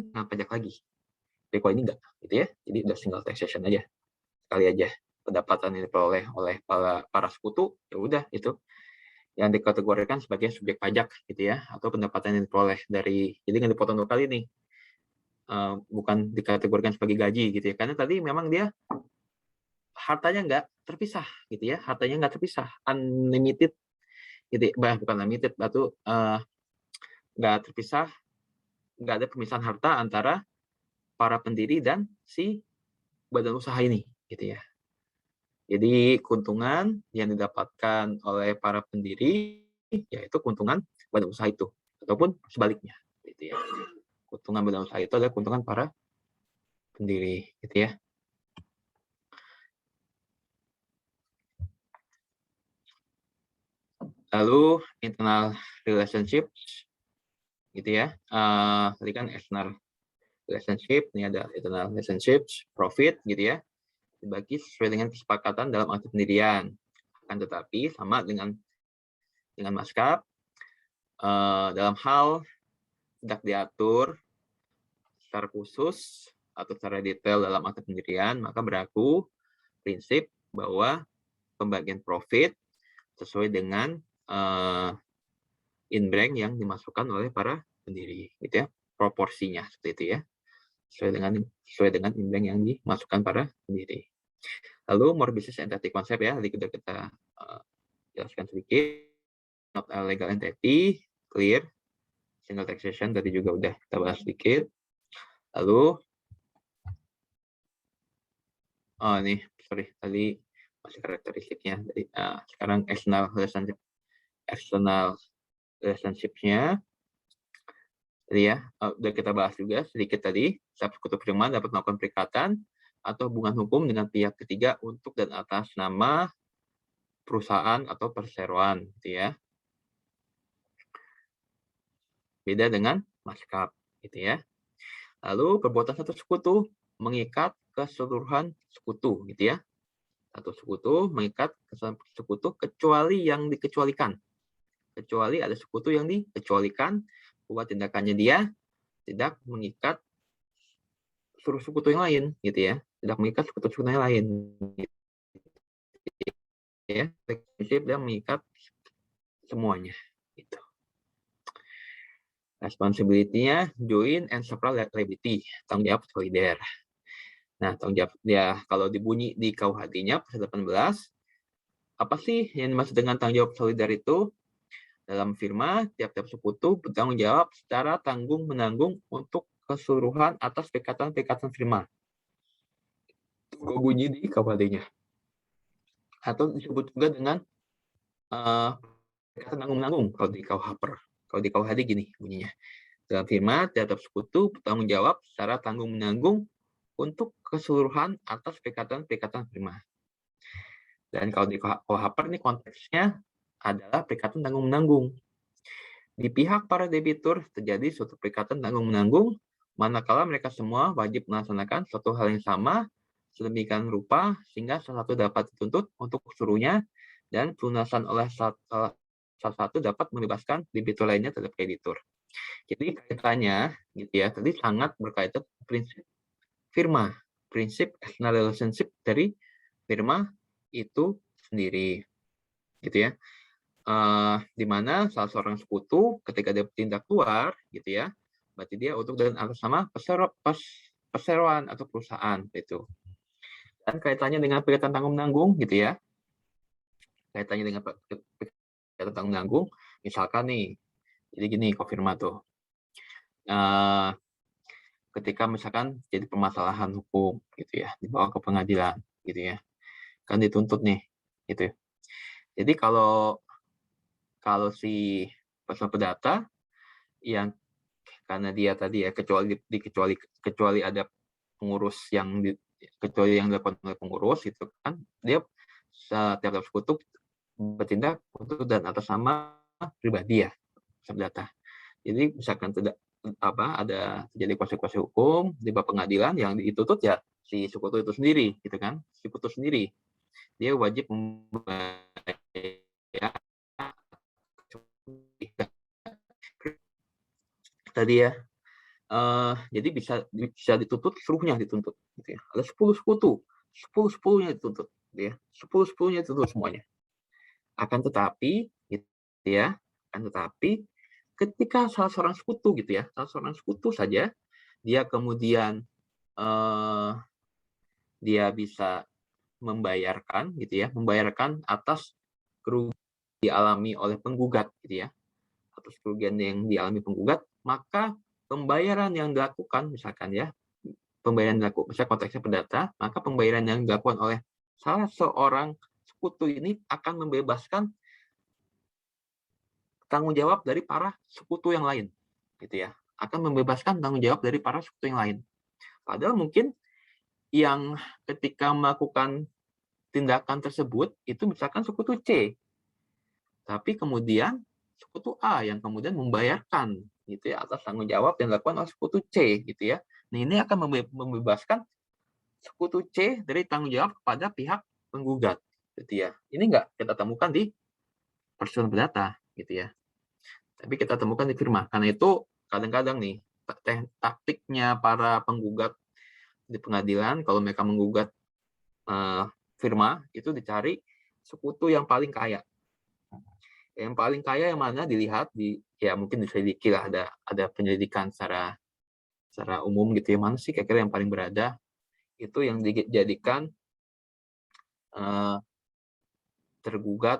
pajak lagi. Tapi kalau ini enggak gitu ya. Jadi udah single taxation aja. Sekali aja pendapatan yang diperoleh oleh para sekutu, ya udah itu yang dikategorikan sebagai subjek pajak gitu ya, atau pendapatan yang diperoleh dari, jadi nggak dipotong 2 kali nih, bukan dikategorikan sebagai gaji gitu ya, karena tadi memang dia hartanya nggak terpisah gitu ya, hartanya nggak terpisah, unlimited gitu, bukan unlimited, batu nggak terpisah, nggak ada pemisahan harta antara para pendiri dan si badan usaha ini gitu ya. Jadi keuntungan yang didapatkan oleh para pendiri yaitu keuntungan badan usaha itu, ataupun sebaliknya gitu ya. Keuntungan badan usaha itu adalah keuntungan para pendiri gitu ya. Lalu internal relationship gitu ya. Tadi kan external relationship, ini ada internal relationships, profit gitu ya. Dibagi sesuai dengan kesepakatan dalam akte pendirian. Akan tetapi sama dengan maskap, dalam hal tidak diatur secara khusus atau secara detail dalam akte pendirian, maka berlaku prinsip bahwa pembagian profit sesuai dengan inbrank yang dimasukkan oleh para pendiri, gitu ya, proporsinya seperti itu ya, sesuai dengan inbrank yang dimasukkan para pendiri. Lalu more business entity konsep ya, tadi sudah kita jelaskan sedikit. Not a legal entity, clear. Single taxation tadi juga udah kita bahas sedikit. Lalu, nih, sorry, tadi masih karakteristiknya. Jadi, sekarang external relationship-nya. Tadi ya, udah kita bahas juga sedikit tadi. Setiap sekutu firman dapat melakukan perikatan atau hubungan hukum dengan pihak ketiga untuk dan atas nama perusahaan atau perseroan, gitu ya. Beda dengan maskap, gitu ya. Lalu perbuatan satu sekutu mengikat keseluruhan sekutu, gitu ya. Satu sekutu mengikat keseluruhan sekutu kecuali yang dikecualikan. Kecuali ada sekutu yang dikecualikan bahwa tindakannya dia tidak mengikat seluruh sekutu yang lain, gitu ya. Tidak mengikat sekutu yang lain. Ya, prinsip dia mengikat semuanya, gitu. Responsibility-nya joint and several liability, tanggung jawab solider. Nah, tanggung jawab dia kalau dibunyi di KUHD-nya pasal 18, apa sih yang dimaksud dengan tanggung jawab solider itu? Dalam firma, tiap-tiap sekutu bertanggung jawab secara tanggung-menanggung untuk keseluruhan atas perikatan-perikatan firma. Itu bunyi di KUHD-nya. Atau disebut juga dengan perikatan tanggung-menanggung kalau di KUHD. Kalau di KUHD gini bunyinya. Dalam firma, tiap sekutu bertanggung jawab secara tanggung-menanggung untuk keseluruhan atas perikatan-perikatan firma. Dan kalau di Kohaper ini konteksnya adalah perikatan tanggung-menanggung. Di pihak para debitur terjadi suatu perikatan tanggung-menanggung, manakala mereka semua wajib melaksanakan suatu hal yang sama, sedemikian rupa, sehingga salah satu dapat dituntut untuk seluruhnya, dan pelunasan oleh salah satu dapat membebaskan debitur lainnya terhadap kreditur. Jadi kaitannya, gitu ya, tadi sangat berkaitan prinsip firma, prinsip external relationship dari firma itu sendiri, gitu ya. Di mana salah seorang sekutu ketika dia bertindak keluar, gitu ya, berarti dia untuk dan atas nama perseroan atau perusahaan itu. Dan kaitannya dengan perikatan tanggung-menanggung, gitu ya. Kaitannya dengan perikatan tanggung-menanggung, misalkan nih, jadi gini Kofirma tuh. Ketika misalkan jadi permasalahan hukum, gitu ya, dibawa ke pengadilan, gitu ya, kan dituntut nih, gitu. Jadi kalau si personal perdata yang karena dia tadi ya kecuali ada pengurus yang kecuali yang dilakukan oleh pengurus itu kan dia setiap sekutu bertindak untuk dan atas nama pribadi ya perdata. Jadi misalkan tidak ada terjadi konsekuensi hukum di bawah pengadilan yang dituntut ya si sekutu itu sendiri gitu kan, sekutu sendiri dia wajib membayar tadi ya. Jadi bisa dituntut seluruhnya dituntut gitu ya. Ada 10 sekutu, 10-10-nya dituntut gitu ya. 10-10-nya dituntut semuanya. Akan tetapi gitu ya, ketika salah seorang sekutu gitu ya, salah seorang sekutu saja dia kemudian dia bisa membayarkan gitu ya, membayarkan atas kerugian dialami oleh penggugat gitu ya. Atas kerugian yang dialami penggugat, maka pembayaran yang dilakukan misalkan ya, misalnya konteksnya perdata, maka pembayaran yang dilakukan oleh salah seorang sekutu ini akan membebaskan tanggung jawab dari para sekutu yang lain, gitu ya. Akan membebaskan tanggung jawab dari para sekutu yang lain. Padahal mungkin yang ketika melakukan tindakan tersebut itu misalkan sekutu C, tapi kemudian sekutu A yang kemudian membayarkan gitu ya atas tanggung jawab yang dilakukan oleh sekutu C gitu ya. Nah, ini akan membebaskan sekutu C dari tanggung jawab kepada pihak penggugat gitu ya. Ini enggak kita temukan di personal perdata gitu ya. Tapi kita temukan di firma. Karena itu kadang-kadang nih taktiknya para penggugat di pengadilan kalau mereka menggugat firma itu dicari sekutu yang paling kaya. Yang paling kaya yang mana dilihat ya mungkin diselidiki lah ada penyelidikan secara umum gitu ya, mana sih kira-kira yang paling berada itu yang dijadikan tergugat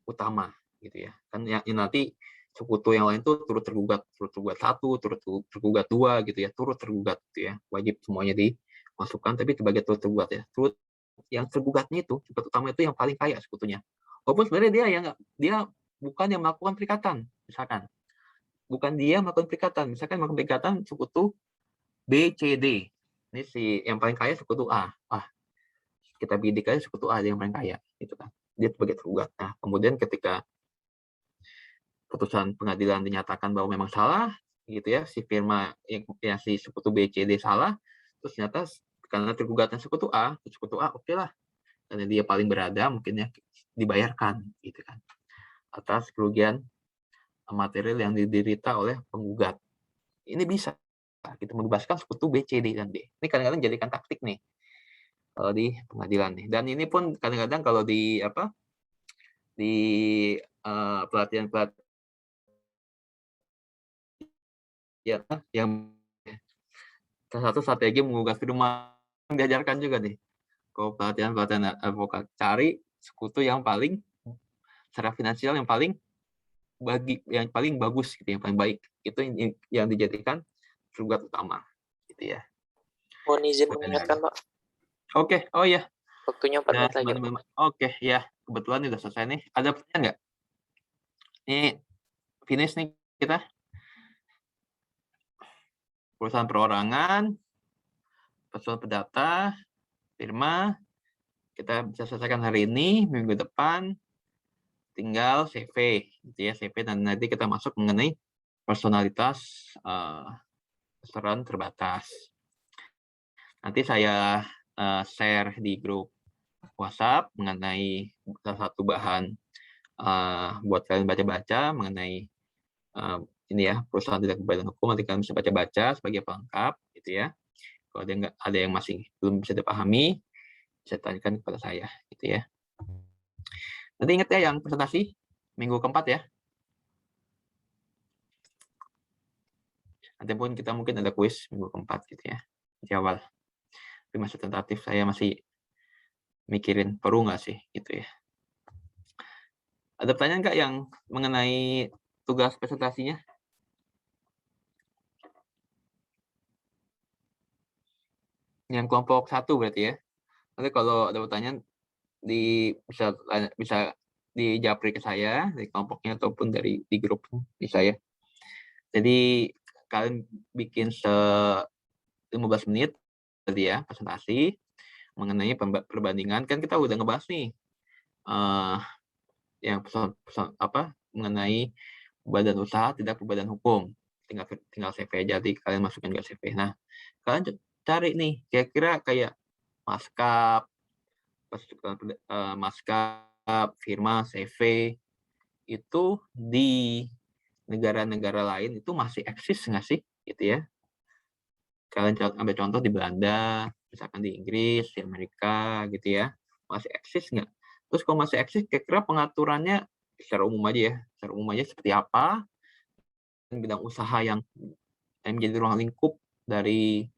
utama gitu ya. Kan yang nanti sekutu yang lain tuh turut tergugat 1, turut tergugat 2 gitu ya, turut tergugat gitu ya. Wajib semuanya dimasukkan tapi sebagai turut tergugat ya. Turut yang tergugatnya itu, sekutu utama itu yang paling kaya sekutunya. Walaupun sebenarnya dia bukan yang melakukan perikatan, misalkan. Bukan dia melakukan perikatan, misalkan melakukan perikatan sekutu B, C, D. Ini si yang paling kaya sekutu A. Kita bidik aja sekutu A yang paling kaya, gitu kan. Dia sebagai tergugat. Nah, kemudian ketika putusan pengadilan dinyatakan bahwa memang salah, gitu ya, si firma yang si sekutu B, C, D salah, terus ternyata karena tergugatnya sekutu A oke lah. Karena dia paling berada mungkin ya dibayarkan gitu kan atas kerugian material yang diderita oleh penggugat. Ini bisa kita membebaskan sekutu B, C, D dan D. Ini kadang-kadang jadikan taktik nih kalau di pengadilan nih. Dan ini pun kadang-kadang kalau di pelatihan ya yang salah satu strategi menggugat firma diajarkan juga nih. Kalau pelatihan advokat cari sekutu yang paling secara finansial yang paling bagus gitu, yang paling baik itu yang dijadikan tergugat utama gitu ya. Mohon izin mengingatkan Pak. Oke, oh ya. Waktunya 4 menit lagi. Oke, ya kebetulan udah selesai nih. Ada pertanyaan nggak? Ini finish nih kita. perusahaan perorangan, personal perdata, firma, kita bisa selesaikan hari ini, minggu depan tinggal CV, gitu ya, CV, dan nanti kita masuk mengenai personalitas restoran terbatas. Nanti saya share di grup WhatsApp mengenai salah satu bahan buat kalian baca-baca mengenai ini ya, perusahaan tidak berbadan hukum. Nanti kalian bisa baca-baca sebagai pelengkap, gitu ya. Kalau ada yang masih belum bisa dipahami, bisa tanyakan kepada saya, gitu ya. Nanti ingat ya yang presentasi minggu keempat ya. Nanti pun kita mungkin ada kuis minggu keempat, gitu ya, di awal. Tapi masih tentatif, saya masih mikirin perlu nggak sih, gitu ya. Ada pertanyaan nggak yang mengenai tugas presentasinya? Yang kelompok 1 berarti ya. Nanti kalau ada pertanyaan bisa dijapri ke saya dari kelompoknya ataupun di grup di saya. Jadi kalian bikin 15 menit tadi ya presentasi mengenai perbandingan. Kan kita udah ngebahas nih yang mengenai badan usaha tidak berbadan hukum. Tinggal CV aja, jadi kalian masukkan ke CV. Nah, kalian cari nih kira-kira kayak maskap, firma, CV itu di negara-negara lain itu masih eksis nggak sih, gitu ya? Kalian ambil contoh di Belanda, misalkan di Inggris, di Amerika, gitu ya, masih eksis nggak? Terus kalau masih eksis, kira-kira pengaturannya secara umum aja seperti apa? Dan bidang usaha yang menjadi ruang lingkup dari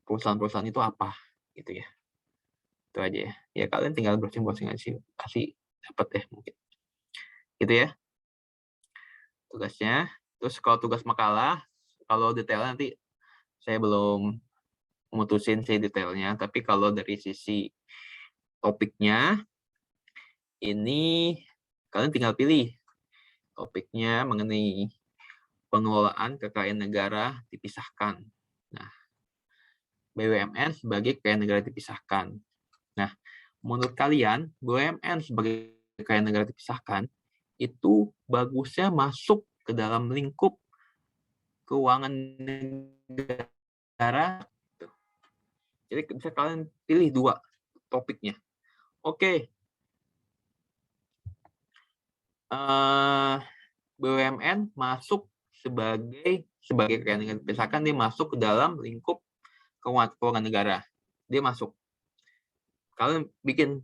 perusahaan-perusahaan itu apa, gitu ya? Itu aja ya. Ya kalian tinggal browsing aja, kasih dapat deh mungkin. Gitu ya. Tugasnya. Terus kalau tugas makalah, kalau detailnya nanti saya belum memutusin sih detailnya, tapi kalau dari sisi topiknya, ini kalian tinggal pilih topiknya mengenai pengelolaan kekayaan negara dipisahkan. Nah, BUMN sebagai kekayaan negara dipisahkan. Nah, menurut kalian, BUMN sebagai kekayaan negara dipisahkan, itu bagusnya masuk ke dalam lingkup keuangan negara. Jadi bisa kalian pilih 2 topiknya. Oke. BUMN masuk sebagai kekayaan negara dipisahkan, dia masuk ke dalam lingkup keuangan negara. Dia masuk. Kalian bikin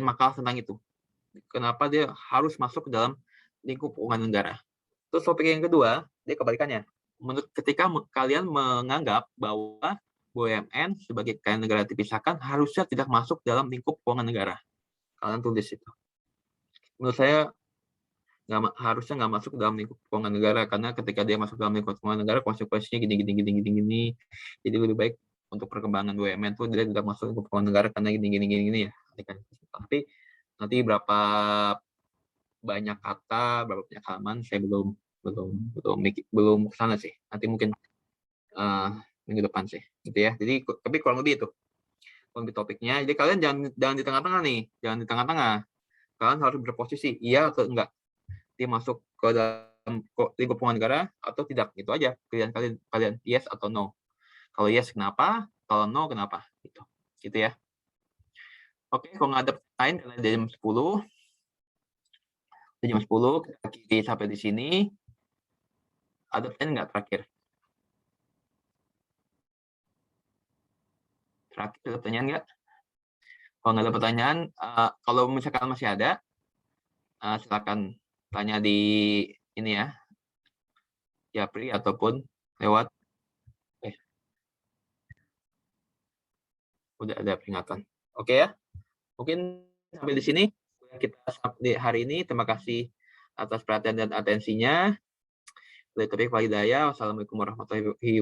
makalah tentang itu. Kenapa dia harus masuk ke dalam lingkup keuangan negara. Terus topik yang kedua, dia kebalikannya. Ketika kalian menganggap bahwa BUMN sebagai kekayaan negara dipisahkan harusnya tidak masuk dalam lingkup keuangan negara. Kalian tulis itu. Menurut saya harusnya nggak masuk dalam lingkup keuangan negara, karena ketika dia masuk dalam lingkup keuangan negara konsekuensinya gini. Jadi lebih baik untuk perkembangan BUMN itu dia tidak masuk lingkup keuangan negara karena gini ya. Tapi nanti berapa banyak kata, berapa banyak halaman saya belum ke sana sih. Nanti mungkin minggu depan sih, gitu ya. Jadi tapi kurang lebih itu. Kurang lebih topiknya. Jadi kalian jangan di tengah-tengah nih, jangan di tengah-tengah. Kalian harus berposisi iya atau enggak. Dia masuk ke dalam lingkup keuangan negara atau tidak, gitu aja. Pilihan kalian yes atau no. Kalau yes kenapa? Kalau no kenapa? Gitu ya. Oke, kalau nggak ada pertanyaan karena jam 10. Jam 10 kita akhiri sampai di sini. Ada pertanyaan nggak terakhir? Ada pertanyaan nggak? Kalau nggak ada pertanyaan, kalau misalkan masih ada, silakan tanya di ini ya, Japri ataupun lewat. Udah ada peringatan. Oke ya, mungkin sampai di sini kita di hari ini. Terima kasih atas perhatian dan atensinya. Wassalamualaikum warahmatullahi wabarakatuh.